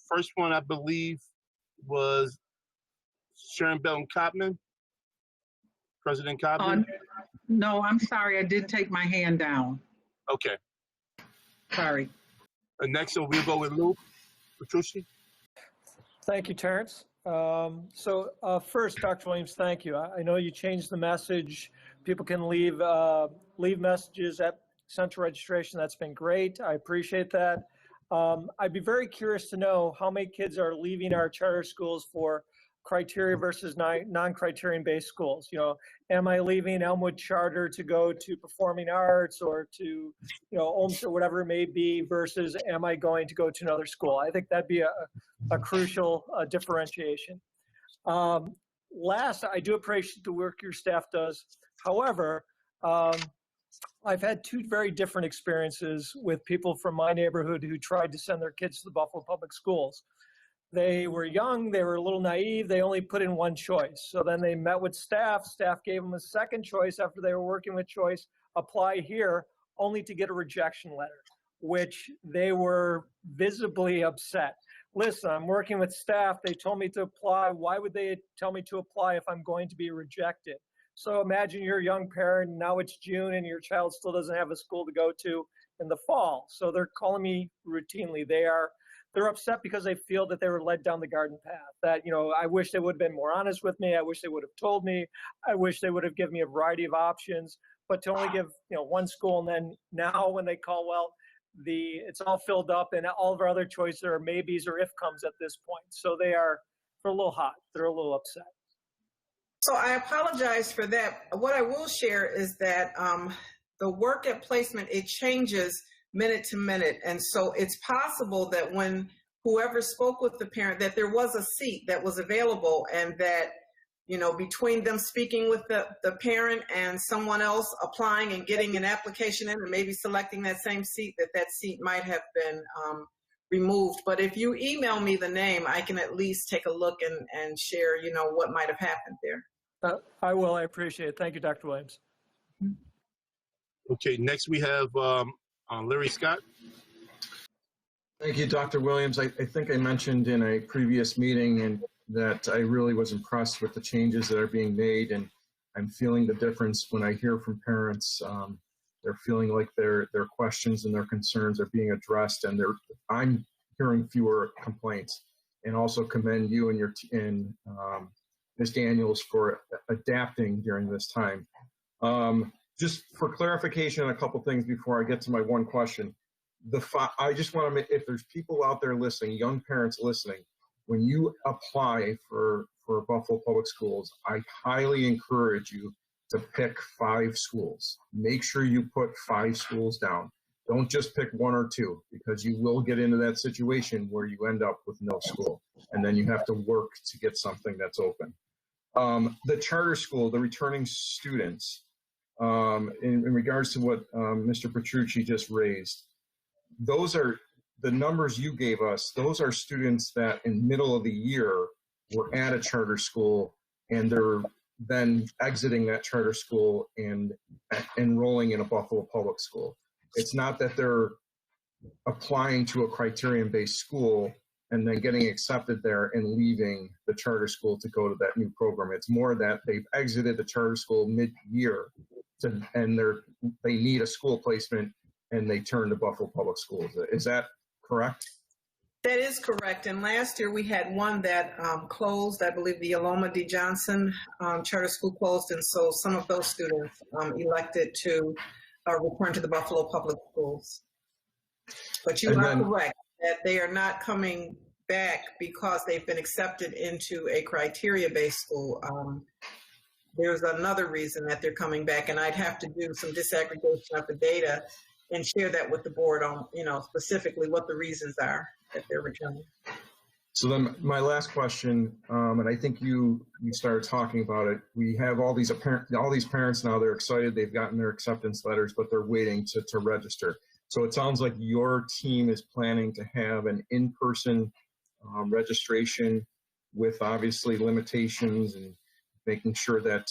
First one, I believe, was Sharon Belton Copman. President Copman? No, I'm sorry. I did take my hand down. Okay. Sorry. Next, we'll go with Lou Petrucci. Thank you, Terrence. First, Dr. Williams, thank you. I know you changed the message. People can leave messages at central registration. That's been great. I appreciate that. I'd be very curious to know how many kids are leaving our charter schools for criteria versus non-criterion based schools. Am I leaving Elmwood Charter to go to performing arts or to, Olmsted or whatever it may be, versus am I going to go to another school? I think that'd be a crucial differentiation. Last, I do appreciate the work your staff does. However, I've had 2 very different experiences with people from my neighborhood who tried to send their kids to the Buffalo Public Schools. They were young, they were a little naive, they only put in 1 choice. So then they met with staff gave them a second choice after they were working with choice, apply here, only to get a rejection letter, which they were visibly upset. Listen, I'm working with staff, they told me to apply, why would they tell me to apply if I'm going to be rejected? So imagine you're a young parent, and now it's June and your child still doesn't have a school to go to in the fall. So they're calling me routinely. They're upset because they feel that they were led down the garden path, that, I wish they would have been more honest with me. I wish they would have told me. I wish they would have given me a variety of options, but to only give, 1 school. And then now when they call, well, it's all filled up and all of our other choices are maybes or if comes at this point. So they're a little hot. They're a little upset. So I apologize for that. What I will share is that the work at placement, it changes minute to minute. And so it's possible that when whoever spoke with the parent, that there was a seat that was available, and that, between them speaking with the parent and someone else applying and getting an application in and maybe selecting that same seat, that seat might have been removed. But if you email me the name, I can at least take a look and share, what might have happened there. I will. I appreciate it. Thank you, Dr. Williams. Okay, next we have Larry Scott. Thank you, Dr. Williams. I think I mentioned in a previous meeting that I really was impressed with the changes that are being made, and I'm feeling the difference when I hear from parents. They're feeling like their questions and their concerns are being addressed, and I'm hearing fewer complaints. And also commend you and Ms. Daniels for adapting during this time. Just for clarification on a couple things before I get to my one question. I just want to make, if there's people out there listening, young parents listening, when you apply for Buffalo Public Schools, I highly encourage you to pick 5 schools. Make sure you put 5 schools down. Don't just pick 1 or 2, because you will get into that situation where you end up with no school, and then you have to work to get something that's open. The charter school, the returning students, in regards to what Mr. Petrucci just raised, those are the numbers you gave us. Those are students that in middle of the year were at a charter school, and then exiting that charter school and enrolling in a Buffalo public school. It's not that they're applying to a criterion-based school and then getting accepted there and leaving the charter school to go to that new program. It's more that they've exited the charter school mid-year and they need a school placement and they turn to Buffalo Public Schools. Is that correct? That is correct. And last year we had one that closed. I believe the Aloma D. Johnson charter school closed, and so some of those students elected to return to the Buffalo Public Schools. But you are correct that they are not coming back because they've been accepted into a criteria-based school. There's another reason that they're coming back, and I'd have to do some disaggregation of the data and share that with the board on, specifically what the reasons are that they're returning. So then my last question, and I think you started talking about it. We have all these parents now, they're excited, they've gotten their acceptance letters, but they're waiting to register. So it sounds like your team is planning to have an in-person registration with obviously limitations and making sure that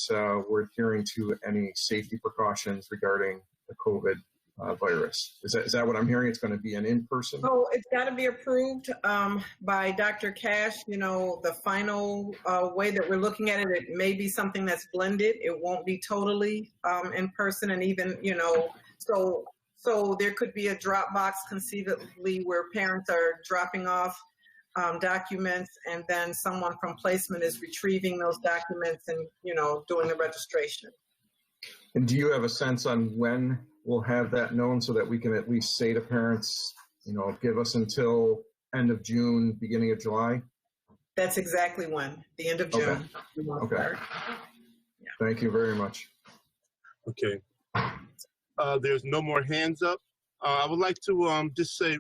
we're adhering to any safety precautions regarding the COVID virus. Is that what I'm hearing? It's going to be an in-person? Oh, it's got to be approved by Dr. Cash. The final way that we're looking at it, it may be something that's blended. It won't be totally in person, and even, so there could be a drop box conceivably where parents are dropping off documents, and then someone from placement is retrieving those documents and, doing the registration. And do you have a sense on when we'll have that known so that we can at least say to parents, give us until end of June, beginning of July? That's exactly when, the end of June. Okay. Yeah. Thank you very much. Okay. There's no more hands up. I would like to just say,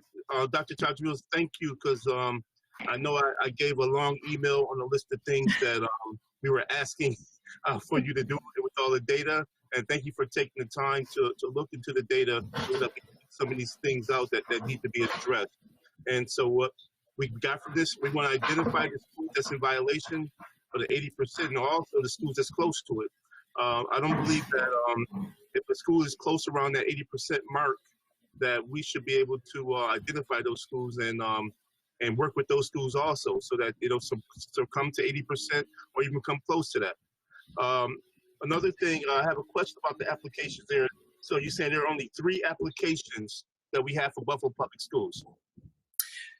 Dr. Chachvilles, thank you, because I know I gave a long email on a list of things that we were asking for you to do with all the data. And thank you for taking the time to look into the data, some of these things out that need to be addressed. And so what we got from this, we want to identify the schools that's in violation of the 80% and also the schools that's close to it. I don't believe that if a school is close around that 80% mark, that we should be able to identify those schools and work with those schools also, so that so come to 80% or even come close to that. Another thing, I have a question about the applications there. So you're saying there are only 3 applications that we have for Buffalo Public Schools?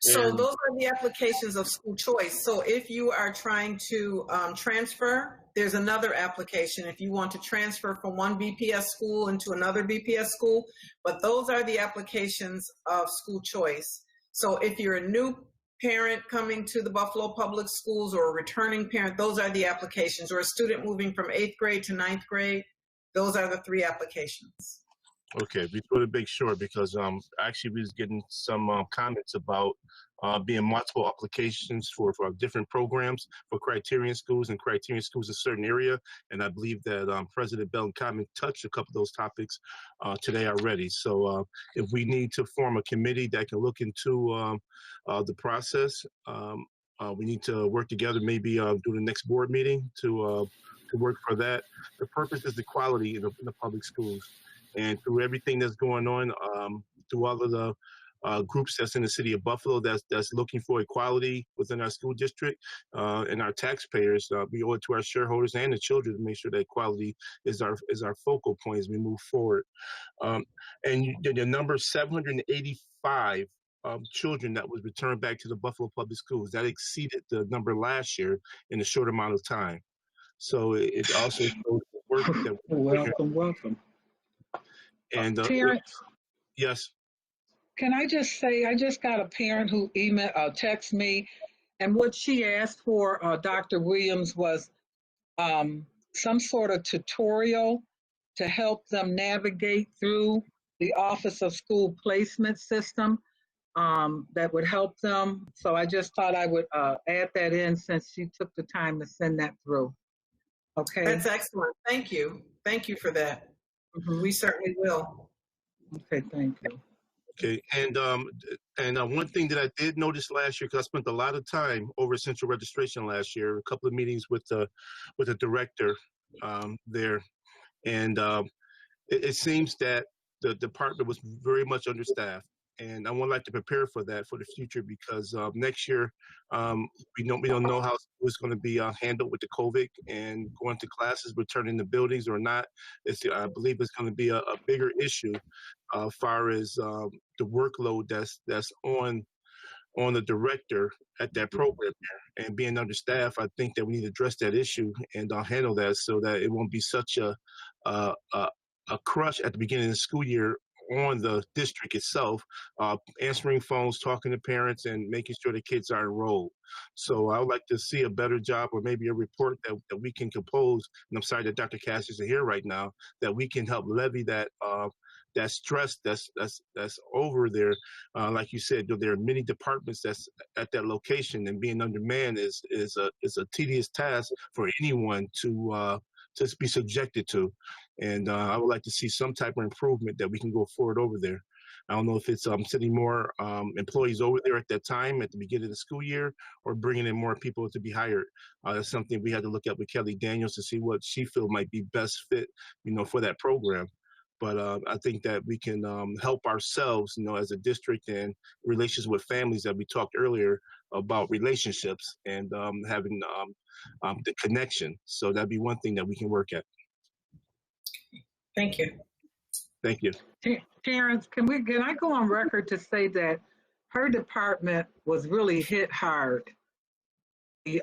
So those are the applications of school choice. So if you are trying to transfer, there's another application if you want to transfer from one BPS school into another BPS school. But those are the applications of school choice. So if you're a new parent coming to the Buffalo Public Schools or a returning parent, those are the applications. Or a student moving from 8th grade to 9th grade, those are the 3 applications. Okay, we want to make sure, because actually we was getting some comments about being multiple applications for different programs for criterion schools in a certain area. And I believe that President Bellingham touched a couple of those topics today already. So if we need to form a committee that can look into the process, we need to work together, maybe do the next board meeting to work for that. The purpose is the quality in the public schools. And through everything that's going on, through all of the groups that's in the city of Buffalo that's looking for equality within our school district and our taxpayers, we owe it to our shareholders and the children to make sure that equality is our focal point as we move forward. And the number 785 children that was returned back to the Buffalo Public Schools, that exceeded the number last year in a short amount of time. So it also shows the work that Welcome. And parents, yes. Can I just say, I just got a parent who text me, and what she asked for, Dr. Williams, was some sort of tutorial to help them navigate through the Office of School Placement system that would help them. So I just thought I would add that in since she took the time to send that through. Okay. That's excellent. Thank you. Thank you for that. Mm-hmm. We certainly will. Okay, thank you. Okay, and one thing that I did notice last year, because I spent a lot of time over Central Registration last year, a couple of meetings with the director there. And it seems that the department was very much understaffed. And I would like to prepare for that for the future because next year we don't know how it's going to be handled with the COVID and going to classes, returning to buildings or not. I believe it's going to be a bigger issue as far as the workload that's on the director at that program there. And being understaffed, I think that we need to address that issue and handle that so that it won't be such a crush at the beginning of the school year on the district itself, answering phones, talking to parents, and making sure the kids are enrolled. So I would like to see a better job or maybe a report that we can compose, and I'm sorry that Dr. Cash isn't here right now, that we can help levy that stress that's over there. Like you said, there are many departments that's at that location, and being undermanned is a tedious task for anyone to be subjected to. And I would like to see some type of improvement that we can go forward over there. I don't know if it's sending more employees over there at that time at the beginning of the school year or bringing in more people to be hired. That's something we had to look at with Kelly Daniels to see what she feel might be best fit, for that program. But I think that we can help ourselves, as a district and relations with families that we talked earlier about relationships and having the connection. So that'd be one thing that we can work at. Thank you. Thank you. Terrence, can I go on record to say that her department was really hit hard. The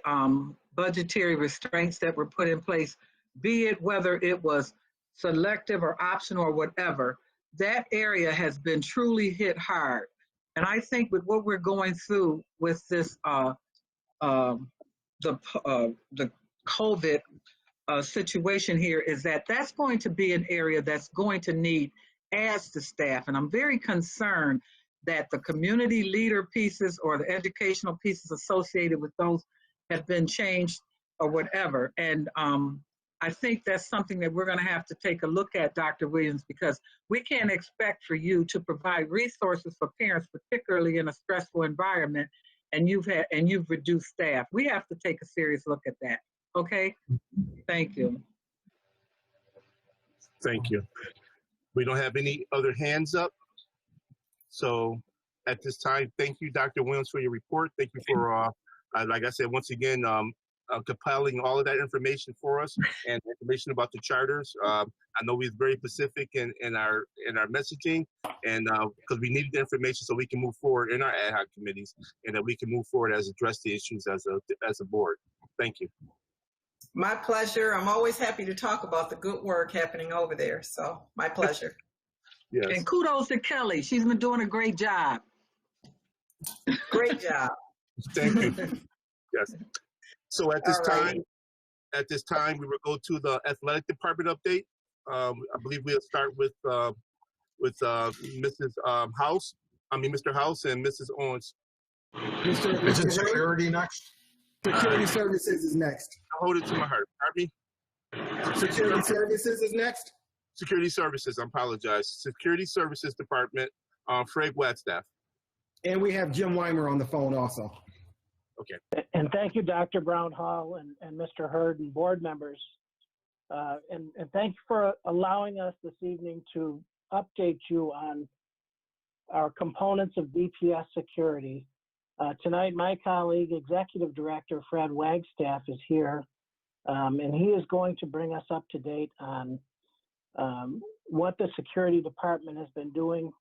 budgetary restraints that were put in place, be it whether it was selective or optional or whatever, that area has been truly hit hard. And I think with what we're going through with this, the COVID situation here is that's going to be an area that's going to need adds to staff. And I'm very concerned that the community leader pieces or the educational pieces associated with those have been changed or whatever. And I think that's something that we're going to have to take a look at, Dr. Williams, because we can't expect for you to provide resources for parents, particularly in a stressful environment, and you've reduced staff. We have to take a serious look at that. Okay? Thank you. Thank you. We don't have any other hands up. So at this time, thank you, Dr. Williams, for your report. Thank you for, like I said, once again, compiling all of that information for us and information about the charters. I know we're very specific in our messaging, and because we needed the information so we can move forward in our ad hoc committees and that we can move forward as address the issues as a board. Thank you. My pleasure. I'm always happy to talk about the good work happening over there. So my pleasure. Yes. And kudos to Kelly. She's been doing a great job. Great job. Thank you. Yes. So at this time, we will go to the athletic department update. I believe we'll start with Mr. House and Mrs. Owens. Mr. Security next. Security Services is next. I'll hold it to my heart. Pardon me? Security Services is next. Security Services, I apologize. Security Services Department, Fred Wagstaff. And we have Jim Weimer on the phone also. Okay. And thank you, Dr. Brown Hall and Mr. Hurd and board members. And thank you for allowing us this evening to update you on our components of BPS security. Tonight, my colleague, Executive Director Fred Wagstaff, is here, and he is going to bring us up to date on what the security department has been doing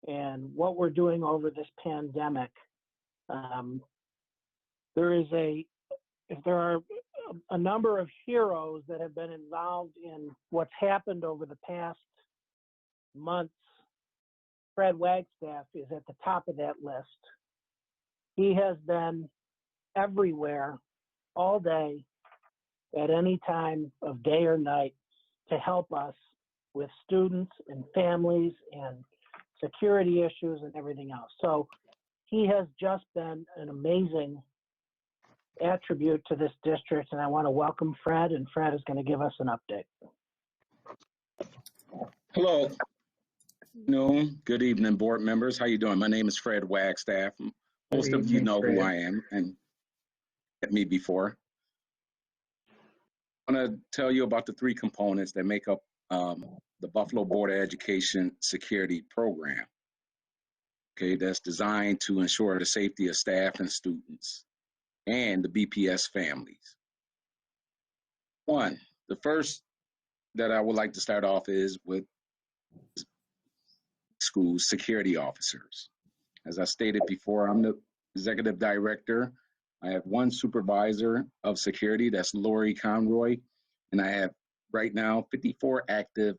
and what we're doing over this pandemic. There are a number of heroes that have been involved in what's happened over the past months. Fred Wagstaff is at the top of that list. He has been everywhere all day at any time of day or night to help us with students and families and security issues and everything else. So he has just been an amazing attribute to this district, and I want to welcome Fred, and Fred is going to give us an update. Hello. No, good evening, board members. How you doing? My name is Fred Wagstaff. Most of you know who I am and met me before. I want to tell you about the 3 components that make up the Buffalo Board of Education Security Program. Okay, that's designed to ensure the safety of staff and students and the BPS families. One, the first that I would like to start off is with school security officers. As I stated before, I'm the executive director. I have 1 supervisor of security, that's Lori Conroy, and I have right now 54 active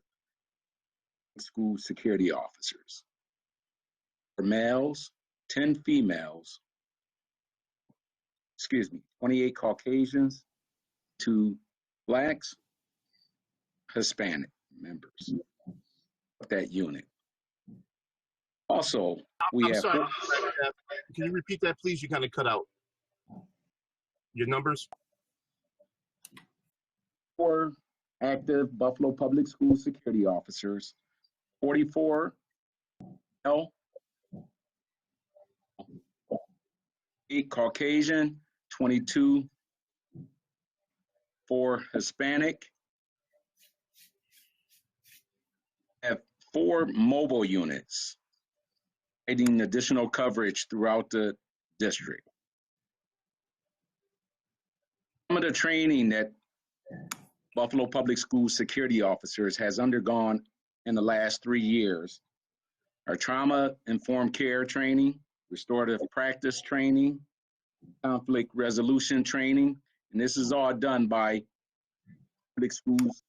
school security officers. For males, 10 females, 28 Caucasians, 2 Blacks, Hispanic members of that unit. Also, we have. Sorry, can you repeat that, please? You kind of cut out. Your numbers? 4 active Buffalo Public School security officers, 44 male, 8 Caucasian, 22 for Hispanic. Have 4 mobile units, providing additional coverage throughout the district. Some of the training that Buffalo Public School security officers has undergone in the last 3 years are trauma-informed care training, restorative practice training, conflict resolution training, and this is all done by public schools,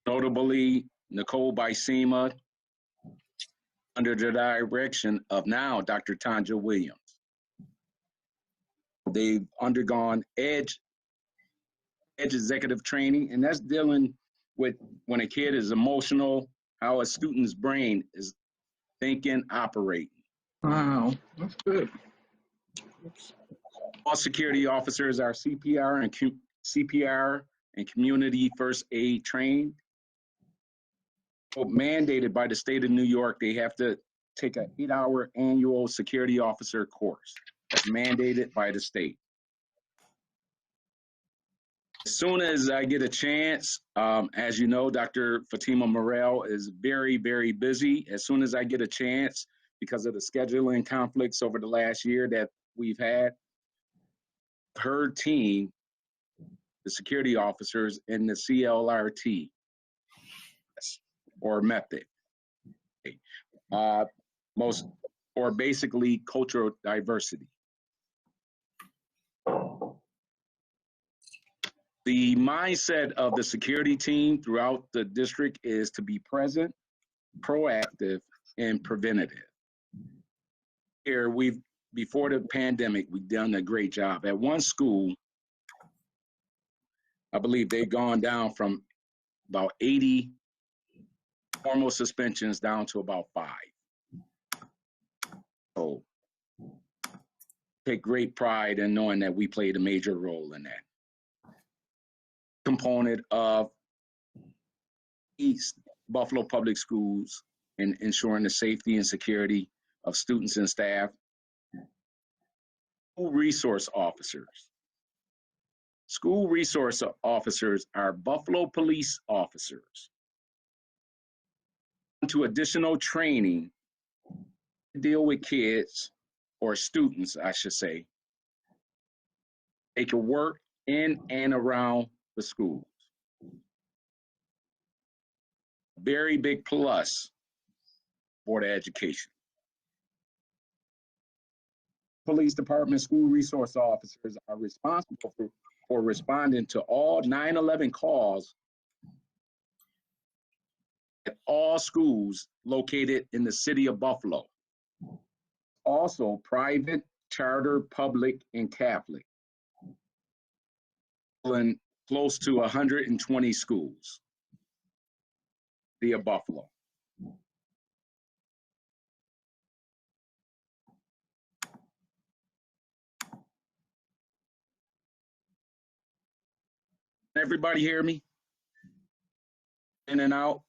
notably Nicole Bicema, under the direction of now Dr. Tanja Williams. They've undergone EDGE executive training, and that's dealing with when a kid is emotional, how a student's brain is thinking, operating. Wow, that's good. All security officers are CPR and community first aid trained. Mandated by the state of New York, they have to take an 8-hour annual security officer course. That's mandated by the state. As soon as I get a chance, as you know, Dr. Fatima Morel is very, very busy. As soon as I get a chance, because of the scheduling conflicts over the last year that we've had, her team, the security officers in the CLRT, or method, or basically cultural diversity. The mindset of the security team throughout the district is to be present, proactive, and preventative. Here, before the pandemic, we've done a great job. At one school, I believe they've gone down from about 80 formal suspensions down to about 5. So, take great pride in knowing that we played a major role in that. Component of East Buffalo Public Schools in ensuring the safety and security of students and staff. School resource officers. School resource officers are Buffalo police officers. To additional training to deal with kids, or students, I should say. They can work in and around the schools. Very big plus for the education. Police department school resource officers are responsible for responding to all 911 calls at all schools located in the city of Buffalo. Also private, charter, public, and Catholic. In close to 120 schools via Buffalo. Everybody hear me? In and out?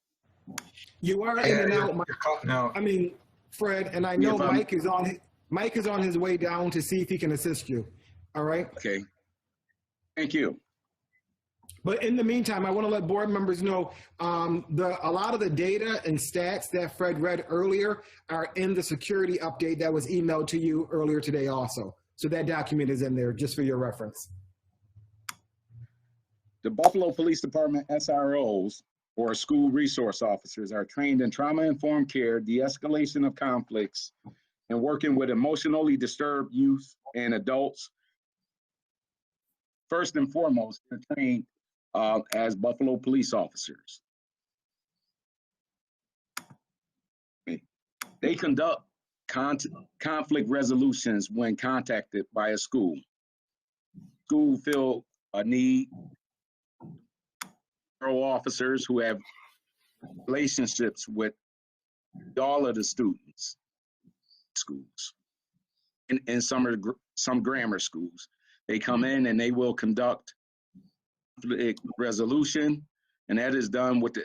You are in and out, Mike. I mean, Fred, and I know Mike is on his way down to see if he can assist you. All right? Okay. Thank you. But in the meantime, I want to let board members know a lot of the data and stats that Fred read earlier are in the security update that was emailed to you earlier today also. So that document is in there just for your reference. The Buffalo Police Department SROs, or school resource officers, are trained in trauma-informed care, de-escalation of conflicts, and working with emotionally disturbed youth and adults. First and foremost, they're trained as Buffalo police officers. They conduct conflict resolutions when contacted by a school. School feel a need for officers who have relationships with all of the students, schools, in some grammar schools. They come in and they will conduct resolution, and that is done with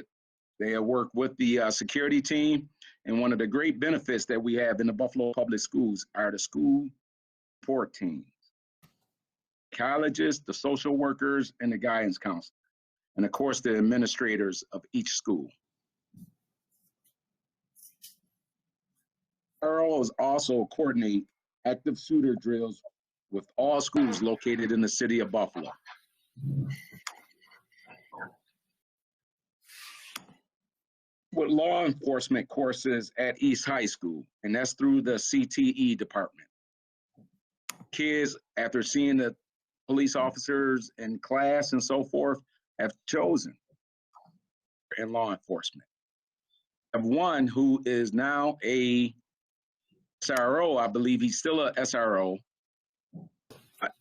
they work with the security team. And one of the great benefits that we have in the Buffalo Public Schools are the school support teams, psychologists, the social workers, and the guidance counselor, and of course the administrators of each school. ROs also coordinate active shooter drills with all schools located in the city of Buffalo. With law enforcement courses at East High School, and that's through the CTE department. Kids, after seeing the police officers in class and so forth, have chosen in law enforcement. I have one who is now a SRO. I believe he's still a SRO.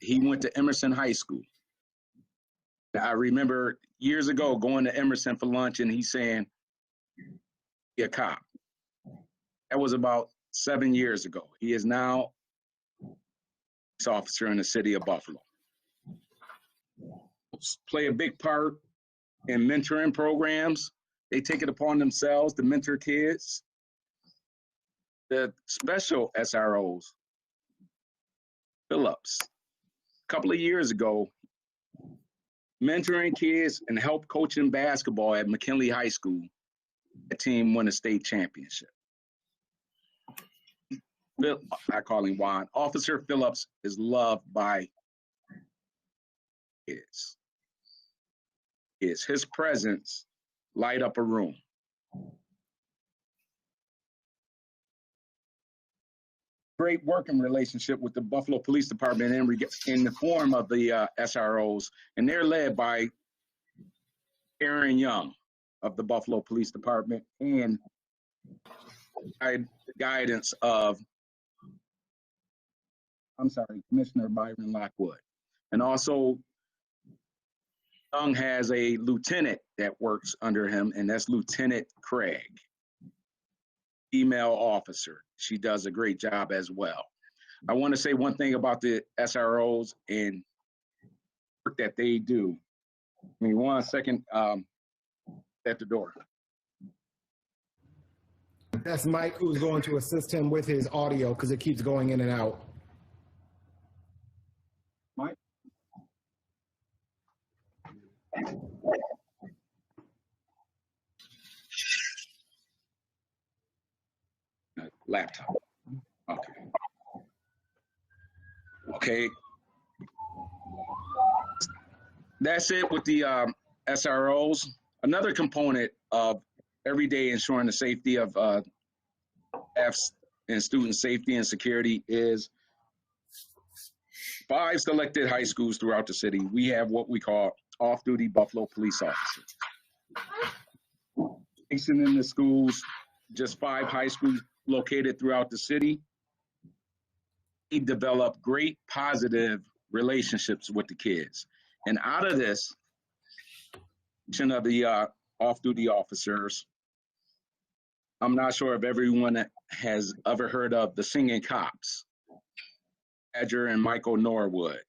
He went to Emerson High School. I remember years ago going to Emerson for lunch and he's saying, "Be a cop." That was about 7 years ago. He is now a police officer in the city of Buffalo. Play a big part in mentoring programs. They take it upon themselves to mentor kids. The special SROs, Phillips, a couple of years ago, mentoring kids and help coaching basketball at McKinley High School. The team won a state championship. I call him Juan. Officer Phillips is loved by kids. His presence light up a room. Great working relationship with the Buffalo Police Department in the form of the SROs, and they're led by Aaron Young of the Buffalo Police Department and guidance of, Commissioner Byron Lockwood. And also, Young has a lieutenant that works under him, and that's Lieutenant Craig, female officer. She does a great job as well. I want to say one thing about the SROs and work that they do. Give me 1 second at the door. That's Mike, who's going to assist him with his audio because it keeps going in and out. Mike? Laptop. Okay. That's it with the SROs. Another component of every day ensuring the safety of staffs and student safety and security is 5 selected high schools throughout the city. We have what we call off-duty Buffalo police officers. Stationed in the schools, just 5 high schools located throughout the city. They develop great positive relationships with the kids. And out of this, of the off-duty officers, I'm not sure if everyone has ever heard of the Singing Cops, Badger and Michael Norwood.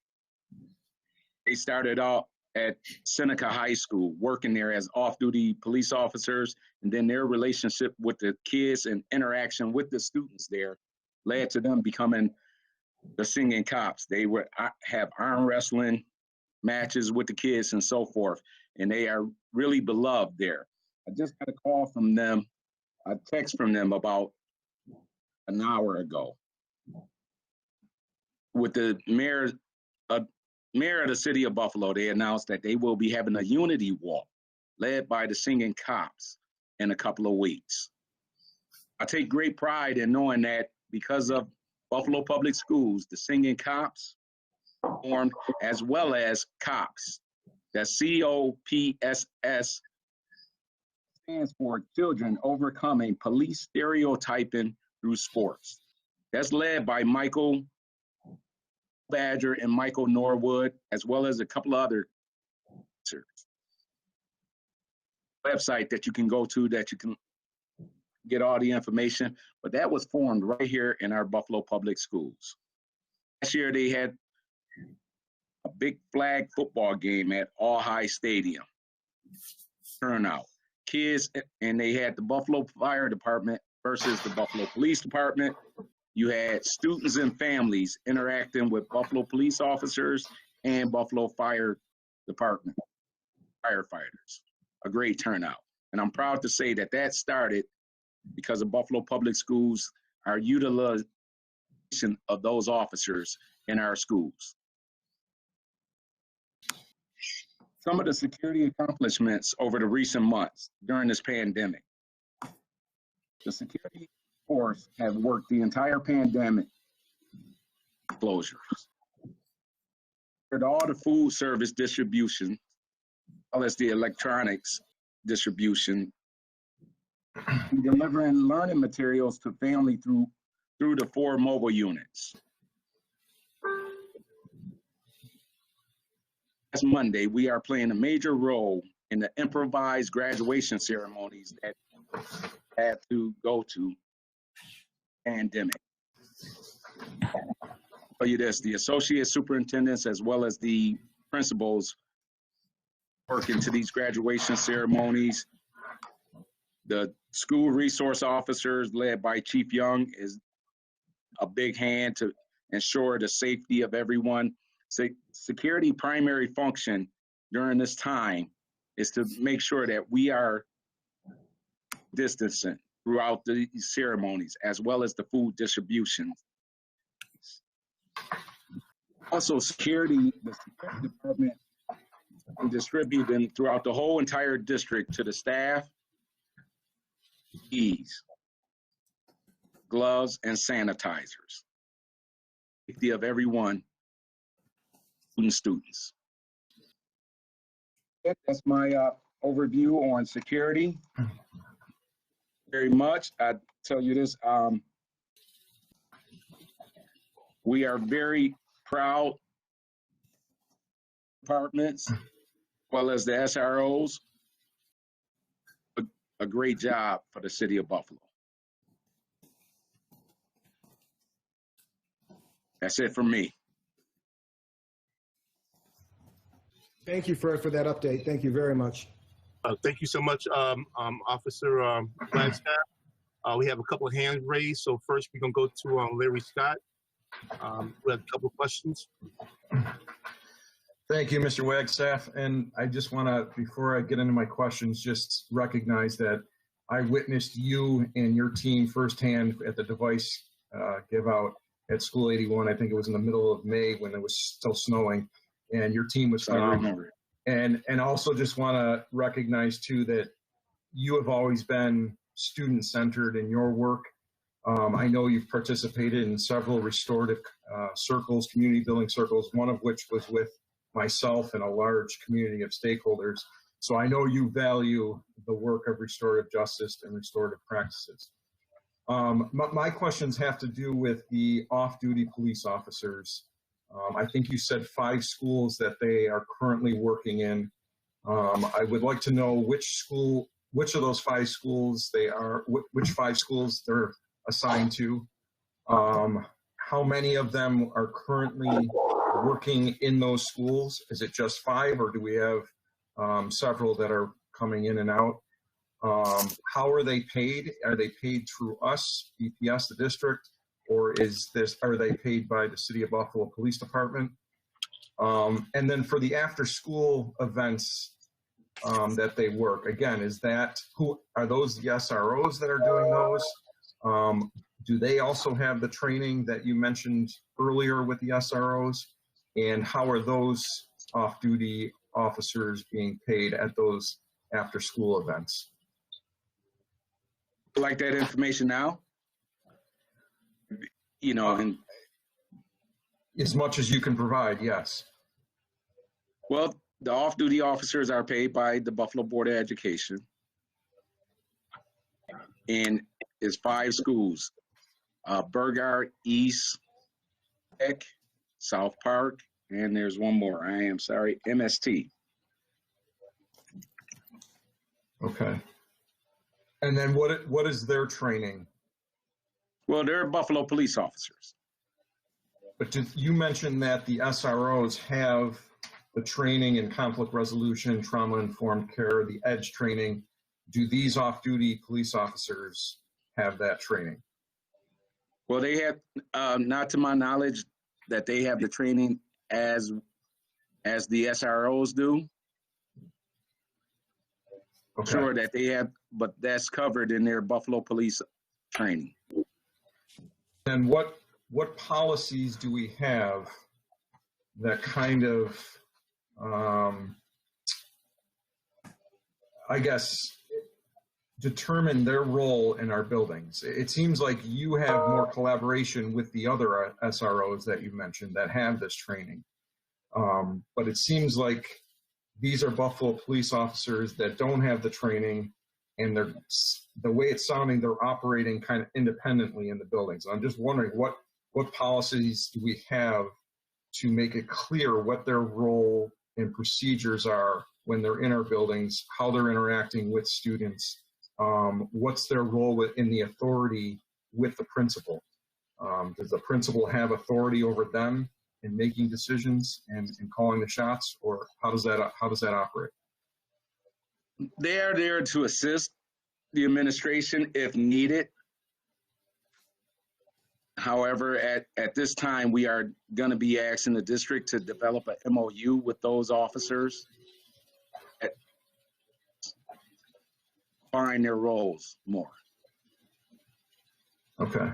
They started out at Seneca High School, working there as off-duty police officers, and then their relationship with the kids and interaction with the students there led to them becoming the Singing Cops. They would have arm wrestling matches with the kids and so forth. And they are really beloved there. I just got a call from them, a text from them about an hour ago. With the mayor of the city of Buffalo, they announced that they will be having a unity walk led by the Singing Cops in a couple of weeks. I take great pride in knowing that because of Buffalo Public Schools, the Singing Cops formed, as well as COPS. That's COPSS, stands for Children Overcoming Police Stereotyping Through Sports. That's led by Michael Badger and Michael Norwood, as well as a couple of other website that you can go to that you can get all the information. But that was formed right here in our Buffalo Public Schools. Last year they had a big flag football game at All High Stadium. Turnout. Kids, and they had the Buffalo Fire Department versus the Buffalo Police Department. You had students and families interacting with Buffalo police officers and Buffalo Fire Department firefighters. A great turnout. And I'm proud to say that that started because of Buffalo Public Schools, our utilization of those officers in our schools. Some of the security accomplishments over the recent months during this pandemic. The security force have worked the entire pandemic closures. For all the food service distribution, as well as the electronics distribution, delivering learning materials to family through the 4 mobile units. Last Monday, we are playing a major role in the improvised graduation ceremonies that had to go to pandemic. I'll tell you this, the associate superintendents as well as the principals work into these graduation ceremonies. The school resource officers led by Chief Young is a big hand to ensure the safety of everyone. Security primary function during this time is to make sure that we are distancing throughout the ceremonies as well as the food distribution. Also, the security department distributing throughout the whole entire district to the staff, gloves, and sanitizers. Safety of everyone, including students. That's my overview on security. Very much. I tell you this, we are very proud departments, as well as the SROs, a great job for the city of Buffalo. That's it for me. Thank you for that update. Thank you very much. Thank you so much, Officer Flagstaff. We have a couple of hands raised. So first we're gonna go to Larry Scott. We have a couple of questions. Thank you, Mr. Wagstaff. And I just want to, before I get into my questions, just recognize that I witnessed you and your team firsthand at the device give out at School 81. I think it was in the middle of May when it was still snowing, and your team was phenomenal. And also just want to recognize too that you have always been student-centered in your work. I know you've participated in several restorative circles, community building circles, one of which was with myself and a large community of stakeholders. So I know you value the work of restorative justice and restorative practices. My questions have to do with the off-duty police officers. I think you said 5 schools that they are currently working in. I would like to know which of those 5 schools they are, which 5 schools they're assigned to. How many of them are currently working in those schools? Is it just 5, or do we have several that are coming in and out? How are they paid? Are they paid through us, BPS, the district, or are they paid by the City of Buffalo Police Department? And then for the after-school events that they work, again, is that, who are those the SROs that are doing those? Do they also have the training that you mentioned earlier with the SROs? And how are those off-duty officers being paid at those after-school events? Like that information now? You know, and as much as you can provide, yes. Well, the off-duty officers are paid by the Buffalo Board of Education, and it's 5 schools: Burgard, East, Tech, South Park, and there's one more. I am sorry, MST. Okay. And then what is their training? Well, they're Buffalo police officers. But you mentioned that the SROs have the training in conflict resolution, trauma-informed care, the EDGE training. Do these off-duty police officers have that training? Well, they have, not to my knowledge, that they have the training as the SROs do. Okay. Sure that they have, but that's covered in their Buffalo police training. And what policies do we have that kind of, I guess, determine their role in our buildings? It seems like you have more collaboration with the other SROs that you mentioned that have this training. But it seems like these are Buffalo police officers that don't have the training, and the way it's sounding, they're operating kind of independently in the buildings. I'm just wondering what policies do we have to make it clear what their role and procedures are when they're in our buildings, how they're interacting with students, what's their role in the authority with the principal? Does the principal have authority over them in making decisions and calling the shots, or how does that operate? They are there to assist the administration if needed. However, at this time, we are going to be asking the district to develop a MOU with those officers, find their roles more. Okay.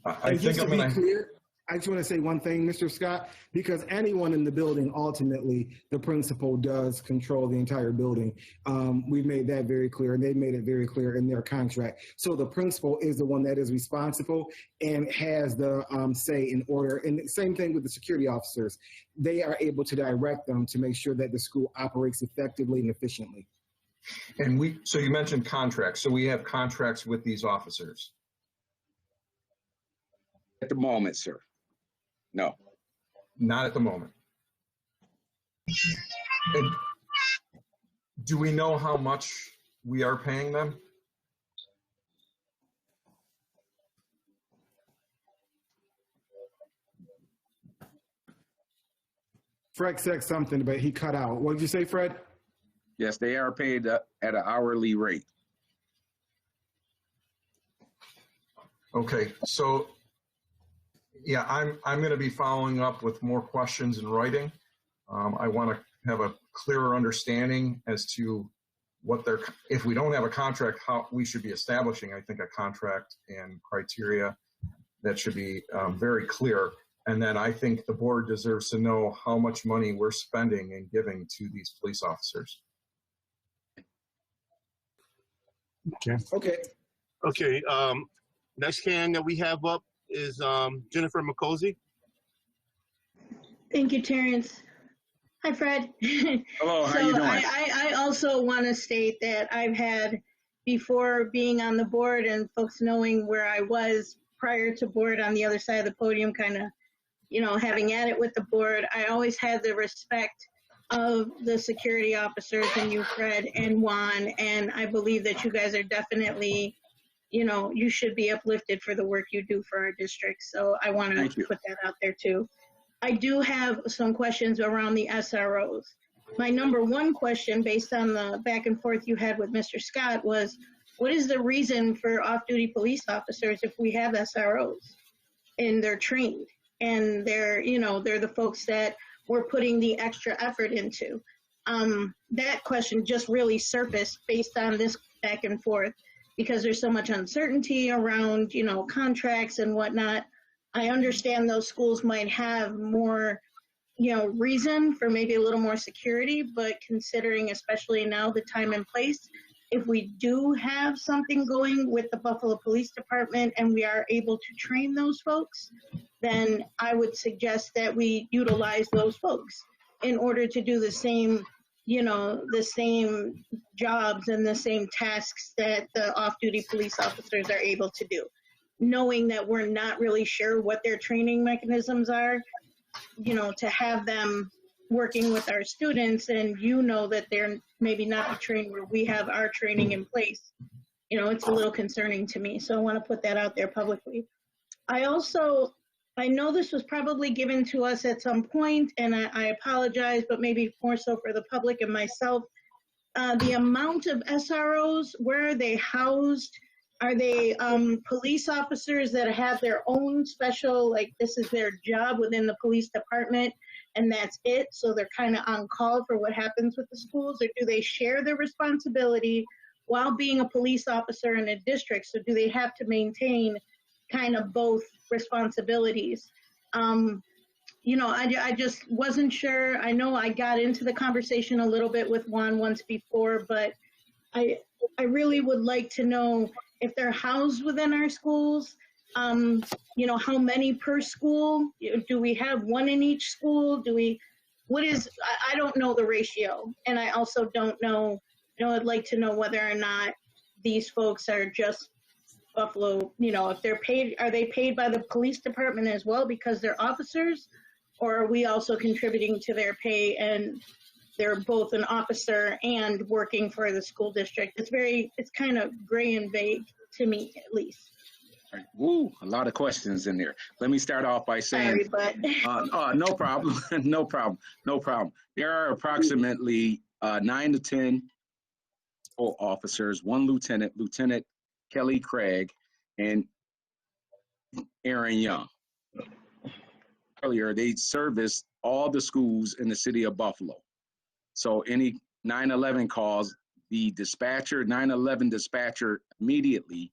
I think I'm going to. I just want to say one thing, Mr. Scott, because anyone in the building, ultimately, the principal does control the entire building. We've made that very clear, and they've made it very clear in their contract. So the principal is the one that is responsible and has the say in order. And the same thing with the security officers. They are able to direct them to make sure that the school operates effectively and efficiently. And so you mentioned contracts. So we have contracts with these officers? At the moment, sir. No. Not at the moment. And do we know how much we are paying them? Fred said something, but he cut out. What did you say, Fred? Yes, they are paid at an hourly rate. Okay, so yeah, I'm going to be following up with more questions in writing. I want to have a clearer understanding as to what if we don't have a contract, how we should be establishing, I think, a contract and criteria that should be very clear. And then I think the board deserves to know how much money we're spending and giving to these police officers. Okay. Next hand that we have up is Jennifer McCosey. Thank you, Terrence. Hi, Fred. Hello, how you doing? I also want to state that I've had, before being on the board and folks knowing where I was prior to board on the other side of the podium, kind of, having at it with the board, I always had the respect of the security officers and you, Fred and Juan, and I believe that you guys are definitely, you should be uplifted for the work you do for our district. So I want to put that out there too. I do have some questions around the SROs. My number one question, based on the back and forth you had with Mr. Scott, was what is the reason for off-duty police officers if we have SROs and they're trained and they're the folks that we're putting the extra effort into. That question just really surfaced based on this back and forth because there's so much uncertainty around, you know, contracts and whatnot. I understand those schools might have more, you know, reason for maybe a little more security, but considering especially now the time and place, if we do have something going with the Buffalo Police Department and we are able to train those folks, then I would suggest that we utilize those folks in order to do the same, you know, the same jobs and the same tasks that the off-duty police officers are able to do. Knowing that we're not really sure what their training mechanisms are, you know, to have them working with our students and you know that they're maybe not be trained where we have our training in place, you know, it's a little concerning to me. So I want to put that out there publicly. I know this was probably given to us at some point, and I apologize, but maybe more so for the public and myself. The amount of SROs, where are they housed? Are they police officers that have their own special, like this is their job within the police department and that's it? So they're kind of on call for what happens with the schools, or do they share their responsibility while being a police officer in a district? So do they have to maintain kind of both responsibilities? You know, I just wasn't sure. I know I got into the conversation a little bit with Juan once before, but I really would like to know if they're housed within our schools, you know, how many per school? Do we have one in each school? I don't know the ratio. And I also don't know, you know, I'd like to know whether or not these folks are just Buffalo, you know, if they're paid, are they paid by the police department as well because they're officers? Or are we also contributing to their pay and they're both an officer and working for the school district? It's kind of gray and vague to me, at least. Right. Woo, a lot of questions in there. Let me start off by saying, sorry, but no problem, no problem. There are approximately 9 to 10 officers, 1 lieutenant, Lieutenant Kelly Craig, and Aaron Young. Earlier, they serviced all the schools in the city of Buffalo. So any 911 calls, the dispatcher, 911 dispatcher immediately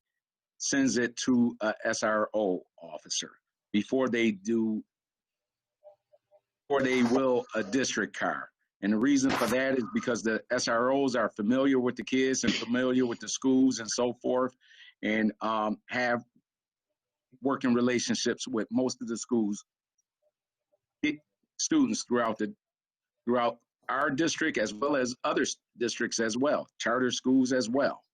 sends it to a SRO officer before they will a district car. And the reason for that is because the SROs are familiar with the kids and familiar with the schools and so forth, and have working relationships with most of the schools, students throughout our district as well as other districts as well, charter schools as well.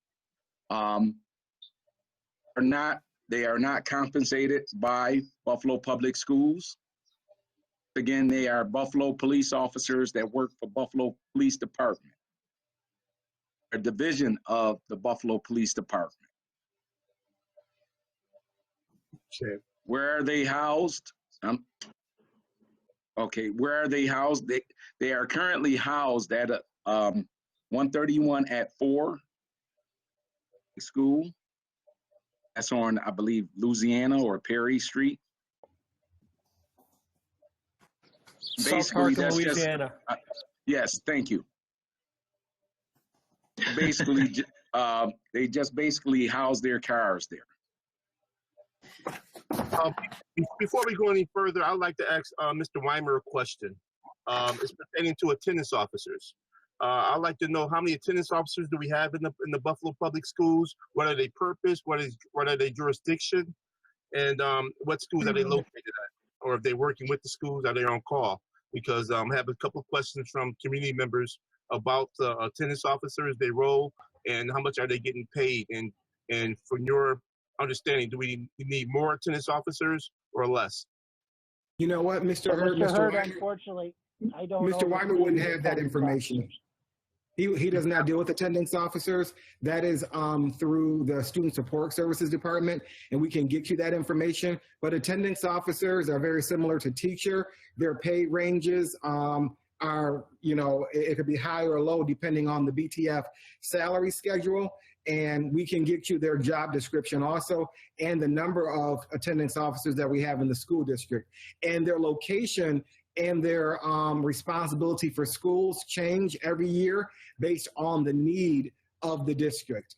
They are not compensated by Buffalo Public Schools. Again, they are Buffalo police officers that work for Buffalo Police Department, a division of the Buffalo Police Department. Sure. Where are they housed? Okay, where are they housed? They are currently housed at 131 at 4 school. That's on, I believe, Louisiana or Perry Street. South Park, Louisiana. Yes, thank you. Basically, they just basically house their cars there. Before we go any further, I'd like to ask Mr. Weimer a question. It's pertaining to attendance officers. I'd like to know how many attendance officers do we have in the Buffalo Public Schools? What are their purpose? What are their jurisdiction? And what schools are they located at? Or if they're working with the schools, are they on call? Because I have a couple of questions from community members about attendance officers, their role, and how much are they getting paid? And from your understanding, do we need more attendance officers or less? You know what, Mr. Hurd, unfortunately, I don't know. Mr. Weimer wouldn't have that information. He does not deal with attendance officers. That is through the Student Support Services Department, and we can get you that information. But attendance officers are very similar to teacher. Their pay ranges are, you know, it could be high or low depending on the BTF salary schedule. And we can get you their job description also, and the number of attendance officers that we have in the school district. And their location and their responsibility for schools change every year based on the need of the district.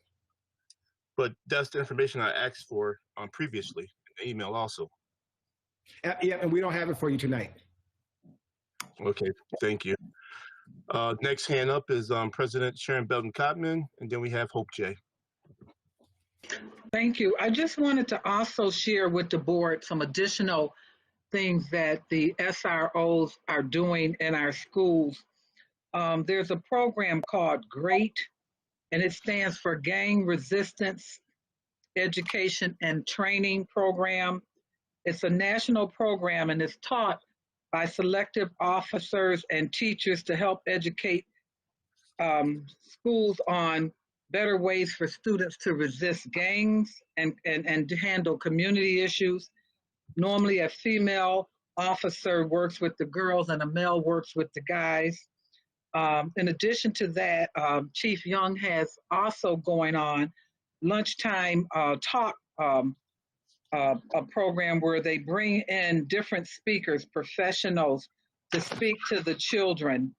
But that's the information I asked for previously in the email also. Yeah, and we don't have it for you tonight. Okay, thank you. Next hand up is President Sharon Belton Cotman, and then we have Hope J. Thank you. I just wanted to also share with the board some additional things that the SROs are doing in our schools. There's a program called GREAT, and it stands for Gang Resistance Education and Training Program. It's a national program, and it's taught by selective officers and teachers to help educate schools on better ways for students to resist gangs and to handle community issues. Normally, a female officer works with the girls and a male works with the guys. In addition to that, Chief Young has also going on lunchtime talk, a program where they bring in different speakers, professionals, to speak to the children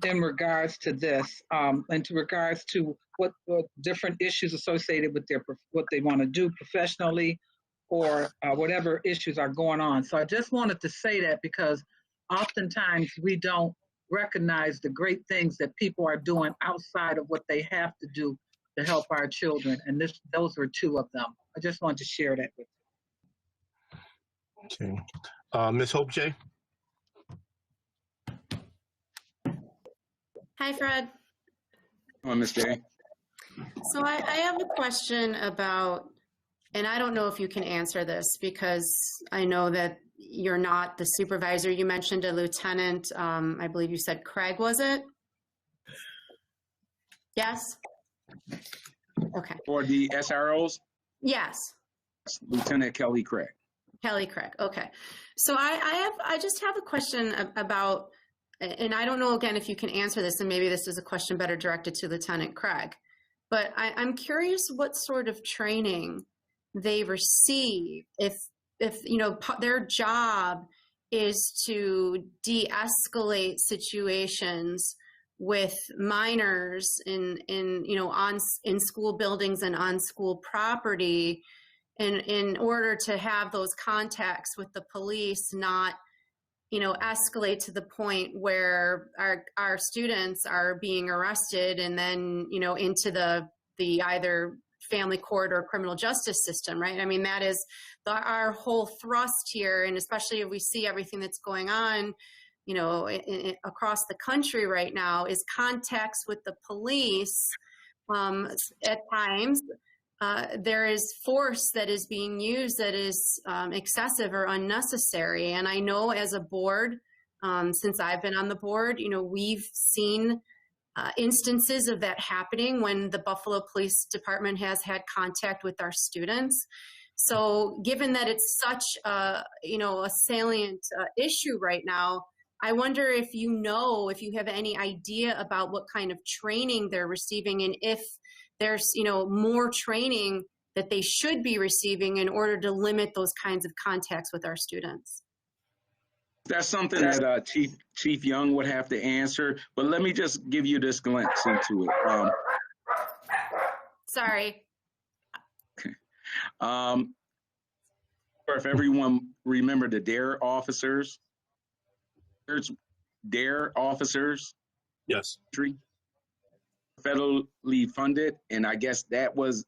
in regards to this, and to regards to what different issues associated with what they want to do professionally, or whatever issues are going on. So I just wanted to say that because oftentimes we don't recognize the great things that people are doing outside of what they have to do to help our children, and those were two of them. I just wanted to share that with you. Okay. Ms. Hope J. Hi, Fred. Hi, Ms. J. So I have a question about, and I don't know if you can answer this because I know that you're not the supervisor. You mentioned a lieutenant, I believe you said Craig, was it? Yes? Okay. For the SROs? Yes. Lieutenant Kelly Craig. Kelly Craig, okay. So I just have a question about, and I don't know, again, if you can answer this, and maybe this is a question better directed to Lieutenant Craig, but I'm curious what sort of training they receive if you know, their job is to de-escalate situations with minors in you know, in school buildings and on school property, in order to have those contacts with the police not, you know, escalate to the point where our students are being arrested and then, you know, into the either family court or criminal justice system, right? I mean, that is our whole thrust here, and especially if we see everything that's going on, you know, across the country right now, is contacts with the police. At times, there is force that is being used that is excessive or unnecessary. And I know as a board, since I've been on the board, you know, we've seen instances of that happening when the Buffalo Police Department has had contact with our students. So given that it's such a, you know, a salient issue right now, I wonder if you know, if you have any idea about what kind of training they're receiving, and if there's, you know, more training that they should be receiving in order to limit those kinds of contacts with our students. That's something that Chief Young would have to answer, but let me just give you this glimpse into it. Sorry. If everyone remember the DARE officers, there's DARE officers. Yes. Federally funded, and I guess that was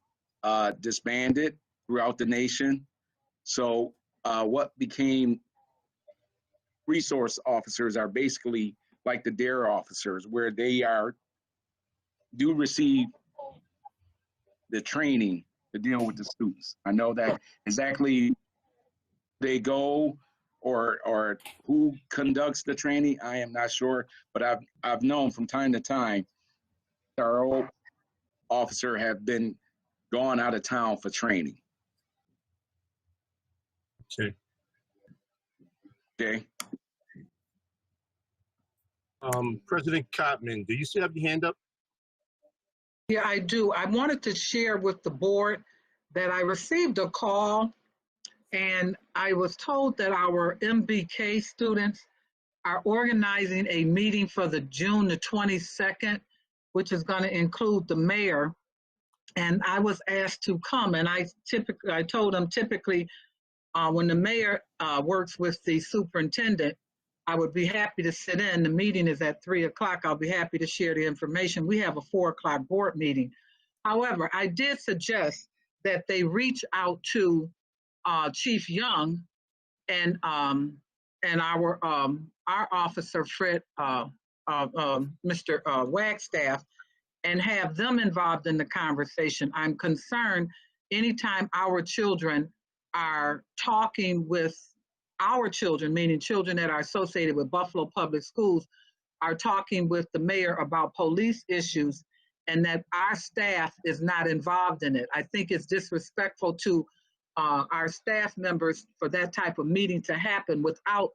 disbanded throughout the nation. So what became resource officers are basically like the DARE officers, where they do receive the training to deal with the students. I know that exactly they go or who conducts the training, I am not sure, but I've known from time to time our old officer have been gone out of town for training. Okay. Okay. President Cotman, do you still have your hand up? Yeah, I do. I wanted to share with the board that I received a call, and I was told that our MBK students are organizing a meeting for the June the 22nd, which is going to include the mayor. And I was asked to come, and I told them typically when the mayor works with the superintendent, I would be happy to sit in. The meeting is at 3 o'clock. I'll be happy to share the information. We have a 4 o'clock board meeting. However, I did suggest that they reach out to Chief Young and our officer, Fred, Mr. Wagstaff, and have them involved in the conversation. I'm concerned anytime our children are talking with our children, meaning children that are associated with Buffalo Public Schools, are talking with the mayor about police issues and that our staff is not involved in it. I think it's disrespectful to our staff members for that type of meeting to happen without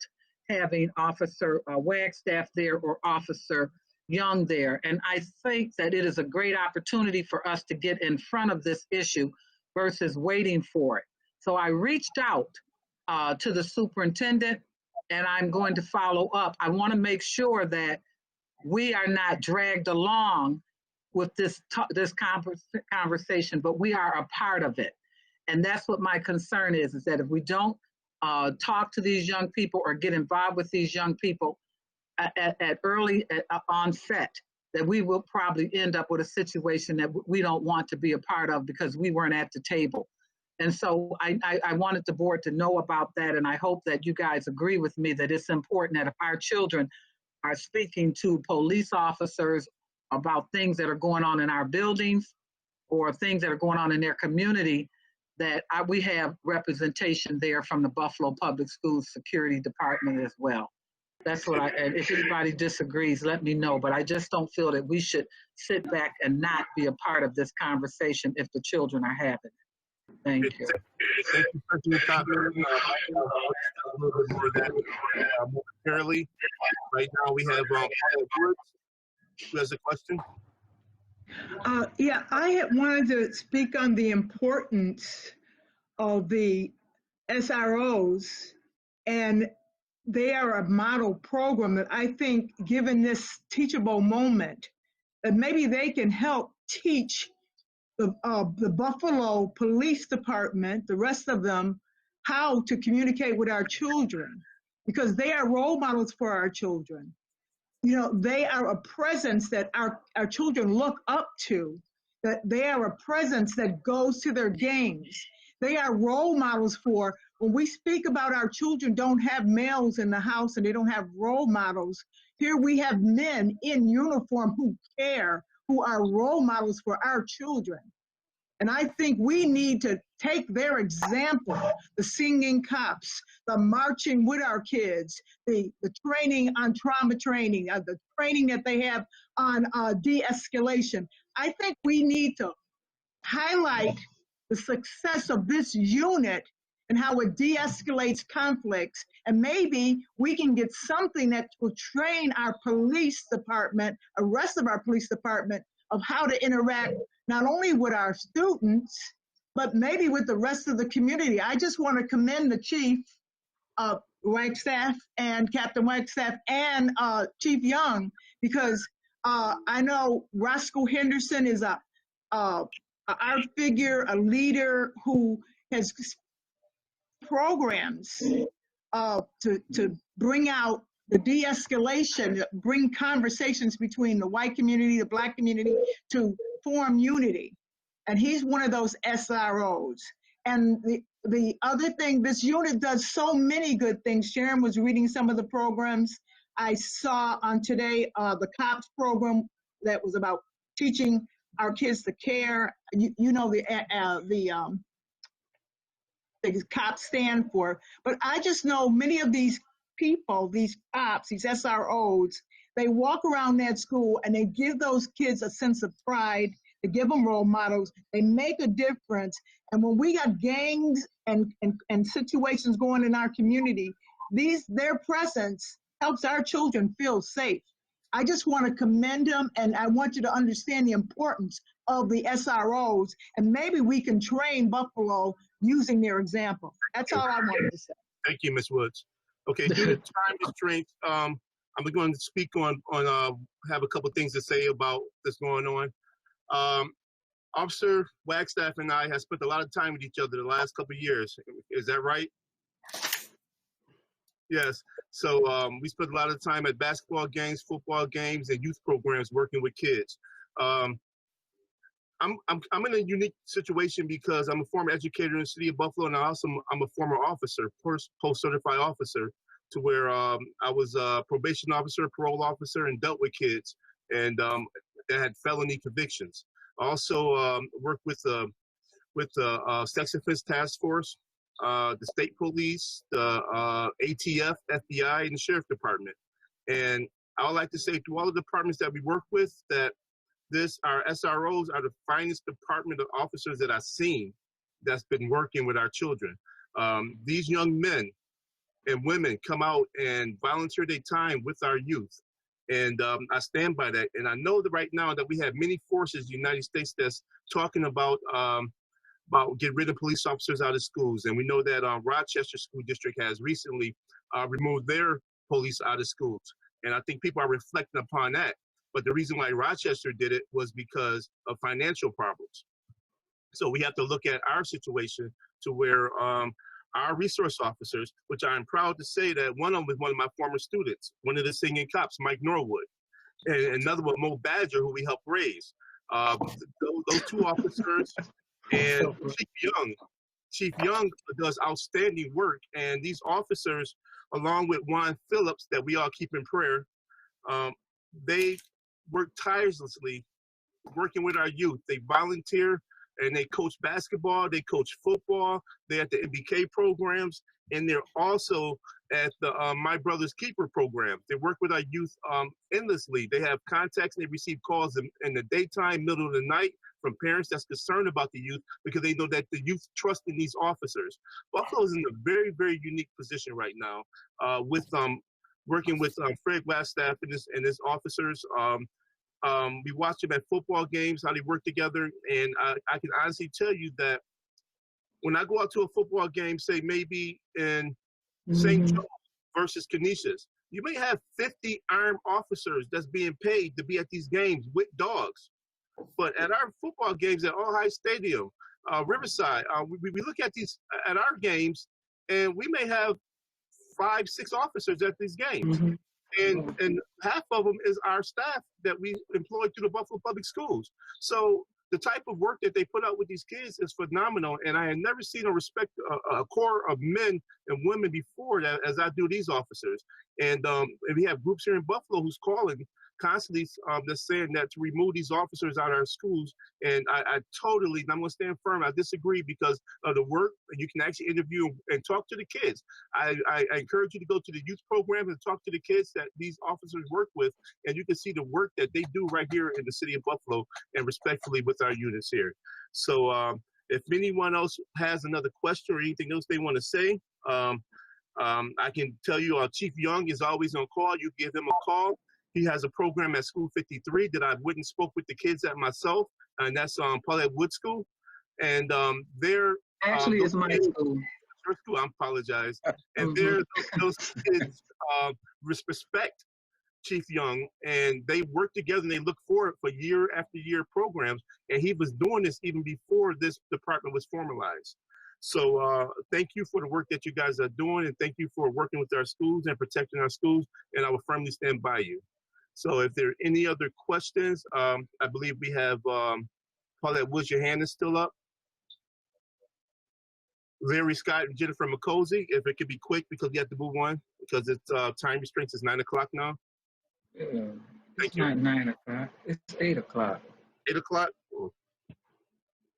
having Officer Wagstaff there or Officer Young there. And I think that it is a great opportunity for us to get in front of this issue versus waiting for it. So I reached out to the superintendent, and I'm going to follow up. I want to make sure that we are not dragged along with this conversation, but we are a part of it. And that's what my concern is that if we don't talk to these young people or get involved with these young people at early onset, that we will probably end up with a situation that we don't want to be a part of because we weren't at the table. And so I wanted the board to know about that, and I hope that you guys agree with me that it's important that if our children are speaking to police officers about things that are going on in our buildings or things that are going on in their community, that we have representation there from the Buffalo Public Schools Security Department as well. That's what and if anybody disagrees, let me know, but I just don't feel that we should sit back and not be a part of this conversation if the children are having it. Thank you. Thank you for your comment. A little bit more of that momentarily. Right now we have Woods, who has a question. Yeah, I had wanted to speak on the importance of the SROs, and they are a model program that I think, given this teachable moment, that maybe they can help teach the Buffalo Police Department, the rest of them, how to communicate with our children, because they are role models for our children. You know, they are a presence that our children look up to, that they are a presence that goes to their games. They are role models for, when we speak about our children don't have males in the house and they don't have role models, here we have men in uniform who care, who are role models for our children. And I think we need to take their example, the singing cops, the marching with our kids, the training on trauma training, the training that they have on de-escalation. I think we need to highlight the success of this unit and how it de-escalates conflicts. And maybe we can get something that will train our police department, the rest of our police department, of how to interact not only with our students, but maybe with the rest of the community. I just want to commend the Chief Wagstaff and Captain Wagstaff and Chief Young, because I know Roscoe Henderson is a art figure, a leader who has programs to bring out the de-escalation, bring conversations between the white community, the Black community, to form unity. And he's one of those SROs. And the other thing, this unit does so many good things. Sharon was reading some of the programs I saw on today, the COPS program that was about teaching our kids to care. You know the COPS stand for. But I just know many of these people, these cops, these SROs, they walk around that school and they give those kids a sense of pride. They give them role models. They make a difference. And when we got gangs and situations going in our community, their presence helps our children feel safe. I just want to commend them, and I want you to understand the importance of the SROs, and maybe we can train Buffalo using their example. That's all I wanted to say. Thank you, Ms. Woods. Okay, due to time constraints, I'm going to speak on have a couple things to say about this going on. Officer Wagstaff and I have spent a lot of time with each other the last couple of years. Is that right? Yes. So we spent a lot of time at basketball games, football games, and youth programs working with kids. I'm in a unique situation because I'm a former educator in the city of Buffalo, and I'm a former officer, post-certified officer, to where I was a probation officer, parole officer, and dealt with kids and that had felony convictions. I also worked with the Sex Offense Task Force, the state police, the ATF, FBI, and the Sheriff Department. And I would like to say to all the departments that we work with that our SROs are the finest department of officers that I've seen that's been working with our children. These young men and women come out and volunteer their time with our youth. And I stand by that. And I know that right now that we have many forces in the United States that's talking about get rid of police officers out of schools. And we know that Rochester School District has recently removed their police out of schools. And I think people are reflecting upon that. But the reason why Rochester did it was because of financial problems. So we have to look at our situation to where our resource officers, which I'm proud to say that one of them is one of my former students, one of the singing cops, Mike Norwood, and another one, Mo Badger, who we helped raise. Those two officers and Chief Young does outstanding work. And these officers, along with Juan Phillips, that we all keep in prayer, they work tirelessly working with our youth. They volunteer and they coach basketball, they coach football, they're at the MBK programs, and they're also at the My Brother's Keeper program. They work with our youth endlessly. They have contacts and they receive calls in the daytime, middle of the night, from parents that's concerned about the youth because they know that the youth trust in these officers. Buffalo is in a very, very unique position right now with working with Fred Wagstaff and his officers. We watch them at football games, how they work together. And I can honestly tell you that when I go out to a football game, say maybe in St. Joe versus Canisius, you may have 50 armed officers that's being paid to be at these games with dogs. But at our football games at All High Stadium, Riverside, we look at these at our games, and we may have 5, 6 officers at these games. And half of them is our staff that we employ through the Buffalo Public Schools. So the type of work that they put out with these kids is phenomenal. And I had never seen or respect a corps of men and women before that as I do these officers. And we have groups here in Buffalo who's calling constantly that's saying that to remove these officers out of our schools. And I totally, and I'm going to stand firm, I disagree because of the work. And you can actually interview and talk to the kids. I encourage you to go to the youth program and talk to the kids that these officers work with, and you can see the work that they do right here in the city of Buffalo and respectfully with our units here. So if anyone else has another question or anything else they want to say, I can tell you Chief Young is always on call. You give him a call. He has a program at School 53 that I went and spoke with the kids at myself, and that's Paulette Wood School. And they're actually it's my school. Your school, I apologize. And those kids respect Chief Young, and they work together and they look forward for year after year programs. And he was doing this even before this department was formalized. So thank you for the work that you guys are doing, and thank you for working with our schools and protecting our schools, and I will firmly stand by you. So if there are any other questions, I believe we have Paulette Woods, your hand is still up. Larry Scott and Jennifer McCosey, if it could be quick because we have to move on because it's time restraints is 9 o'clock now. It's not 9 o'clock, it's 8 o'clock. 8 o'clock? Oh.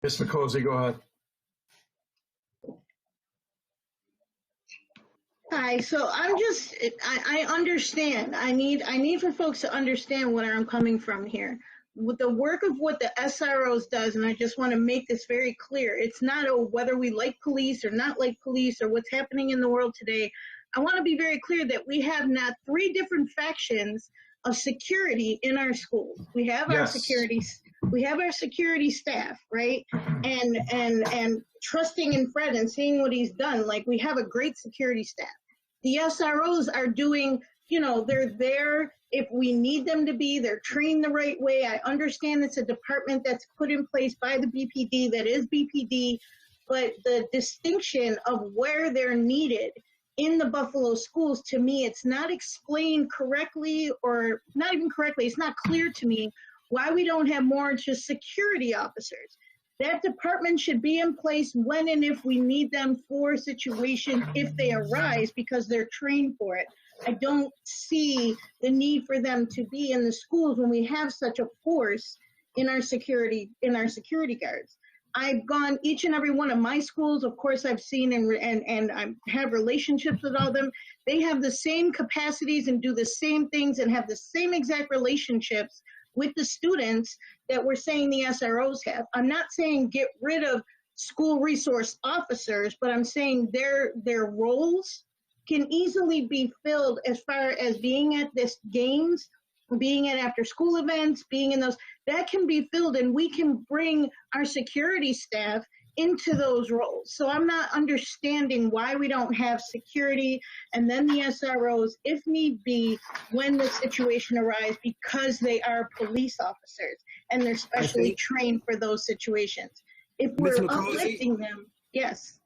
Ms. McCosey, go ahead. Hi, so I understand. I need for folks to understand where I'm coming from here. With the work of what the SROs does, and I just want to make this very clear, it's not whether we like police or not like police or what's happening in the world today. I want to be very clear that we have not 3 different factions of security in our schools. We have our security staff, right? And trusting in Fred and seeing what he's done, like we have a great security staff. The SROs are doing, you know, they're there if we need them to be, they're trained the right way. I understand it's a department that's put in place by the BPD, that is BPD, but the distinction of where they're needed in the Buffalo schools, to me, it's not explained correctly, or not even correctly, it's not clear to me why we don't have more just security officers. That department should be in place when and if we need them for situations if they arise, because they're trained for it. I don't see the need for them to be in the schools when we have such a force in our security guards. I've gone each and every one of my schools. Of course, I've seen and I have relationships with all of them. They have the same capacities and do the same things and have the same exact relationships with the students that we're saying the SROs have. I'm not saying get rid of school resource officers, but I'm saying their roles can easily be filled as far as being at this games, being at after school events, being in those, that can be filled, and we can bring our security staff into those roles. So I'm not understanding why we don't have security and then the SROs, if need be, when the situation arises, because they are police officers and they're specially trained for those situations. If we're uplifting them, yes.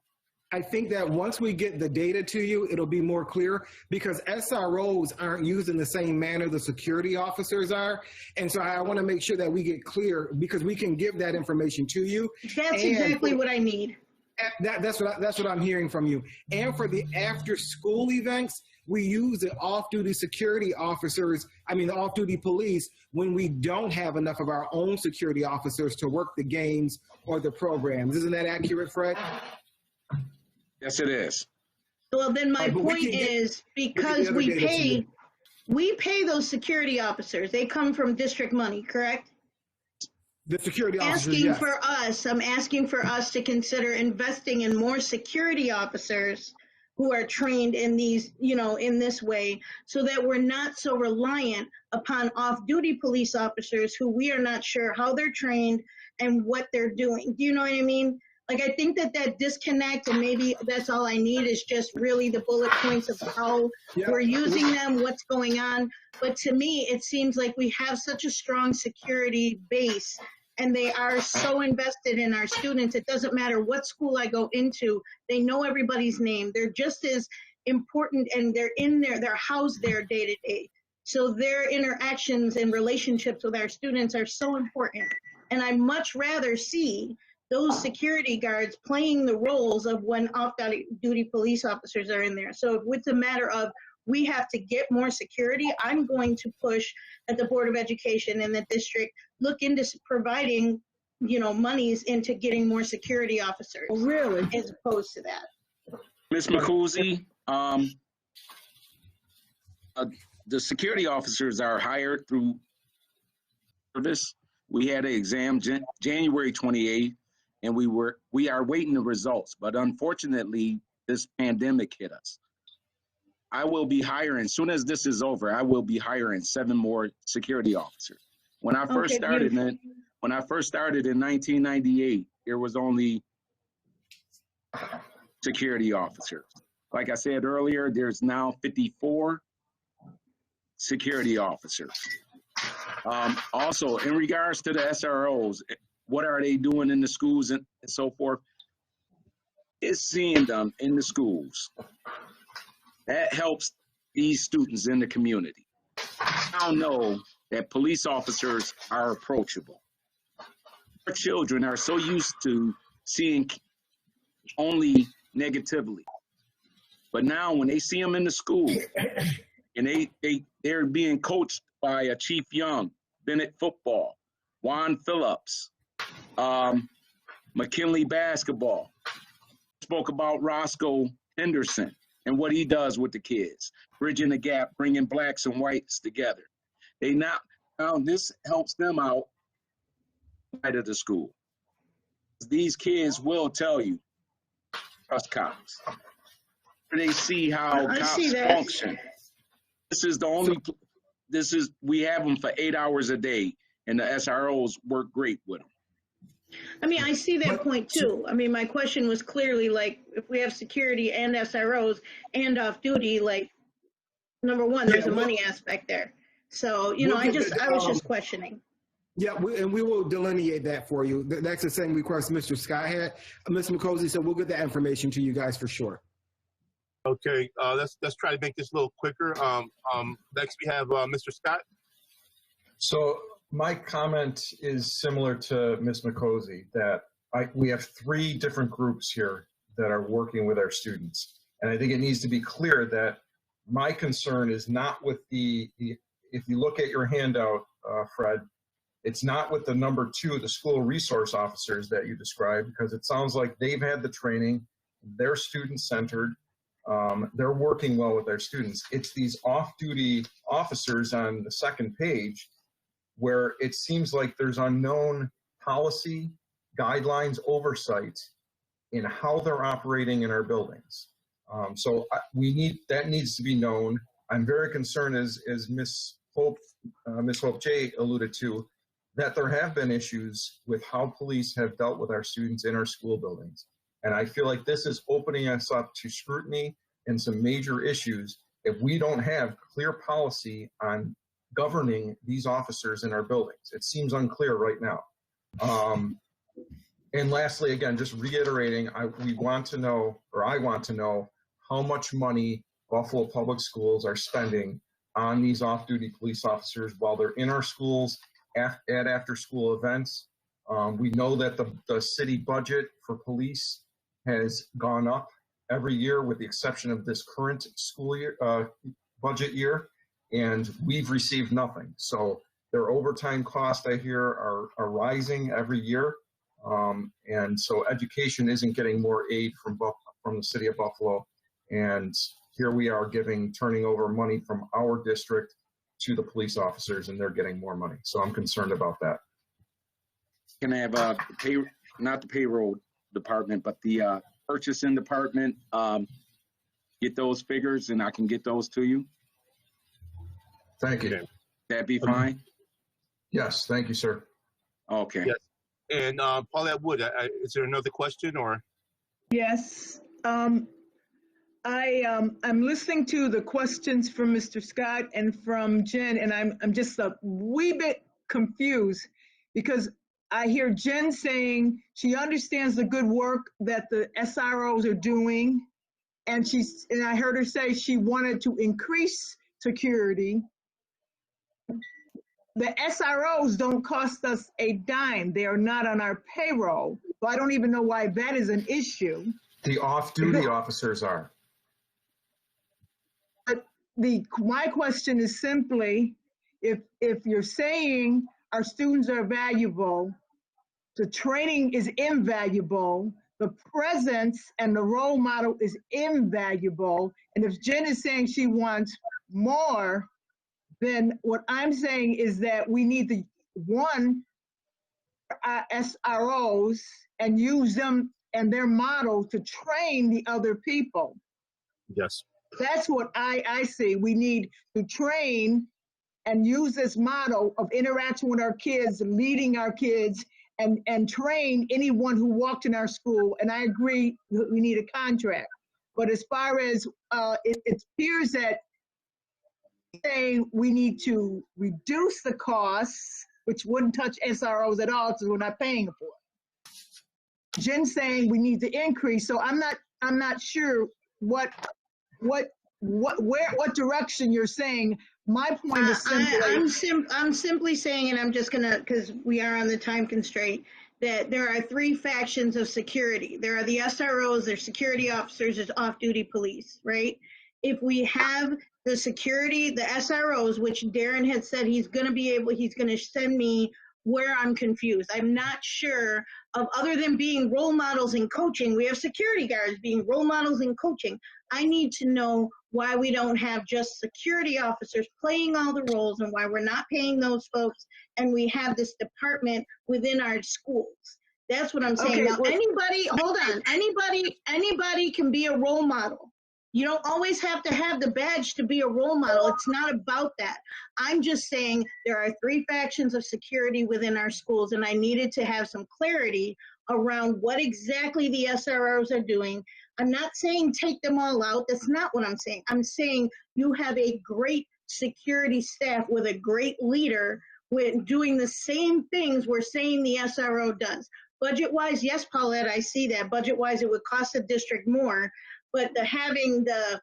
I think that once we get the data to you, it'll be more clear, because SROs aren't used in the same manner the security officers are. And so I want to make sure that we get clear, because we can give that information to you. That's exactly what I need. That's what I'm hearing from you. And for the after school events, we use the off-duty security officers, the off-duty police, when we don't have enough of our own security officers to work the games or the programs. Isn't that accurate, Fred? Yes, it is. Well, then my point is, because we pay those security officers, they come from district money, correct? The security officers, yes. I'm asking for us to consider investing in more security officers who are trained in these, in this way, so that we're not so reliant upon off-duty police officers who we are not sure how they're trained and what they're doing. Do you know what I mean? Like, I think that disconnect, and maybe that's all I need, is just really the bullet points of how we're using them, what's going on. But to me, it seems like we have such a strong security base, and they are so invested in our students. It doesn't matter what school I go into, they know everybody's name. They're just as important, and they're housed there day to day. So their interactions and relationships with our students are so important. And I'd much rather see those security guards playing the roles of when off-duty police officers are in there. So it's a matter of, we have to get more security. I'm going to push that the Board of Education and the district look into providing, monies into getting more security officers. Really? As opposed to that. Ms. McCoolsey, the security officers are hired through service. We had an exam January 28th. And we are waiting the results, but unfortunately, this pandemic hit us. I will be hiring, as soon as this is over, I will be hiring 7 more security officers. When I first started in 1998, there was only security officers. Like I said earlier, there's now 54 security officers. Also, in regards to the SROs, what are they doing in the schools and so forth? It's seeing them in the schools. That helps these students in the community. Now know that police officers are approachable. Our children are so used to seeing only negatively. But now when they see them in the school, and they're being coached by a Chief Young, Bennett football, Juan Phillips, McKinley basketball. Spoke about Roscoe Henderson and what he does with the kids, bridging the gap, bringing blacks and whites together. Now this helps them out out of the school. These kids will tell you, trust cops. They see how cops function. We have them for 8 hours a day, and the SROs work great with them. I mean, I see that point too. I mean, my question was clearly like, if we have security and SROs and off duty, like, number one, there's a money aspect there. So, you know, I was just questioning. Yeah, and we will delineate that for you. That's the same request Mr. Scott had, Ms. McCosey, so we'll get that information to you guys for sure. Okay, let's try to make this a little quicker. Next we have Mr. Scott. So my comment is similar to Ms. McCosey, that we have 3 different groups here that are working with our students. And I think it needs to be clear that my concern is not with if you look at your handout, Fred, it's not with the number 2, the school resource officers that you described, because it sounds like they've had the training, they're student-centered, they're working well with their students. It's these off-duty officers on the second page where it seems like there's unknown policy, guidelines, oversight in how they're operating in our buildings. So that needs to be known. I'm very concerned, as Ms. Hope J alluded to, that there have been issues with how police have dealt with our students in our school buildings. And I feel like this is opening us up to scrutiny and some major issues if we don't have clear policy on governing these officers in our buildings. It seems unclear right now. And lastly, again, just reiterating, I want to know how much money Buffalo Public Schools are spending on these off-duty police officers while they're in our schools at after-school events. We know that the city budget for police has gone up every year with the exception of this current school year, budget year, and we've received nothing. So their overtime costs, I hear, are rising every year. And so education isn't getting more aid from the city of Buffalo. And here we are turning over money from our district to the police officers, and they're getting more money. So I'm concerned about that. Can I have not the payroll department, but the purchasing department, get those figures and I can get those to you? Thank you. That'd be fine? Yes, thank you, sir. Okay. Yes. And Paulette Wood, is there another question or? Yes. I'm listening to the questions from Mr. Scott and from Jen, and I'm just a wee bit confused because I hear Jen saying she understands the good work that the SROs are doing, and I heard her say she wanted to increase security. The SROs don't cost us a dime. They are not on our payroll. So I don't even know why that is an issue. The off-duty officers are. But my question is simply, if you're saying our students are valuable, the training is invaluable, the presence and the role model is invaluable, and if Jen is saying she wants more, then what I'm saying is that we need to, one, our SROs and use them and their model to train the other people. Yes. That's what I see. We need to train and use this model of interaction with our kids, leading our kids, and train anyone who walked in our school. And I agree that we need a contract. But as far as it appears that saying we need to reduce the costs, which wouldn't touch SROs at all because we're not paying for it. Jen's saying we need to increase. So I'm not sure what direction you're saying. My point is simply I'm simply saying, and I'm just gonna, because we are on the time constraint, that there are 3 factions of security. There are the SROs, there's security officers, there's off-duty police, right? If we have the security, the SROs, which Darren had said he's gonna send me where I'm confused. I'm not sure of, other than being role models in coaching, we have security guards being role models in coaching. I need to know why we don't have just security officers playing all the roles and why we're not paying those folks and we have this department within our schools. That's what I'm saying. Okay, now, anybody can be a role model. You don't always have to have the badge to be a role model. It's not about that. I'm just saying there are 3 factions of security within our schools, and I needed to have some clarity around what exactly the SROs are doing. I'm not saying take them all out. That's not what I'm saying. I'm saying you have a great security staff with a great leader with doing the same things we're saying the SRO does. Budget-wise, yes, Paulette, I see that. Budget-wise, it would cost the district more, but having the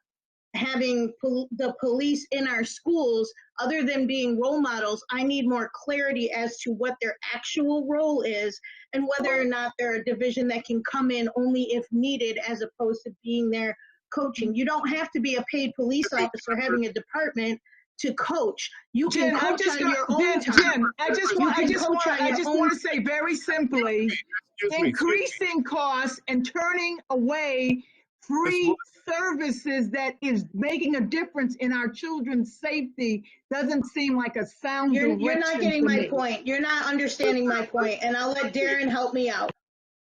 police in our schools, other than being role models, I need more clarity as to what their actual role is and whether or not they're a division that can come in only if needed as opposed to being there coaching. You don't have to be a paid police officer having a department to coach. You can Jen, coach on your own time. Jen, I just want to say very simply, increasing costs and turning away free services that is making a difference in our children's safety doesn't seem like a sound direction. You're not getting my point. You're not understanding my point, and I'll let Darren help me out.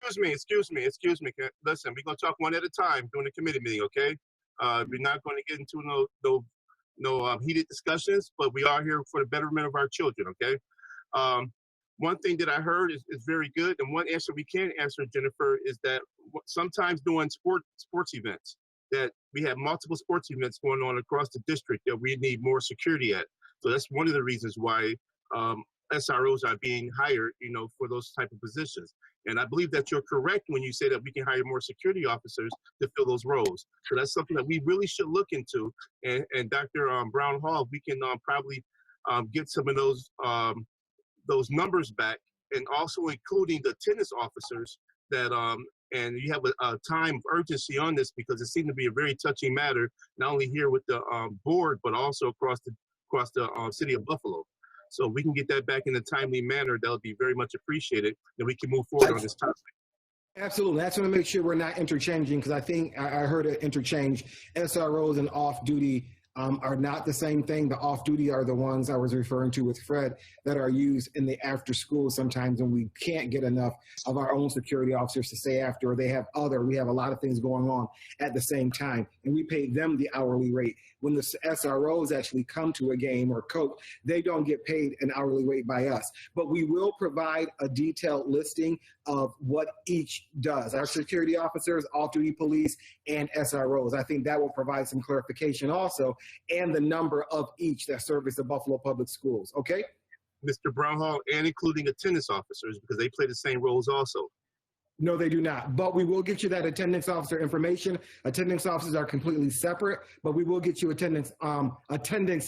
Excuse me. Listen, we're gonna talk one at a time during the committee meeting, okay? We're not going to get into no heated discussions, but we are here for the betterment of our children, okay? One thing that I heard is very good, and one answer we can answer, Jennifer, is that sometimes during sports events, that we have multiple sports events going on across the district that we need more security at. So that's one of the reasons why SROs are being hired, for those type of positions. And I believe that you're correct when you say that we can hire more security officers to fill those roles. So that's something that we really should look into. And Dr. Brown Hall, we can probably get some of those numbers back, and also including the attendance officers that and you have a time of urgency on this, because it seemed to be a very touchy matter, not only here with the board, but also across the city of Buffalo. So we can get that back in a timely manner. That would be very much appreciated, and we can move forward on this topic. Absolutely. That's going to make sure we're not interchanging, because I think I heard it interchange. SROs and off-duty are not the same thing. The off-duty are the ones I was referring to with Fred that are used in the after school sometimes when we can't get enough of our own security officers to stay after, or we have a lot of things going on at the same time, and we pay them the hourly rate. When the SROs actually come to a game or coach, they don't get paid an hourly rate by us. But we will provide a detailed listing of what each does. Our security officers, off-duty police, and SROs. I think that will provide some clarification also, and the number of each that service the Buffalo Public Schools, okay? Mr. Brown Hall, and including attendance officers, because they play the same roles also. No, they do not. But we will get you that attendance officer information. Attendance officers are completely separate, but we will get you attendance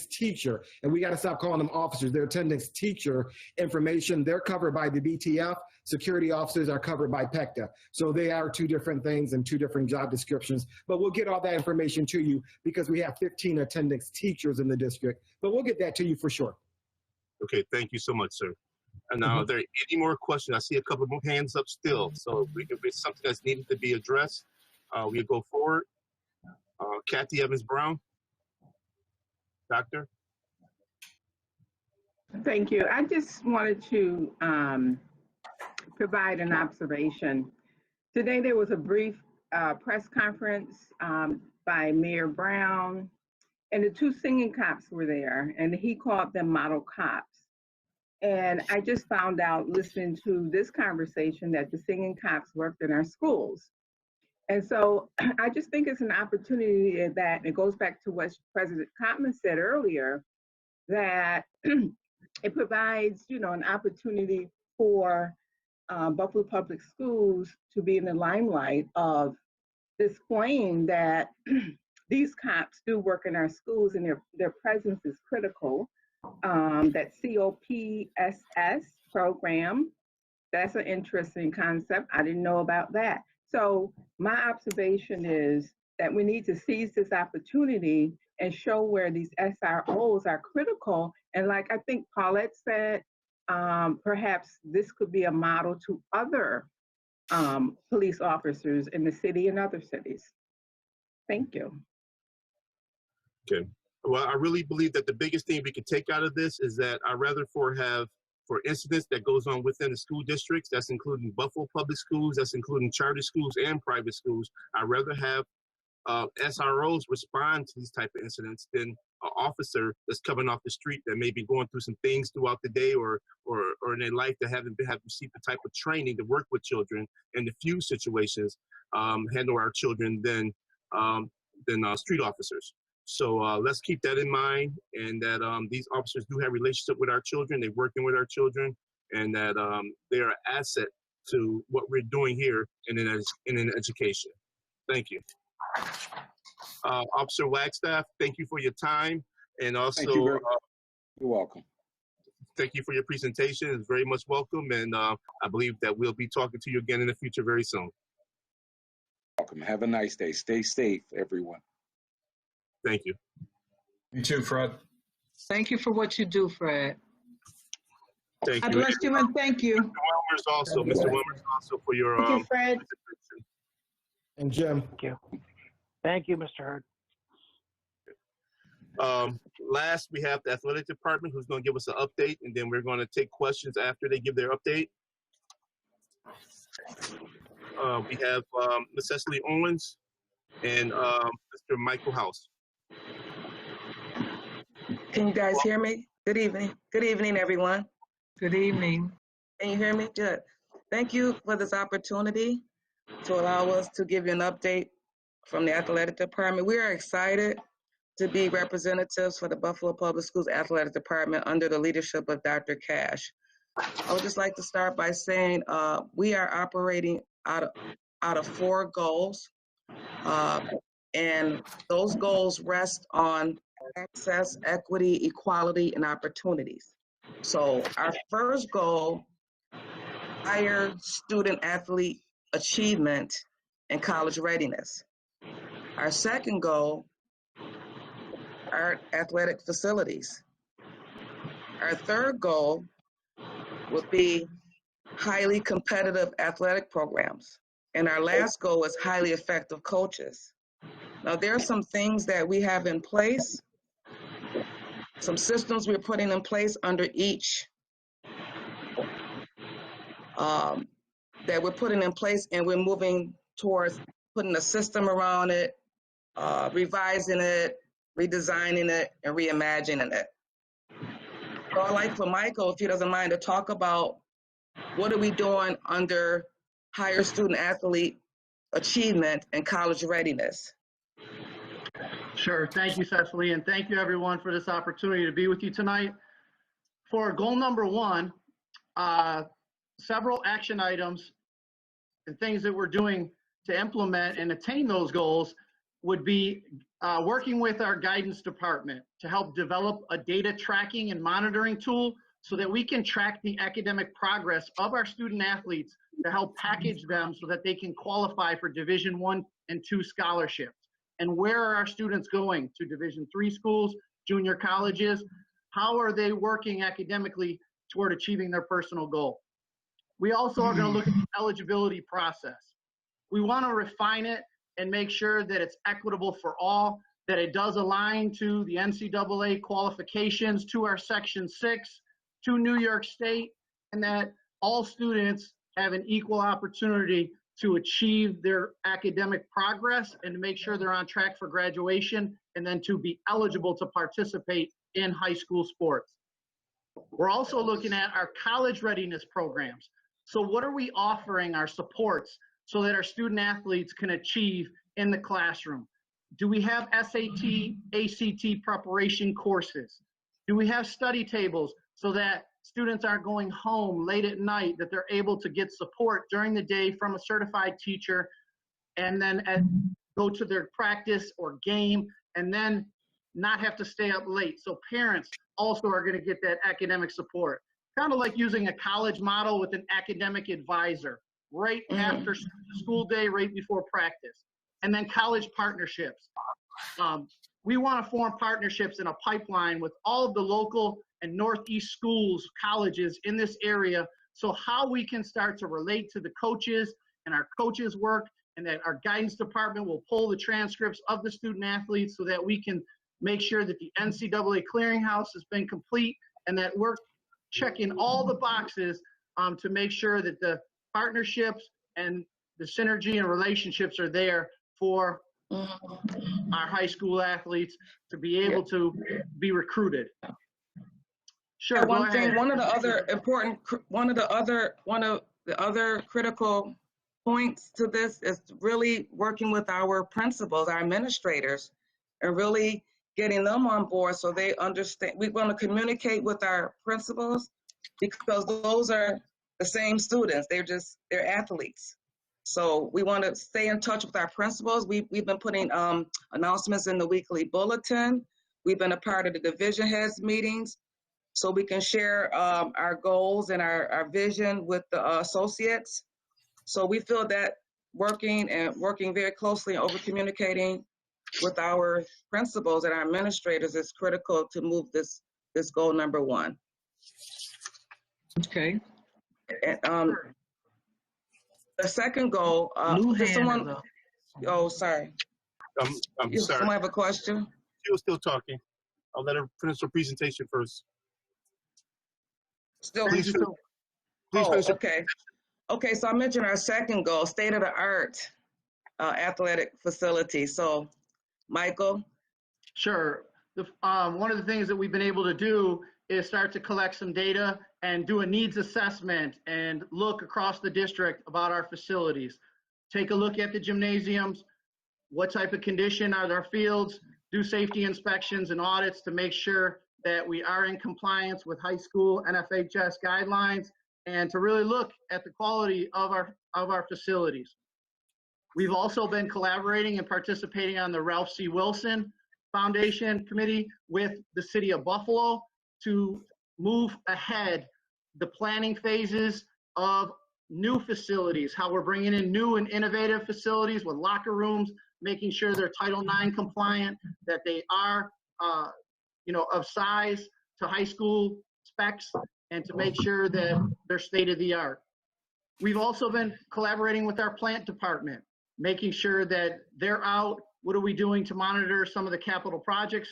teacher. And we got to stop calling them officers. They're attendance teacher information. They're covered by the BTF. Security officers are covered by PECTA. So they are 2 different things and 2 different job descriptions. But we'll get all that information to you, because we have 15 attendance teachers in the district. But we'll get that to you for sure. Okay, thank you so much, sir. And now, are there any more questions? I see a couple more hands up still. So if it's something that's needed to be addressed, we'll go forward. Kathy Evans-Brown, doctor. Thank you. I just wanted to provide an observation. Today there was a brief press conference by Mayor Brown, and the 2 singing cops were there, and he called them model cops. And I just found out listening to this conversation that the singing cops worked in our schools. And so I just think it's an opportunity that, it goes back to what President Kottman said earlier, that it provides, an opportunity for Buffalo Public Schools to be in the limelight of displaying that these cops do work in our schools, and their presence is critical. That COPSS program, that's an interesting concept. I didn't know about that. So my observation is that we need to seize this opportunity and show where these SROs are critical. And like I think Paulette said, perhaps this could be a model to other police officers in the city and other cities. Thank you. Okay. Well, I really believe that the biggest thing we can take out of this is that I'd rather for incidents that goes on within the school districts, that's including Buffalo Public Schools, that's including charter schools and private schools, I'd rather have SROs respond to these type of incidents than an officer that's coming off the street that may be going through some things throughout the day or in their life that have received the type of training to work with children in diffuse situations, handle our children than street officers. So let's keep that in mind, and that these officers do have relationship with our children, they're working with our children, and that they are an asset to what we're doing here in an education. Thank you. Officer Wagstaff, thank you for your time, and also you're welcome. Thank you for your presentation. It's very much welcome, and I believe that we'll be talking to you again in the future very soon. Welcome. Have a nice day. Stay safe, everyone. Thank you. You too, Fred. Thank you for what you do, Fred. Thank I you. bless you and thank you. Mr. Wilmers also for your Thank you, Fred. And Jim. Thank you. Thank you, Mr. Hurd. Last, we have the athletic department who's going to give us an update, and then we're going to take questions after they give their update. We have Ms. Cecily Owens and Mr. Michael House. Can you guys hear me? Good evening. Good evening, everyone. Good evening. Can you hear me? Good. Thank you for this opportunity to allow us to give you an update from the athletic department. We are excited to be representatives for the Buffalo Public Schools Athletic Department under the leadership of Dr. Cash. I would just like to start by saying we are operating out of 4 goals, and those goals rest on access, equity, equality, and opportunities. So our first goal, higher student athlete achievement and college readiness. Our second goal, our athletic facilities. Our third goal would be highly competitive athletic programs. And our last goal is highly effective coaches. Now, there are some things that we have in place, some systems we're putting in place under each that we're putting in place, and we're moving towards putting a system around it, revising it, redesigning it, and reimagining it. So I'd like for Michael, if he doesn't mind, to talk about what are we doing under higher student athlete achievement and college readiness. Sure. Thank you, Cecily, and thank you, everyone, for this opportunity to be with you tonight. For goal number 1, several action items and things that we're doing to implement and attain those goals would be working with our guidance department to help develop a data tracking and monitoring tool so that we can track the academic progress of our student athletes to help package them so that they can qualify for Division I and II scholarships. And where are our students going? To Division III schools, junior colleges? How are they working academically toward achieving their personal goal? We also are going to look at the eligibility process. We want to refine it and make sure that it's equitable for all, that it does align to the NCAA qualifications, to our Section 6, to New York State, and that all students have an equal opportunity to achieve their academic progress and to make sure they're on track for graduation and then to be eligible to participate in high school sports. We're also looking at our college readiness programs. So what are we offering our supports so that our student athletes can achieve in the classroom? Do we have SAT, ACT preparation courses? Do we have study tables so that students aren't going home late at night, that they're able to get support during the day from a certified teacher and then go to their practice or game and then not have to stay up late? So parents also are going to get that academic support. Kind of like using a college model with an academic advisor right after school day, right before practice. And then college partnerships. We want to form partnerships in a pipeline with all of the local and Northeast schools, colleges in this area, so how we can start to relate to the coaches and our coaches' work, and that our guidance department will pull the transcripts of the student athletes so that we can make sure that the NCAA clearinghouse has been complete and that we're checking all the boxes to make sure that the partnerships and the synergy and relationships are there for our high school athletes to be able to be recruited. Sure, And go one thing, ahead. one of the other critical points to this is really working with our principals, our administrators, and really getting them on board so they understand. We want to communicate with our principals because those are the same students. They're athletes. So we want to stay in touch with our principals. We've been putting announcements in the weekly bulletin. We've been a part of the division heads meetings so we can share our goals and our vision with the associates. So we feel that working very closely and over communicating with our principals and our administrators is critical to move this goal number one. Okay. And, the second goal, does someone, oh, sorry. I'm sorry. Someone have a question? She was still talking. I'll let her finish her presentation first. Still. Please finish. Okay. Okay, so I mentioned our second goal, state-of-the-art athletic facility. So, Michael? Sure. One of the things that we've been able to do is start to collect some data and do a needs assessment and look across the district about our facilities. Take a look at the gymnasiums, what type of condition are their fields, do safety inspections and audits to make sure that we are in compliance with high school NFHS guidelines, and to really look at the quality of our facilities. We've also been collaborating and participating on the Ralph C. Wilson Foundation Committee with the City of Buffalo to move ahead the planning phases of new facilities, how we're bringing in new and innovative facilities with locker rooms, making sure they're Title IX compliant, that they are of size to high school specs, and to make sure that they're state of the art. We've also been collaborating with our plant department, making sure that they're out. What are we doing to monitor some of the capital projects,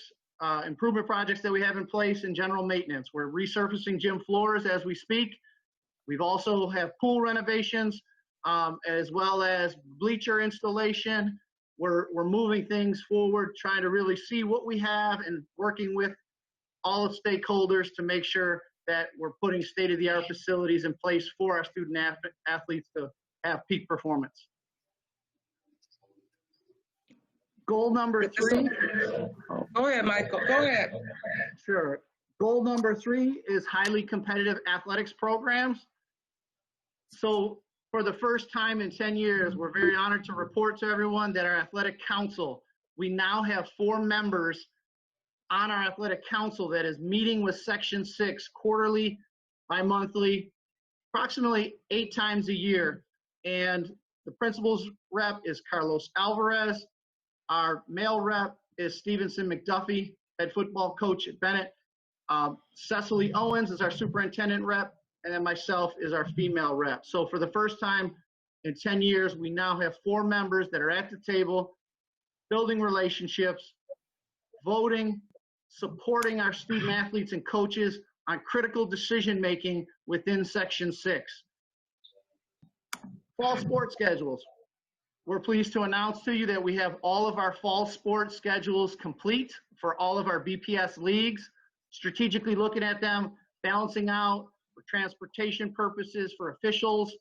improvement projects that we have in place in general maintenance? We're resurfacing gym floors as we speak. We've also have pool renovations, as well as bleacher installation. We're moving things forward, trying to really see what we have and working with all of stakeholders to make sure that we're putting state-of-the-art facilities in place for our student athletes to have peak performance. Goal number 3. Go ahead, Michael. Go ahead. Sure. Goal number 3 is highly competitive athletics programs. So for the first time in 10 years, we're very honored to report to everyone that our athletic council, we now have 4 members on our athletic council that is meeting with Section 6 quarterly, bi-monthly, approximately 8 times a year. And the principal's rep is Carlos Alvarez. Our male rep is Stevenson McDuffie, head football coach at Bennett. Cecily Owens is our superintendent rep, and then myself is our female rep. So for the first time in 10 years, we now have 4 members that are at the table, building relationships, voting, supporting our student athletes and coaches on critical decision-making within Section 6. Fall sports schedules. We're pleased to announce to you that we have all of our fall sports schedules complete for all of our BPS leagues, strategically looking at them, balancing out for transportation purposes for officials,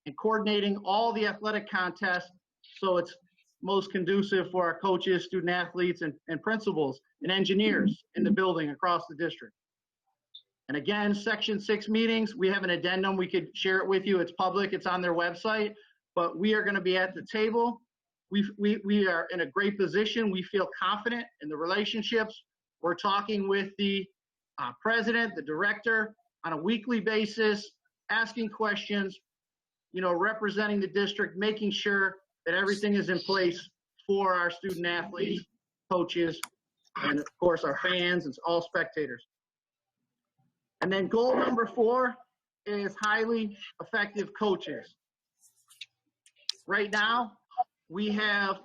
and coordinating all the athletic contests so it's most conducive for our coaches, student athletes, and principals and engineers in the building across the district. And again, Section 6 meetings, we have an addendum. We could share it with you. It's public. It's on their website. But we are going to be at the table. We are in a great position. We feel confident in the relationships. We're talking with the president, the director on a weekly basis, asking questions, representing the district, making sure that everything is in place for our student athletes, coaches, and of course our fans and all spectators. And then goal number 4 is highly effective coaches. Right now, we have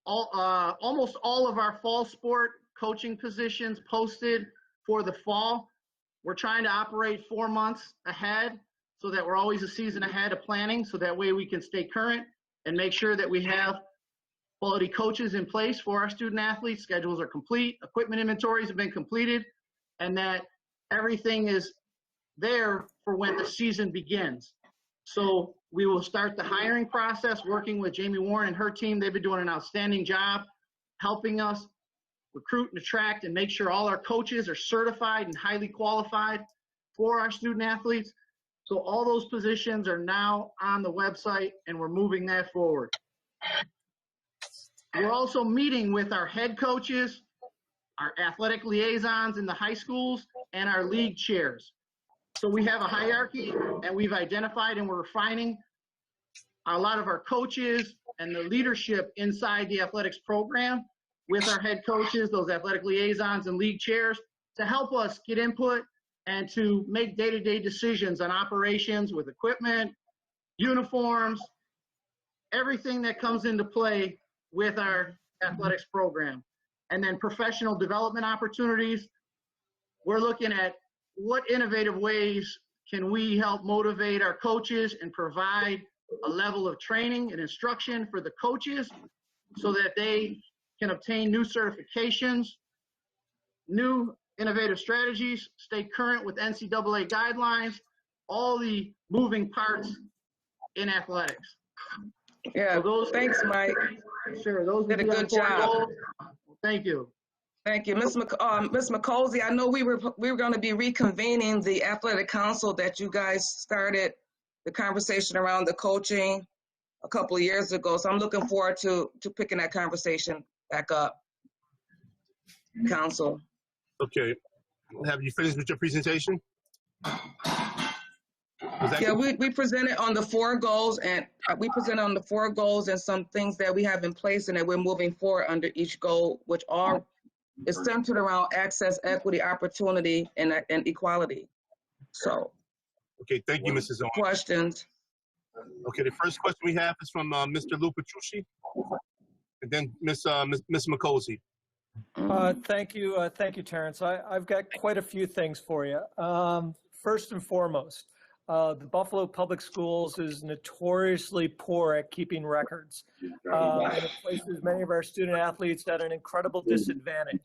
almost all of our fall sport coaching positions posted for the fall. We're trying to operate 4 months ahead so that we're always a season ahead of planning, so that way we can stay current and make sure that we have quality coaches in place for our student athletes. Schedules are complete, equipment inventories have been completed, and that everything is there for when the season begins. So we will start the hiring process working with Jamie Warren and her team. They've been doing an outstanding job helping us recruit and attract and make sure all our coaches are certified and highly qualified for our student athletes. So all those positions are now on the website, and we're moving that forward. We're also meeting with our head coaches, our athletic liaisons in the high schools, and our league chairs. So we have a hierarchy, and we've identified and we're refining a lot of our coaches and the leadership inside the athletics program with our head coaches, those athletic liaisons and league chairs, to help us get input and to make day-to-day decisions on operations with equipment, uniforms, everything that comes into play with our athletics program. And then professional development opportunities. We're looking at what innovative ways can we help motivate our coaches and provide a level of training and instruction for the coaches so that they can obtain new certifications, new innovative strategies, stay current with NCAA guidelines, all the moving parts in athletics. Yeah, so thanks, Mike. Sure, those did a good job. goals. Thank you. Thank you, Ms. McCosey. I know we were going to be reconvening the athletic council that you guys started the conversation around the coaching a couple of years ago. So I'm looking forward to picking that conversation back up. Council. Okay. Have you finished with your presentation? Yeah, we presented on the 4 goals, and some things that we have in place and that we're moving forward under each goal, which is centered around access, equity, opportunity, and equality. So. Okay, thank you, Mrs. Owens. Questions? Okay, the first question we have is from Mr. Lou Petrucci, and then Miss McCosey. Thank you, Terrence. I've got quite a few things for you. First and foremost, the Buffalo Public Schools is notoriously poor at keeping records. And it places many of our student athletes at an incredible disadvantage.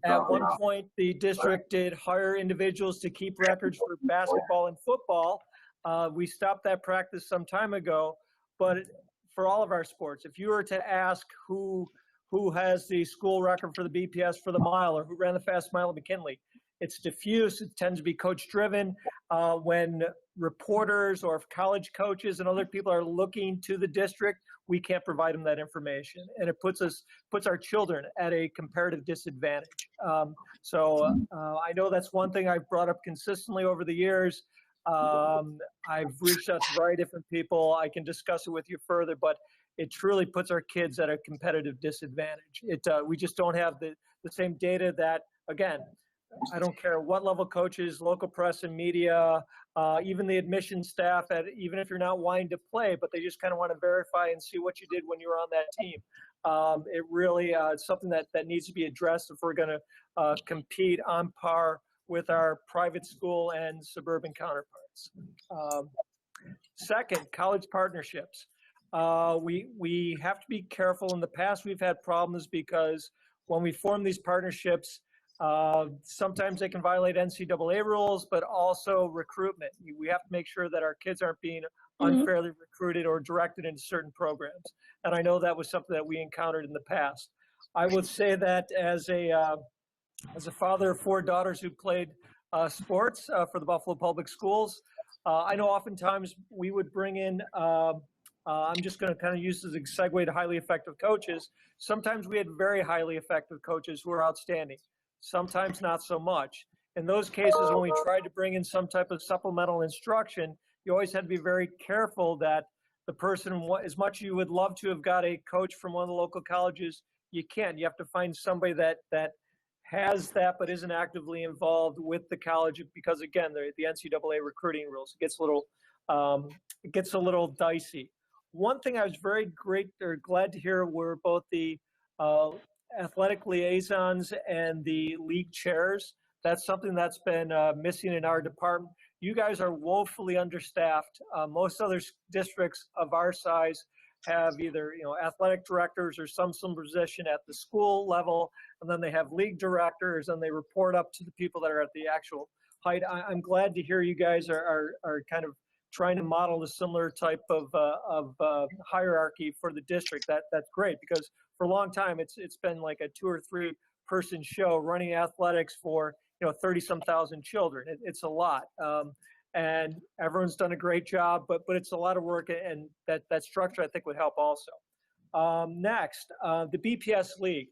At one point, the district did hire individuals to keep records for basketball and football. We stopped that practice some time ago, but for all of our sports, if you were to ask who has the school record for the BPS for the mile or who ran the fast mile at McKinley, it's diffuse. It tends to be coach driven. When reporters or college coaches and other people are looking to the district, we can't provide them that information, and it puts our children at a comparative disadvantage. So I know that's one thing I've brought up consistently over the years. I've reached out to a variety of different people. I can discuss it with you further, but it truly puts our kids at a competitive disadvantage. We just don't have the same data that, again, I don't care what level coaches, local press and media, even the admission staff, even if you're not wanting to play, but they just kind of want to verify and see what you did when you were on that team. It really is something that needs to be addressed if we're going to compete on par with our private school and suburban counterparts. Second, college partnerships. We have to be careful. In the past, we've had problems because when we form these partnerships, sometimes they can violate NCAA rules, but also recruitment. We have to make sure that our kids aren't being unfairly recruited or directed into certain programs. And I know that was something that we encountered in the past. I would say that as a father of 4 daughters who played sports for the Buffalo Public Schools, I know oftentimes we would bring in, I'm just going to kind of use this as a segue to highly effective coaches. Sometimes we had very highly effective coaches who were outstanding. Sometimes not so much. In those cases, when we tried to bring in some type of supplemental instruction, you always had to be very careful that the person, as much as you would love to have got a coach from one of the local colleges, you can't. You have to find somebody that has that but isn't actively involved with the college because, again, the NCAA recruiting rules, it gets a little dicey. One thing I was very glad to hear were both the athletic liaisons and the league chairs. That's something that's been missing in our department. You guys are woefully understaffed. Most other districts of our size have either, athletic directors or some position at the school level, and then they have league directors, and they report up to the people that are at the actual height. I'm glad to hear you guys are kind of trying to model a similar type of hierarchy for the district. That's great, because for a long time it's been like a 2 or 3 person show running athletics for 30-some thousand children. It's a lot. And everyone's done a great job, but it's a lot of work, and that structure I think would help also. Next, the BPS League.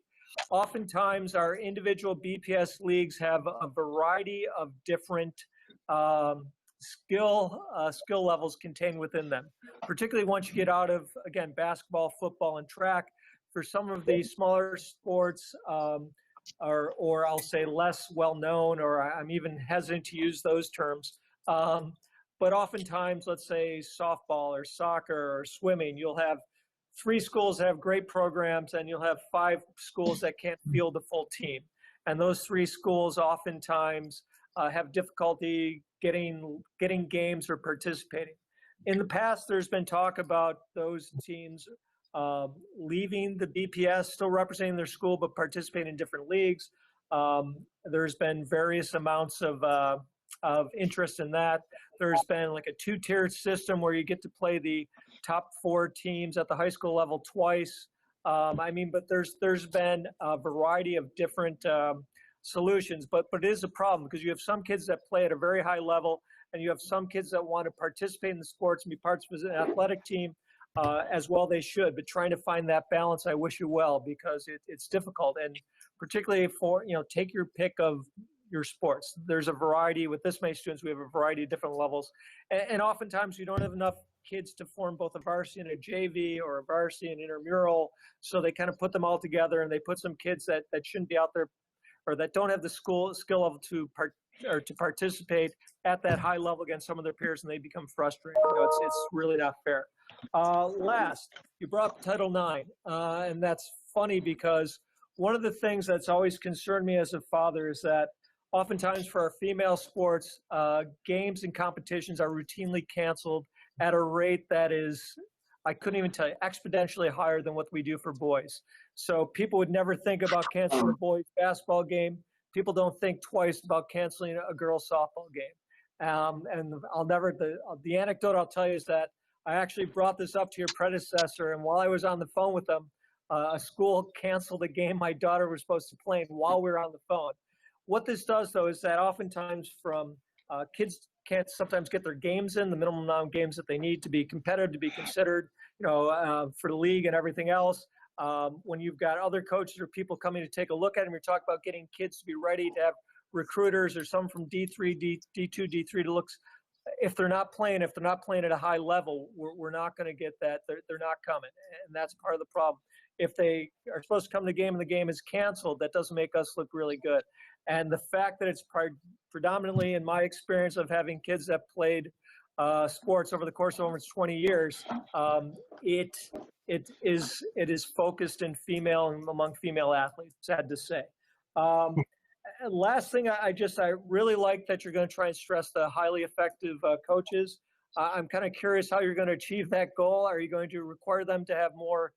Oftentimes our individual BPS leagues have a variety of different skill levels contained within them, particularly once you get out of, again, basketball, football, and track. For some of the smaller sports, or I'll say less well-known, or I'm even hesitant to use those terms, but oftentimes, let's say softball or soccer or swimming, you'll have 3 schools that have great programs, and you'll have 5 schools that can't field a full team. And those 3 schools oftentimes have difficulty getting games or participating. In the past, there's been talk about those teams leaving the BPS, still representing their school, but participating in different leagues. There's been various amounts of interest in that. There's been like a 2-tiered system where you get to play the top 4 teams at the high school level twice. But there's been a variety of different solutions, but it is a problem, because you have some kids that play at a very high level, and you have some kids that want to participate in the sports and be parts of an athletic team, as well they should, but trying to find that balance, I wish you well, because it's difficult. And particularly for, take your pick of your sports. There's a variety. With this many students, we have a variety of different levels. And oftentimes we don't have enough kids to form both a varsity and a JV, or a varsity and intramural. So they kind of put them all together, and they put some kids that shouldn't be out there, or that don't have the skill level to participate at that high level against some of their peers, and they become frustrated. It's really not fair. Last, you brought up Title IX, and that's funny, because one of the things that's always concerned me as a father is that oftentimes for our female sports, games and competitions are routinely canceled at a rate that is, I couldn't even tell you, exponentially higher than what we do for boys. So people would never think about canceling a boys basketball game. People don't think twice about canceling a girls softball game. And I'll never, the anecdote I'll tell you is that I actually brought this up to your predecessor, and while I was on the phone with them, a school canceled a game my daughter was supposed to play while we were on the phone. What this does, though, is that oftentimes from kids can't sometimes get their games in, the minimum amount of games that they need to be competitive, to be considered, for the league and everything else. When you've got other coaches or people coming to take a look at them, you're talking about getting kids to be ready to have recruiters or some from D3, D2, D3 to look. If they're not playing at a high level, we're not going to get that. They're not coming, and that's part of the problem. If they are supposed to come to the game and the game is canceled, that doesn't make us look really good. And the fact that it's predominantly, in my experience of having kids that played sports over the course of almost 20 years, it is focused in female and among female athletes, sad to say. Last thing, I really like that you're going to try and stress the highly effective coaches. I'm kind of curious how you're going to achieve that goal. Are you going to require them to have more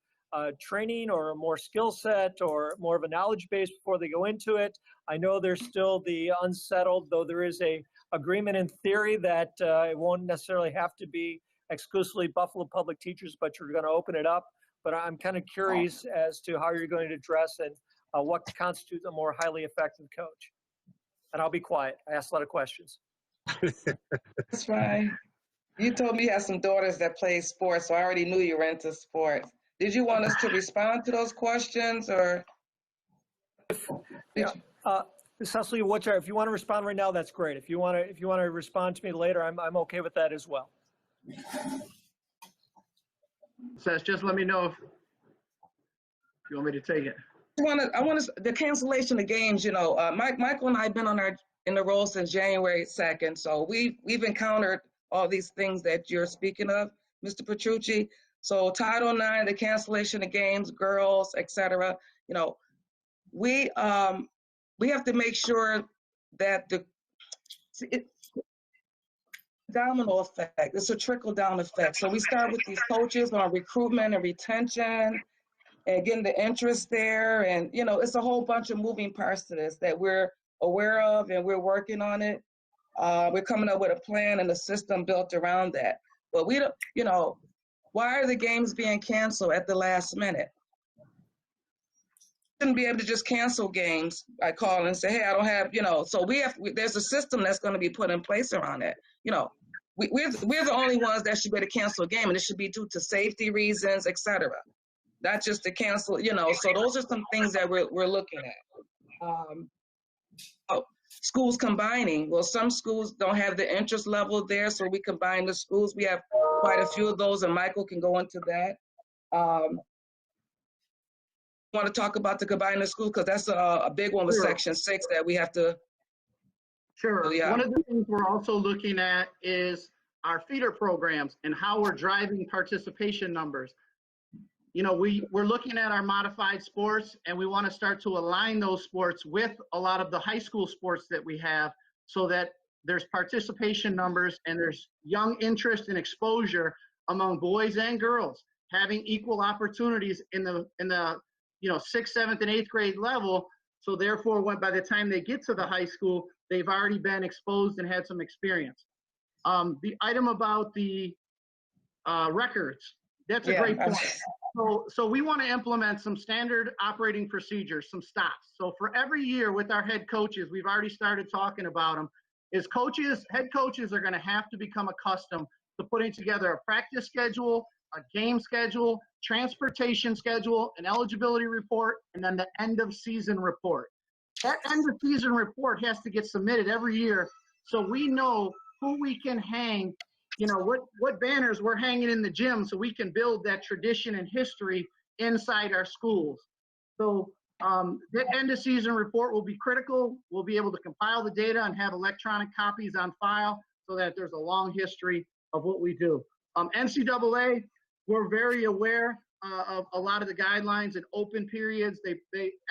training or more skill set or more of a knowledge base before they go into it? I know there's still the unsettled, though there is a agreement in theory that it won't necessarily have to be exclusively Buffalo public teachers, but you're going to open it up. But I'm kind of curious as to how you're going to address and what constitutes a more highly effective coach. And I'll be quiet. I asked a lot of questions. That's fine. You told me you had some daughters that play sports, so I already knew you were into sports. Did you want us to respond to those questions, or? Cecily, if you want to respond right now, that's great. If you want to respond to me later, I'm okay with that as well. Seth, just let me know if you want me to take it. The cancellation of games. Michael and I have been in the role since January 2nd, so we've encountered all these things that you're speaking of, Mr. Petrucci. So Title IX, the cancellation of games, girls, etc. We have to make sure that domino effect. It's a trickle down effect. So we start with these coaches on recruitment and retention and getting the interest there. And, you know, it's a whole bunch of moving parts to this that we're aware of and we're working on it. We're coming up with a plan and a system built around that. But we don't, you know, why are the games being canceled at the last minute? Shouldn't be able to just cancel games. I call and say, hey, I don't have, you know, so there's a system that's going to be put in place around it. You know, we're the only ones that should be able to cancel a game, and it should be due to safety reasons, et cetera. Not just to cancel, you know, so those are some things that we're looking at. Schools combining. Well, some schools don't have the interest level there, so we combine the schools. We have quite a few of those, and Michael can go into that. Want to talk about the combining the schools, because that's a big one with Section 6 that we have to. Sure. Yeah. One of the things we're also looking at is our feeder programs and how we're driving participation numbers. You know, we're looking at our modified sports, and we want to start to align those sports with a lot of the high school sports that we have, so that there's participation numbers and there's young interest and exposure among boys and girls, having equal opportunities in the you know, 6th, 7th, and 8th grade level. So therefore, by the time they get to the high school, they've already been exposed and had some experience. The item about the records, that's a great point. So we want to implement some standard operating procedures, some stops. So for every year with our head coaches, we've already started talking about them, is head coaches are going to have to become accustomed to putting together a practice schedule, a game schedule, transportation schedule, an eligibility report, and then the end of season report. That end of season report has to get submitted every year, so we know who we can hang, you know, what banners we're hanging in the gym, so we can build that tradition and history inside our schools. So that end of season report will be critical. We'll be able to compile the data and have electronic copies on file so that there's a long history of what we do. NCAA, we're very aware of a lot of the guidelines and open periods.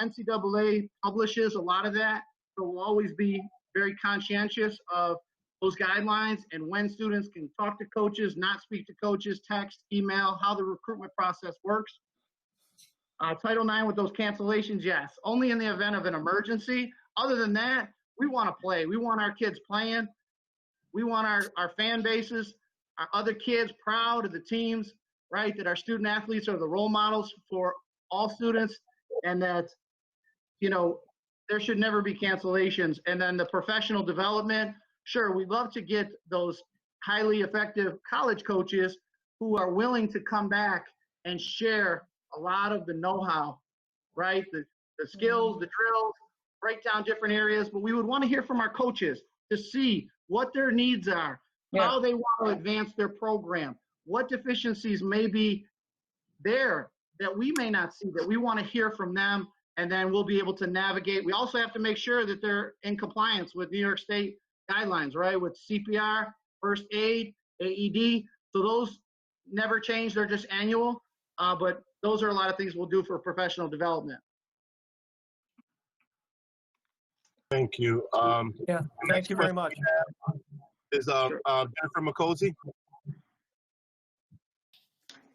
NCAA publishes a lot of that, so we'll always be very conscientious of those guidelines and when students can talk to coaches, not speak to coaches, text, email, how the recruitment process works. Title IX with those cancellations, yes, only in the event of an emergency. Other than that, we want to play. We want our kids playing. We want our fan bases, our other kids proud of the teams, right? That our student athletes are the role models for all students, and that, you know, there should never be cancellations. And then the professional development, sure, we'd love to get those highly effective college coaches who are willing to come back and share a lot of the know-how, right? The skills, the drills, break down different areas, but we would want to hear from our coaches to see what their needs are, how they want to advance their program, what deficiencies may be there that we may not see, that we want to hear from them, and then we'll be able to navigate. We also have to make sure that they're in compliance with New York State guidelines, right? With CPR, first aid, AED. So those never change, they're just annual, but those are a lot of things we'll do for professional development. Thank you. Yeah, thank you very much. Is Jennifer McCosey?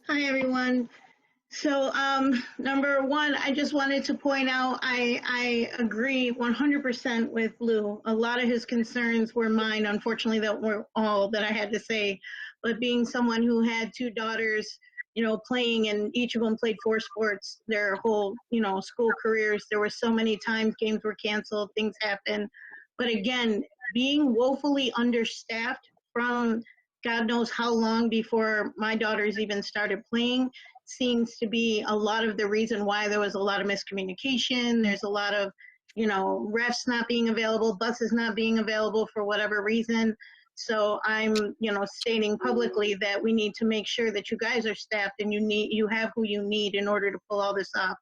Hi, everyone. So number one, I just wanted to point out, I agree 100% with Lou. A lot of his concerns were mine. Unfortunately, that were all that I had to say. But being someone who had two daughters, you know, playing, and each of them played 4 sports their whole, you know, school careers, there were so many times games were canceled, things happened. But again, being woefully understaffed from God knows how long before my daughters even started playing seems to be a lot of the reason why there was a lot of miscommunication. There's a lot of, you know, refs not being available, buses not being available for whatever reason. So I'm, you know, stating publicly that we need to make sure that you guys are staffed and you have who you need in order to pull all this off.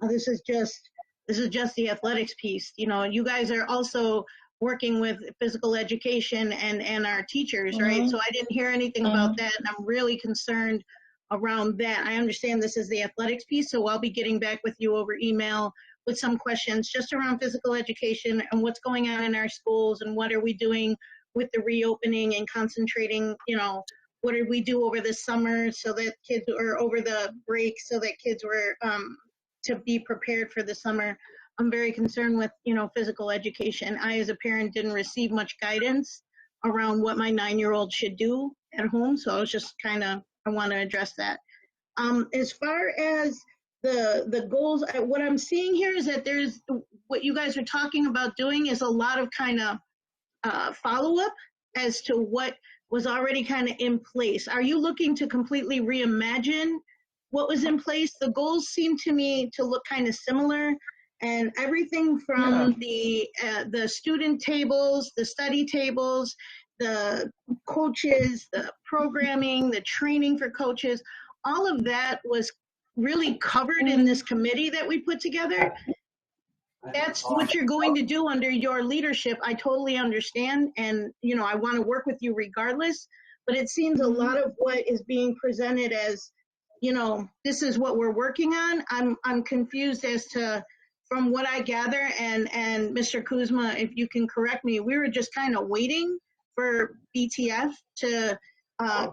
This is just the athletics piece. You know, you guys are also working with physical education and our teachers, right? So I didn't hear anything about that, and I'm really concerned around that. I understand this is the athletics piece, so I'll be getting back with you over email with some questions just around physical education and what's going on in our schools and what are we doing with the reopening and concentrating, what did we do over the summer so that kids, or over the break so that kids were to be prepared for the summer. I'm very concerned with, physical education. I, as a parent, didn't receive much guidance around what my 9-year-old should do at home. So I was just I want to address that. As far as the goals, what I'm seeing here is that there's, what you guys are talking about doing is a lot of follow-up as to what was already in place. Are you looking to completely reimagine what was in place? The goals seem to me to look similar, and everything from the student tables, the study tables, the coaches, the programming, the training for coaches, all of that was really covered in this committee that we put together. That's what you're going to do under your leadership. I totally understand. And, I want to work with you regardless, but it seems a lot of what is being presented as, this is what we're working on. I'm confused as to, from what I gather, and Mr. Kuzma, if you can correct me, we were just waiting for BTF to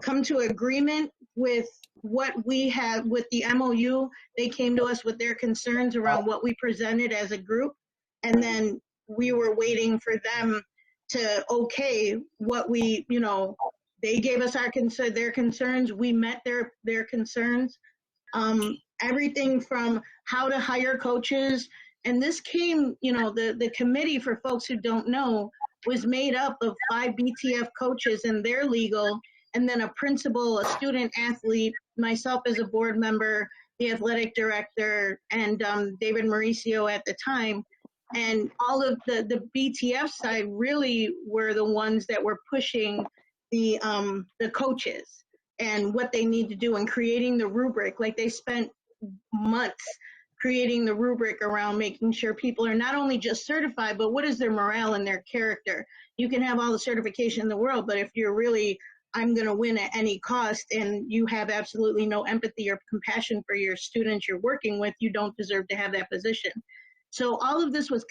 come to agreement with what we have with the MOU. They came to us with their concerns around what we presented as a group, and then we were waiting for them to okay what we, they gave us their concerns, we met their concerns. Everything from how to hire coaches, and this came, the committee, for folks who don't know, was made up of 5 BTF coaches and their legal, and then a principal, a student athlete, myself as a board member, the athletic director, and David Mauricio at the time. And all of the BTF side really were the ones that were pushing the coaches and what they need to do and creating the rubric. Like, they spent months creating the rubric around making sure people are not only just certified, but what is their morale and their character. You can have all the certification in the world, but if you're really, I'm going to win at any cost, and you have absolutely no empathy or compassion for your students you're working with, you don't deserve to have that position. So all of this was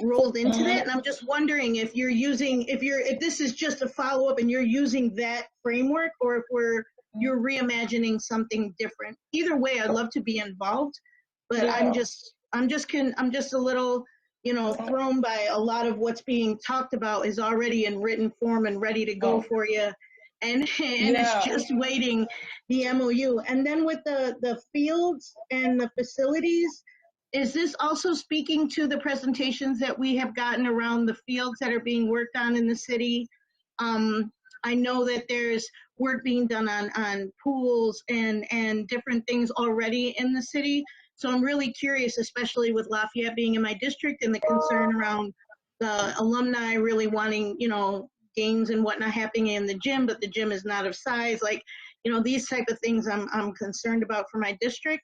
rolled into that, and I'm just wondering if if this is just a follow-up and you're using that framework, or if you're reimagining something different. Either way, I'd love to be involved, but yeah. I'm just a little, thrown by a lot of what's being talked about is already in written form and ready to go for you. And it's just waiting the MOU. And then with the fields and the facilities, is this also speaking to the presentations that we have gotten around the fields that are being worked on in the city? I know that there's work being done on pools and different things already in the city. So I'm really curious, especially with Lafayette being in my district and the concern around the alumni really wanting, games and whatnot happening in the gym, but the gym is not of size. Like, these type of things I'm concerned about for my district.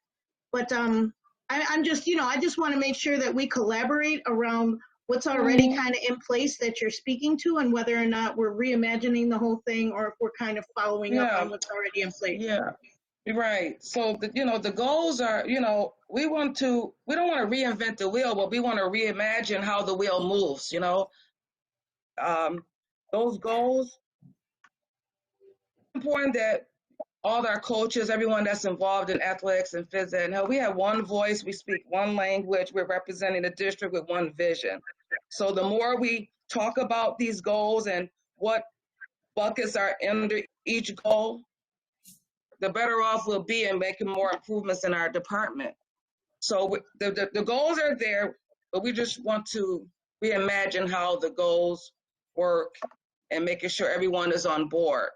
But I'm just, I just want to make sure that we collaborate around what's already in place that you're speaking to, and whether or not we're reimagining the whole thing, or if we're following up on what's already in place. Yeah, right. So the goals are, we don't want to reinvent the wheel, but we want to reimagine how the wheel moves. Those goals, important that all our coaches, everyone that's involved in athletics and phys ed, we have one voice, we speak one language, we're representing the district with one vision. So the more we talk about these goals and what buckets are under each goal, the better off we'll be in making more improvements in our department. So the goals are there, but we just want to reimagine how the goals work and making sure everyone is on board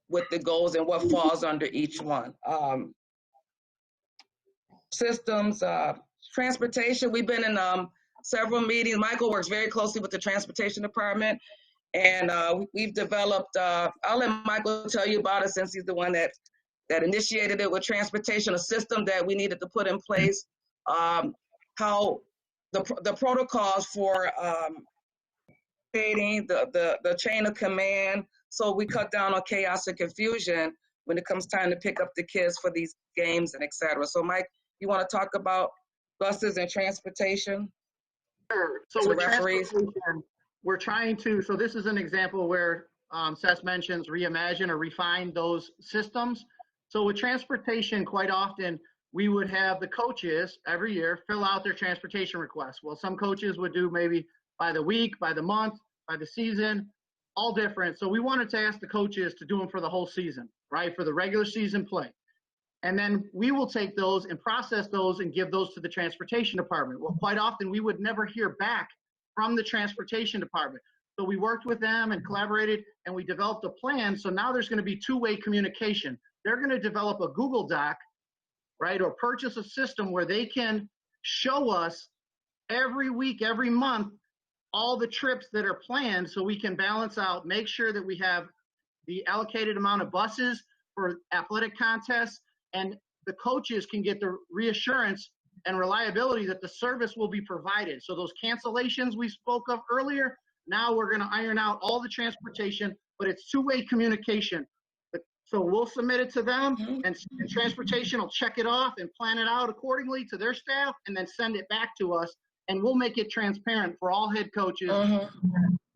with the goals and what falls under each one. Systems, transportation, we've been in several meetings. Michael works very closely with the transportation department, and we've developed, I'll let Michael tell you about it since he's the one that initiated it with transportation, a system that we needed to put in place, how the protocols for creating the chain of command, so we cut down on chaos and confusion when it comes time to pick up the kids for these games and et cetera. So Mike, you want to talk about buses and transportation? Sure. So with transportation, we're trying to, so this is an example where Seth mentions reimagine or refine those systems. So with transportation, quite often, we would have the coaches every year fill out their transportation requests. Well, some coaches would do maybe by the week, by the month, by the season, all different. So we wanted to ask the coaches to do them for the whole season, right? For the regular season play. And then we will take those and process those and give those to the transportation department. Well, quite often we would never hear back from the transportation department. So we worked with them and collaborated, and we developed a plan. So now there's going to be two-way communication. They're going to develop a Google Doc, right, or purchase a system where they can show us every week, every month, all the trips that are planned, so we can balance out, make sure that we have the allocated amount of buses for athletic contests, and the coaches can get the reassurance and reliability that the service will be provided. So those cancellations we spoke of earlier, now we're going to iron out all the transportation, but it's two-way communication. So we'll submit it to them, and transportation will check it off and plan it out accordingly to their staff, and then send it back to us, and we'll make it transparent for all head coaches.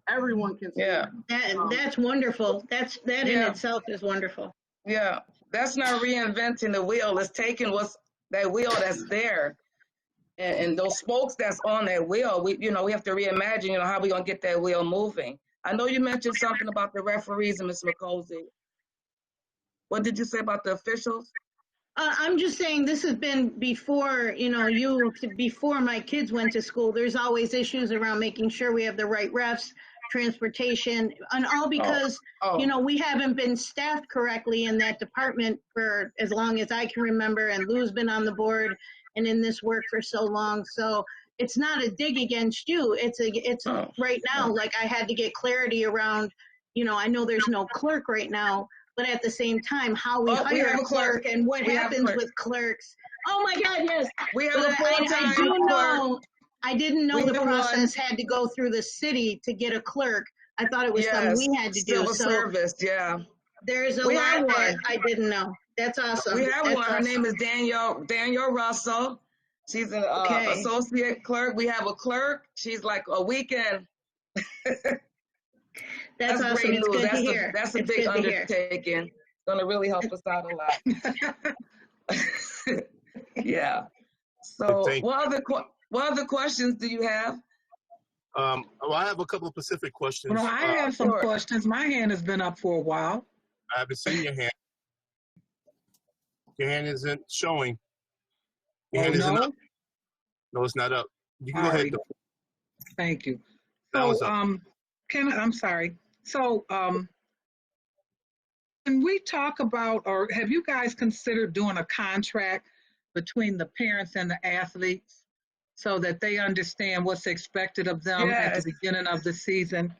Everyone can see it. That's wonderful. That in itself is wonderful. Yeah, that's not reinventing the wheel. It's taking that wheel that's there, and those spokes that's on that wheel. We have to reimagine, how we gonna get that wheel moving. I know you mentioned something about the referees, Ms. McCosey. What did you say about the officials? I'm just saying this has been before, before my kids went to school. There's always issues around making sure we have the right refs, transportation, and all because, we haven't been staffed correctly in that department for as long as I can remember, and Lou's been on the board and in this work for so long. So it's not a dig against you. It's right now, like I had to get clarity around, I know there's no clerk right now, but at the same time, how we hire a clerk and what happens with clerks. Oh my God, yes. We have a full-time clerk. I didn't know the process had to go through the city to get a clerk. I thought it was something we had to do. Civil service, yeah. There's a lot that I didn't know. That's awesome. We have one. Her name is Danielle Russell. She's an associate clerk. We have a clerk. She's like a weekend. That's awesome. Great it's news. good to hear. That's a big undertaking. It's going to really help us out a lot. Yeah. So what other questions do you have? Well, I have a couple of specific questions. Well, I have some questions. My hand has been up for a while. I haven't seen your hand. Your hand isn't showing. Your hand isn't up. No, it's not up. You can go ahead. Thank you. So, I'm sorry. So, can we talk about, or have you guys considered doing a contract between the parents and the athletes so that they understand what's expected of them at the beginning of the season?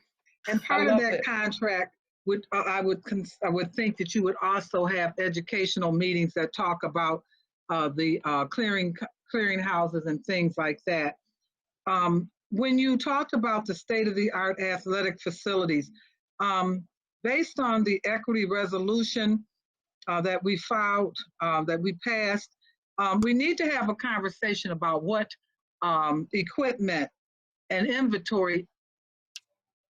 And part of that contract, I would think that you would also have educational meetings that talk about the clearing houses and things like that. When you talked about the state-of-the-art athletic facilities, based on the equity resolution that we filed, that we passed, we need to have a conversation about what equipment and inventory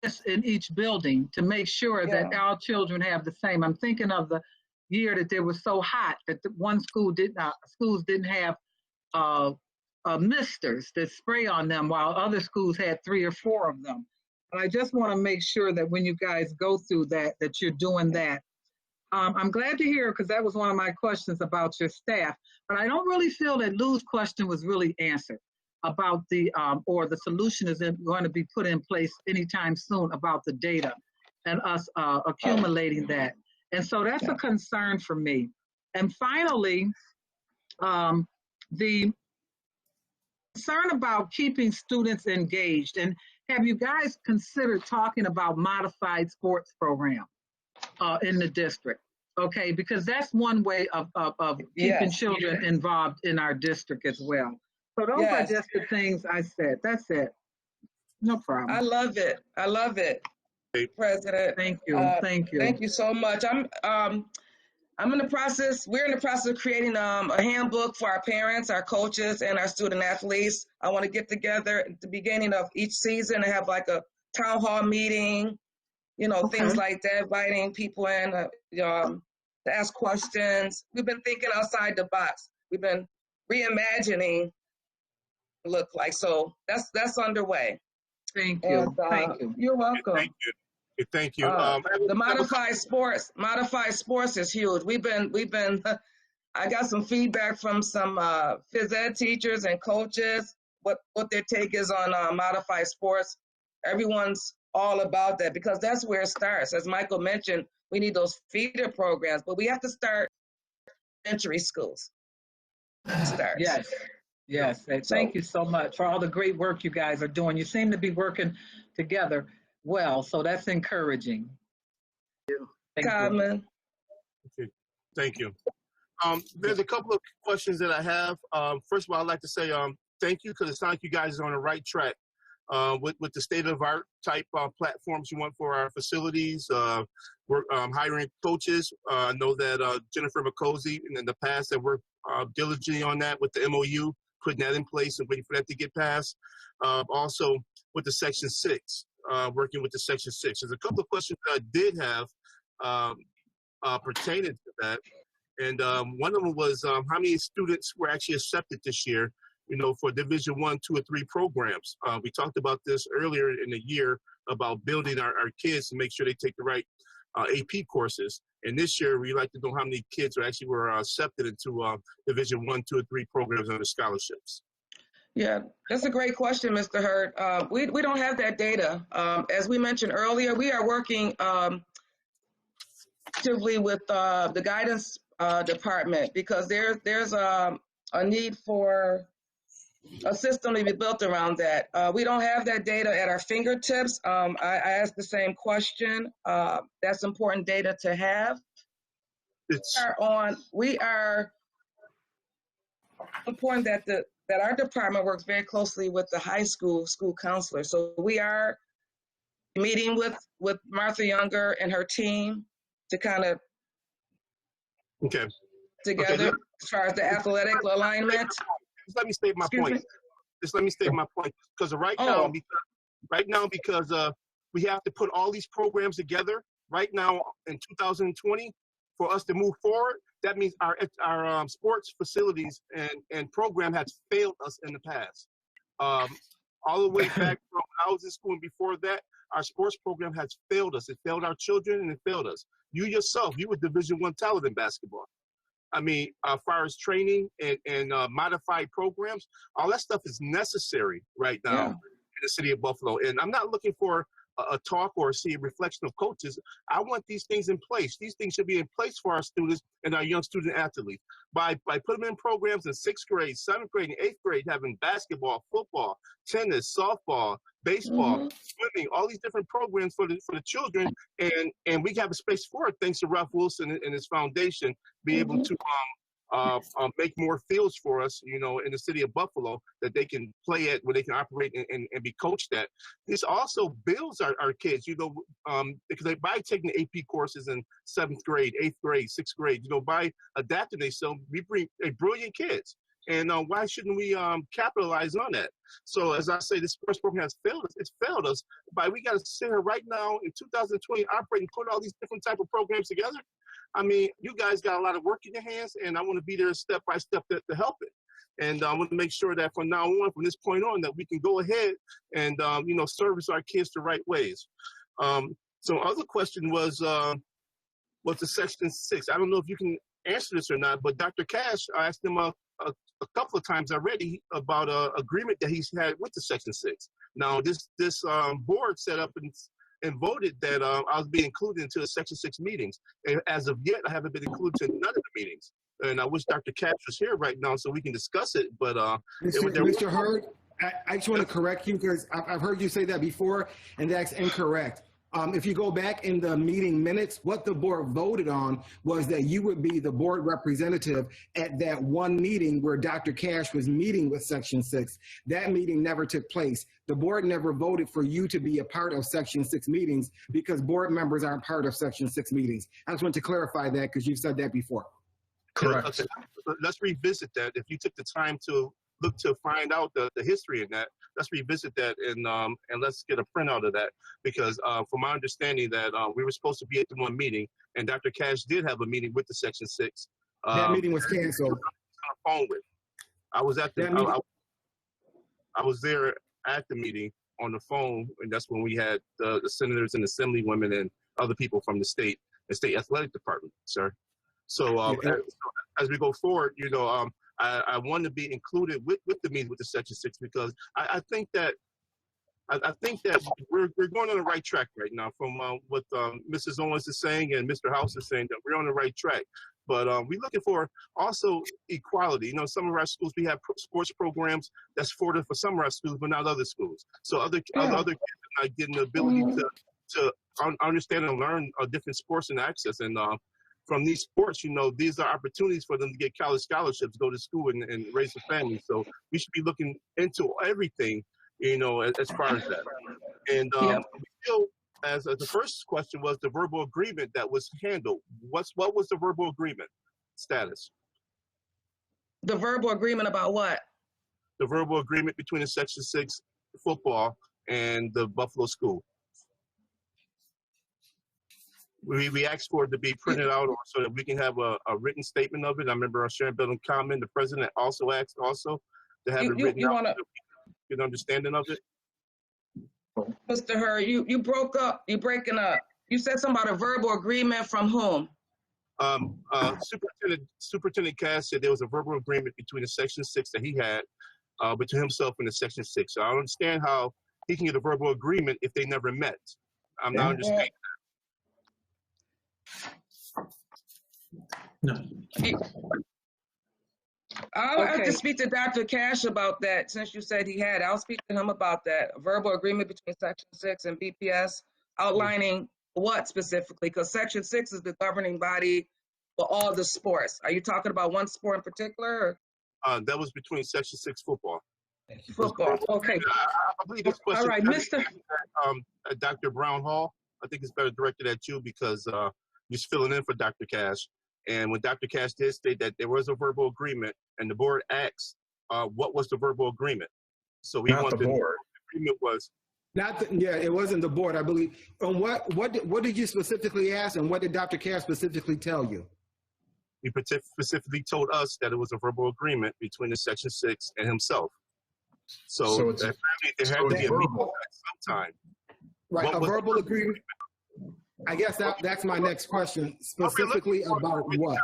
is in each building to make sure that our children have the same. I'm thinking of the year that they were so hot that schools didn't have misters that spray on them while other schools had 3 or 4 of them. And I just want to make sure that when you guys go through that you're doing that. I'm glad to hear, because that was one of my questions about your staff, but I don't really feel that Lou's question was really answered about or the solution is going to be put in place anytime soon about the data and us accumulating that. And so that's a concern for me. And finally, the concern about keeping students engaged. And have you guys considered talking about modified sports program in the district? Okay, because that's one way of keeping children involved in our district as well. So those are just the things I said. That's it. No problem. I love it. I love it, President. Thank you. Thank you. Thank you so much. I'm in the process. We're in the process of creating a handbook for our parents, our coaches, and our student athletes. I want to get together at the beginning of each season and have like a town hall meeting, things like that, inviting people in to ask questions. We've been thinking outside the box. We've been reimagining look like. So that's underway. Thank you. And, Thank you. You're welcome. Thank you. Thank you. The modified sports is huge. We've been I got some feedback from some phys ed teachers and coaches, what their take is on modified sports. Everyone's all about that because that's where it starts. As Michael mentioned, we need those feeder programs, but we have to start elementary schools. Yes. Yes. Thank you so much for all the great work you guys are doing. You seem to be working together well, so that's encouraging. Thank you. Okay. Thank you. There's a couple of questions that I have. First of all, I'd like to say thank you because it sounds like you guys are on the right track with the state-of-the-art type platforms you want for our facilities. We're hiring coaches. I know that Jennifer McCosey in the past have worked diligently on that with the MOU, putting that in place and waiting for that to get passed. Also with the Section 6, working with the Section 6. There's a couple of questions that I did have pertaining to that. And one of them was how many students were actually accepted this year, for Division 1, 2, or 3 programs. We talked about this earlier in the year about building our kids to make sure they take the right AP courses. And this year, we'd like to know how many kids actually were accepted into Division 1, 2, or 3 programs under scholarships. Yeah, that's a great question, Mr. Hurd. We don't have that data. As we mentioned earlier, we are working actively with the guidance department because there's a need for a system to be built around that. We don't have that data at our fingertips. I asked the same question. That's important data to have. We are important that our department works very closely with the high school counselor. So we are meeting with Martha Younger and her team to kind of together as far as the athletic alignment. Just let me state my point. Just let me state my point. Because right now, because we have to put all these programs together right now in 2020 for us to move forward. That means our sports facilities and program has failed us in the past. All the way back from when I was in school and before that, our sports program has failed us. It failed our children and it failed us. You yourself, you were Division I talent in basketball. I mean, as far as training and modified programs, all that stuff is necessary right now in the city of Buffalo. And I'm not looking for a talk or see a reflection of coaches. I want these things in place. These things should be in place for our students and our young student athletes. By putting them in programs in 6th grade, 7th grade, and 8th grade, having basketball, football, tennis, softball, baseball, swimming, all these different programs for the children, and we have a space for it thanks to Ralph Wilson and his foundation, be able to make more fields for us, in the city of Buffalo that they can play at, where they can operate and be coached at. This also builds our kids, because by taking the AP courses in 7th grade, 8th grade, 6th grade, by adapting themselves, we bring brilliant kids. And why shouldn't we capitalize on that? So as I say, this sports program has failed us. It's failed us. But we got to sit here right now in 2020, operate and put all these different type of programs together. I mean, you guys got a lot of work in your hands, and I want to be there step by step to help it. And I want to make sure that from now on, from this point on, that we can go ahead and, service our kids the right ways. So other question was the Section 6. I don't know if you can answer this or not, but Dr. Cash, I asked him a couple of times already about an agreement that he's had with the Section 6. Now, this board set up and voted that I was being included into the Section 6 meetings. And as of yet, I haven't been included in none of the meetings. And I wish Dr. Cash was here right now so we can discuss it. But Mr. Hurd, I just want to correct you because I've heard you say that before, and that's incorrect. If you go back in the meeting minutes, what the board voted on was that you would be the board representative at that one meeting where Dr. Cash was meeting with Section 6. That meeting never took place. The board never voted for you to be a part of Section 6 meetings because board members aren't part of Section 6 meetings. I just want to clarify that because you've said that before. Correct. Okay. Let's revisit that. If you took the time to look to find out the history in that. Let's revisit that and let's get a printout of that, because from my understanding that we were supposed to be at the one meeting, and Dr. Cash did have a meeting with the Section 6. That meeting was canceled. On the phone with. I was at the I was there at the meeting on the phone, and that's when we had the senators and assemblywomen and other people from the state athletic department, sir. So as we go forward, you know, I want to be included with the meeting with the Section 6, because I think that we're going on the right track right now from what Mrs. Owens is saying and Mr. House is saying, that we're on the right track. But we're looking for also equality. You know, some of our schools, we have sports programs that's for some of our schools, but not other schools. So other kids are not getting the ability to understand and learn different sports and access. And from these sports, you know, these are opportunities for them to get college scholarships, go to school and raise a family. So we should be looking into everything, you know, as far as that. And we feel, as the first question was the verbal agreement that was handled. What was the verbal agreement status? The verbal agreement about what? The verbal agreement between the Section 6 football and the Buffalo school. We asked for it to be printed out so that we can have a written statement of it. I remember on Sharon Building Common, the president also asked to have it written out so that we get an understanding of it. Mr. Hurd, you broke up. You're breaking up. You said something about a verbal agreement from whom? Superintendent Cass said there was a verbal agreement between the Section 6 that he had between himself and the Section 6. So I don't understand how he can get a verbal agreement if they never met. I'm not understanding that. No. I'll have to speak to Dr. Cash about that, since you said he had. I'll speak to him about that. A verbal agreement between Section 6 and BPS outlining what specifically? Because Section 6 is the governing body for all the sports. Are you talking about one sport in particular? Or? That was between Section 6 football. Football, okay. I believe this question, all right, Mr. Dr. Brown Hall, I think it's better directed at you, because you're filling in for Dr. Cash. And when Dr. Cash did state that there was a verbal agreement, and the board asked, what was the verbal agreement? So we want the board. The agreement was. It wasn't the board, I believe. And what did you specifically ask, and what did Dr. Cash specifically tell you? He specifically told us that it was a verbal agreement between the Section 6 and himself. So there had to be a meeting at some time. Right, a verbal agreement. I guess that's my next question, specifically about what?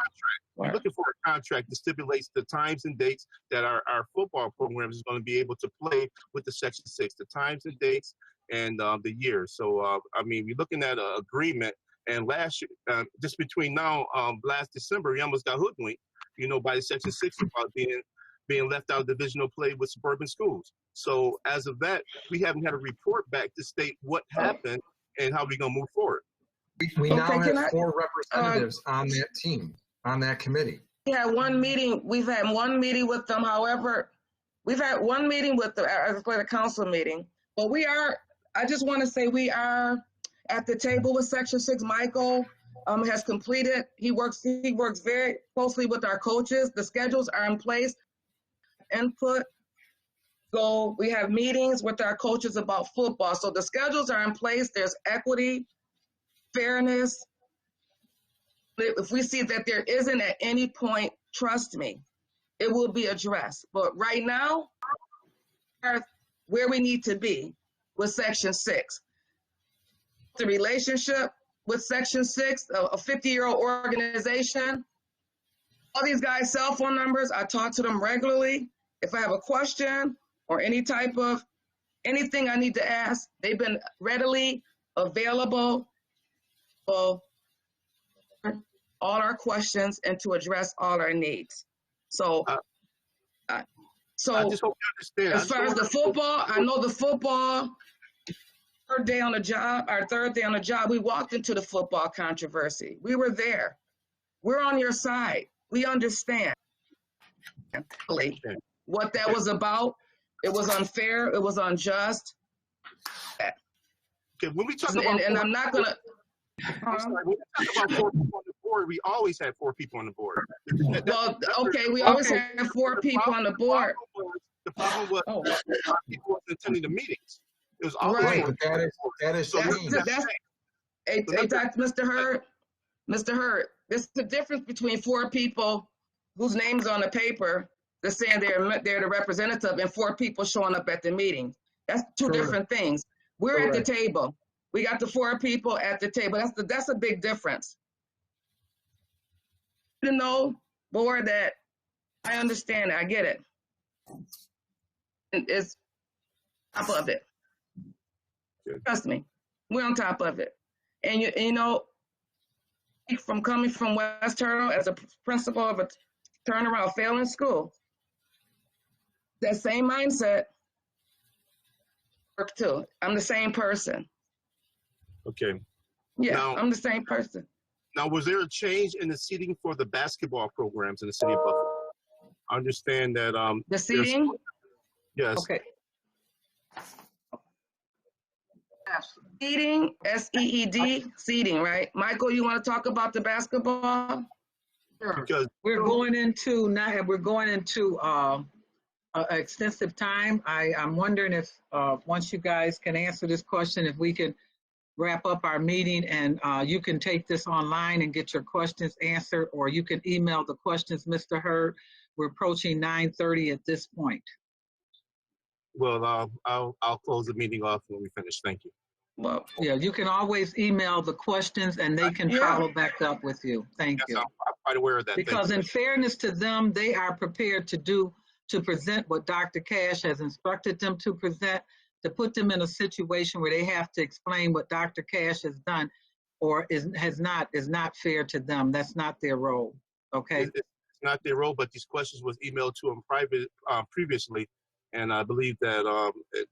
We're looking for a contract that stipulates the times and dates that our football program is going to be able to play with the Section 6, the times and dates and the years. So, I mean, we're looking at an agreement. And last year, just between now, last December, we almost got hoodwinked, you know, by the Section 6 about being left out of divisional play with suburban schools. So as of that, we haven't had a report back to state what happened and how we're going to move forward. We now have 4 representatives on that team, on that committee. We had one meeting. We've had one meeting with them. However, we've had one meeting with the athletic council meeting. But I just want to say we are at the table with Section 6. Michael has completed. He works very closely with our coaches. The schedules are in place. Input. So we have meetings with our coaches about football. So the schedules are in place. There's equity, fairness. If we see that there isn't at any point, trust me, it will be addressed. But right now, where we need to be with Section 6. The relationship with Section 6, a 50-year-old organization. All these guys' cell phone numbers, I talk to them regularly. If I have a question or any type of anything I need to ask, they've been readily available for all our questions and to address all our needs. So, I just hope you understand. As far as the football, I know the football, our third day on the job, we walked into the football controversy. We were there. We're on your side. We understand what that was about. It was unfair. It was unjust. Okay, when we talk about and I'm not gonna. When we talk about football on the board, we always had 4 people on the board. Well, okay, we always have 4 people on the board. The problem was people wasn't attending the meetings. It was always Right. 4 people. That is That's changed. hey, Mr. Hurd, there's the difference between 4 people whose names on the paper that's saying they're the representative and 4 people showing up at the meeting. That's 2 different things. We're at the table. We got the 4 people at the table. That's a big difference. You know, board, that I understand it. I get it. It's top of it. Trust me, we're on top of it. And you know, from coming from West Turtle as a principal of a turnaround failing school, that same mindset work too. I'm the same person. Okay. Yeah, Now, I'm the same person. Now, was there a change in the seating for the basketball programs in the city of Buffalo? I understand that the seating. Yes. Okay. Seating, SEED, seating, right? Michael, you want to talk about the basketball? Sure. Because we're going into extensive time. I'm wondering if once you guys can answer this question, if we could wrap up our meeting and you can take this online and get your questions answered, or you can email the questions, Mr. Hurd. We're approaching 9:30 at this point. Well, I'll close the meeting off when we finish. Thank you. Well, yeah, you can always email the questions and they can follow back up with you. Thank you. I'm quite aware of that. Because in fairness to them, they are prepared to present what Dr. Cash has instructed them to present, to put them in a situation where they have to explain what Dr. Cash has done or is not fair to them. That's not their role. Okay. It's not their role, but these questions was emailed to them previously, and I believe that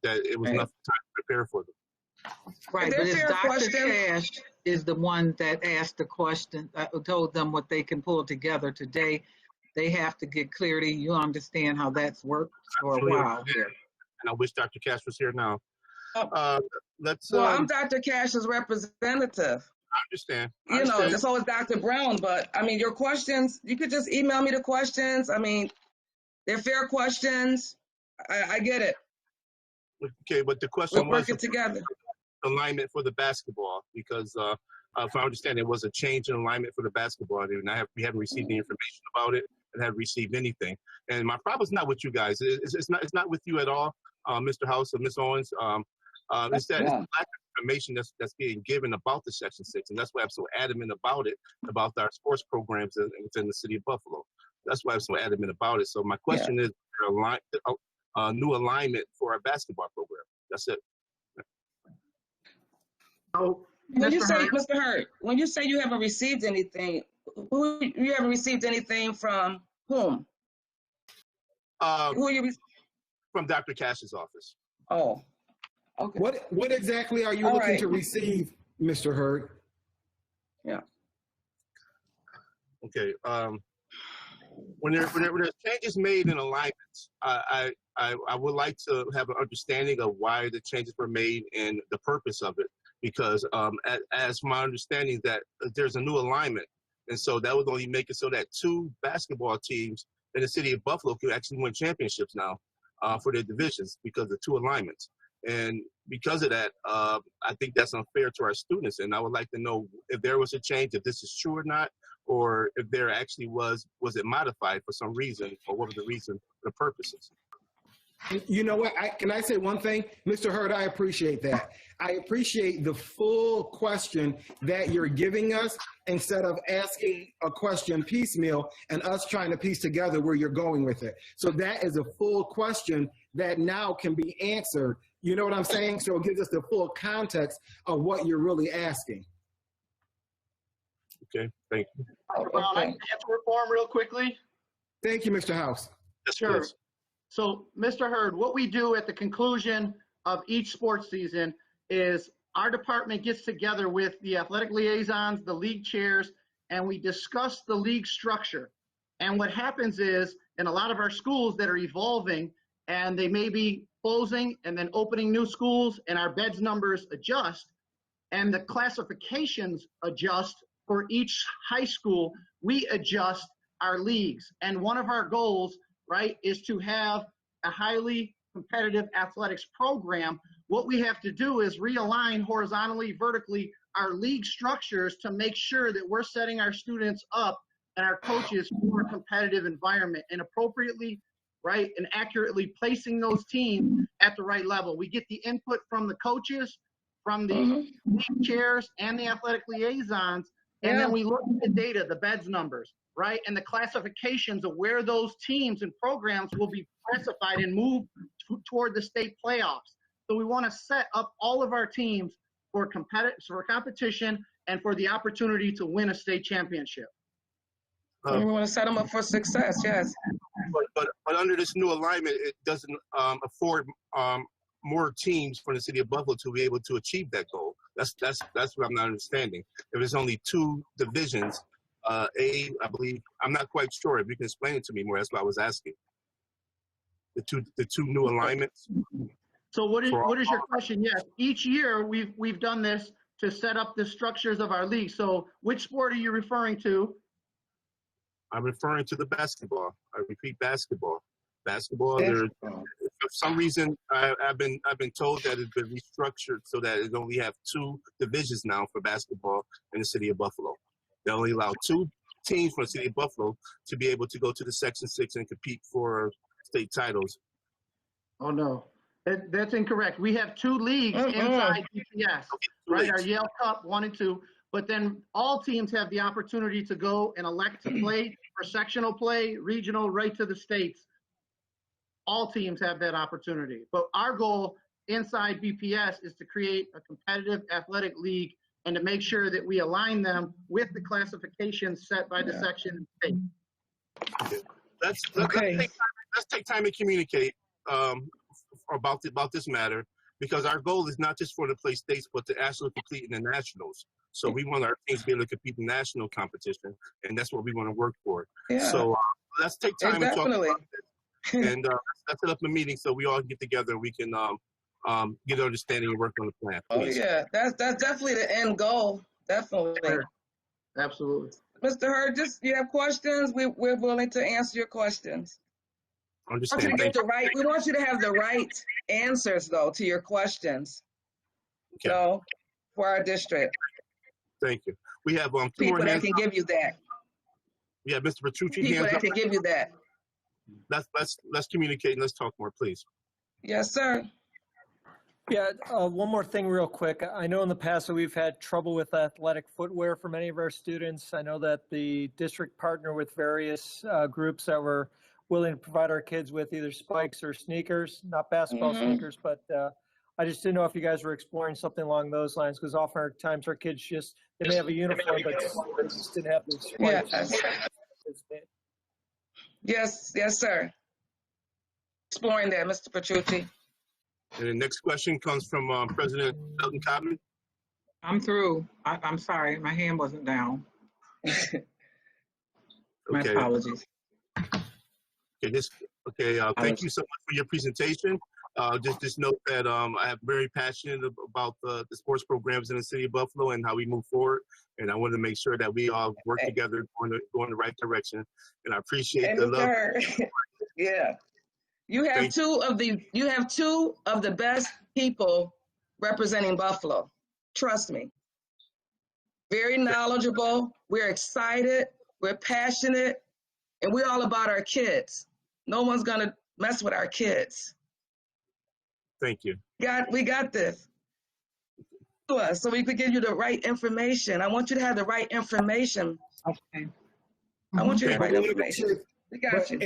that it was enough time to prepare for them. Right, but it's Dr. Cash is the one that asked the question, told them what they can pull together today. They have to get clarity. You understand how that's worked for a while here. And I wish Dr. Cash was here now. Well, I'm Dr. Cash's representative. I understand. You know, so is Dr. Brown, but I mean, your questions, you could just email me the questions. I mean, they're fair questions. I get it. Okay, but the question we're working together. Alignment for the basketball, because if I understand, there was a change in alignment for the basketball, and we haven't received any information about it and haven't received anything. And my problem is not with you guys. It's not with you at all, Mr. House or Ms. Owens. It's that it's lack of information that's being given about the Section 6, and that's why I'm so adamant about it, about our sports programs within the city of Buffalo. That's why I'm so adamant about it. So my question is, new alignment for our basketball program. That's it. Oh, when you say, Mr. Hurd, when you say you haven't received anything, you haven't received anything from whom? Who you from Dr. Cash's office. Oh, okay. What exactly are you looking to receive, Mr. Hurd? Yeah. Okay. When there's changes made in alignments, I would like to have an understanding of why the changes were made and the purpose of it. Because as my understanding that there's a new alignment, and so that would only make it so that 2 basketball teams in the city of Buffalo could actually win championships now for their divisions because of 2 alignments. And because of that, I think that's unfair to our students. And I would like to know if there was a change, if this is true or not, or if there actually was it modified for some reason, or what was the reason, the purposes. You know what? Can I say one thing? Mr. Hurd, I appreciate that. I appreciate the full question that you're giving us instead of asking a question piecemeal and us trying to piece together where you're going with it. So that is a full question that now can be answered. You know what I'm saying? So it gives us the full context of what you're really asking. Okay, thank you. Dr. Brown, I can answer reform real quickly. Thank you, Mr. House. Sure. So, Mr. Hurd, what we do at the conclusion of each sports season is our department gets together with the athletic liaisons, the league chairs, and we discuss the league structure. And what happens is, in a lot of our schools that are evolving, and they may be closing and then opening new schools, and our beds numbers adjust, and the classifications adjust for each high school, we adjust our leagues. And one of our goals, right, is to have a highly competitive athletics program. What we have to do is realign horizontally, vertically, our league structures to make sure that we're setting our students up and our coaches for a competitive environment, and appropriately, right, and accurately placing those teams at the right level. We get the input from the coaches, from the league chairs, and the athletic liaisons, and then we look at the data, the beds numbers, right, and the classifications of where those teams and programs will be classified and move toward the state playoffs. So we want to set up all of our teams for competition and for the opportunity to win a state championship. We want to set them up for success, yes. But under this new alignment, it doesn't afford more teams for the city of Buffalo to be able to achieve that goal. That's what I'm not understanding. If it's only 2 divisions, I believe, I'm not quite sure. If you can explain it to me more, that's what I was asking. The two new alignments. So what is your question? Yes, each year we've done this to set up the structures of our league. So which sport are you referring to? I'm referring to the basketball. I repeat, basketball. Basketball. For some reason, I've been told that it's been restructured so that it only have 2 divisions now for basketball in the city of Buffalo. They only allow 2 teams from the city of Buffalo to be able to go to the Section 6 and compete for state titles. Oh no, that's incorrect. We have 2 leagues inside BPS, right? Our Yale Cup 1 and 2. But then all teams have the opportunity to go and elect to play for sectional play, regional, right to the states. All teams have that opportunity. But our goal inside BPS is to create a competitive athletic league and to make sure that we align them with the classifications set by the section and state. Let's take time to communicate about this matter, because our goal is not just for the play states, but to actually compete in the nationals. So we want our teams to be able to compete in national competition, and that's what we want to work for. Yeah. So let's take time and talk about this, and let's set up a meeting so we all get together and we can get an understanding and work on the plan. Please. Oh yeah, that's definitely the end goal. Definitely. Sure. Absolutely. Mr. Hurd, you have questions? We're willing to answer your questions. Understand. We want you to have the right answers though to your questions. Okay. So for our district. Thank you. We have 2 people more that can give you that. Yeah, Mr. Petrucci. People that can give you that. Let's communicate and let's talk more, please. Yes, sir. Yeah, one more thing real quick. I know in the past that we've had trouble with athletic footwear for many of our students. I know that the district partnered with various groups that were willing to provide our kids with either spikes or sneakers, not basketball sneakers, but I just didn't know if you guys were exploring something along those lines, because oftentimes our kids they may have a uniform, but they just didn't have the spikes. Yes, sir. Exploring that, Mr. Petrucci. And the next question comes from President Elton Cobman. I'm through. I'm sorry, my hand wasn't down. My apologies. Thank you so much for your presentation. Just note that I am very passionate about the sports programs in the city of Buffalo and how we move forward. And I want to make sure that we all work together, go in the right direction. And I appreciate the love. Yeah. You have two of the best people representing Buffalo. Trust me. Very knowledgeable. We're excited. We're passionate. And we're all about our kids. No one's going to mess with our kids. Thank you. We got this. So we could give you the right information. I want you to have the right information. Okay. I want you to have the right information. We got you.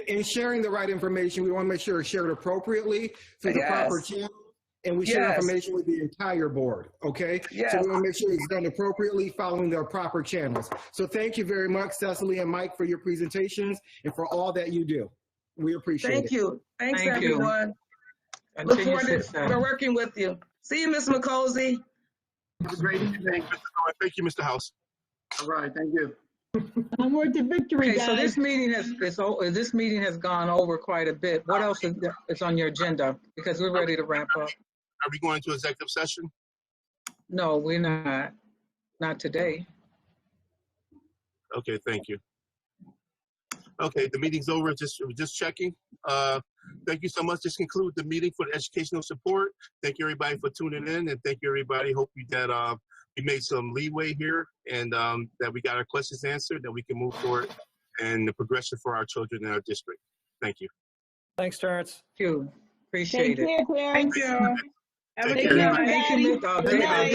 In sharing the right information, we want to make sure it's shared appropriately through the proper channel, and we share information with the entire board, okay? Yes. So we want to make sure it's done appropriately following the proper channels. So thank you very much, Cecily and Mike, for your presentations and for all that you do. We appreciate it. Thank you. Thanks, everyone. Look forward to working with you. See you, Ms. McCosey. Have a great evening. Thank you, Mr. House. All right, thank you. Onward to victory, Okay, guys. so this meeting has gone over quite a bit. What else is on your agenda? Because we're ready to wrap up. Are we going to executive session? No, we're not. Not today. Okay, thank you. Okay, the meeting's over. Just checking. Thank you so much. This concludes the meeting for the educational support. Thank you everybody for tuning in, and thank you everybody. Hope that we made some leeway here, and that we got our questions answered, that we can move forward and the progression for our children in our district. Thank you. Thanks, Terrence. Thank you. Appreciate it. Thank you. Thank you. Have a Take good care. night. Thank you, Miss. Good night.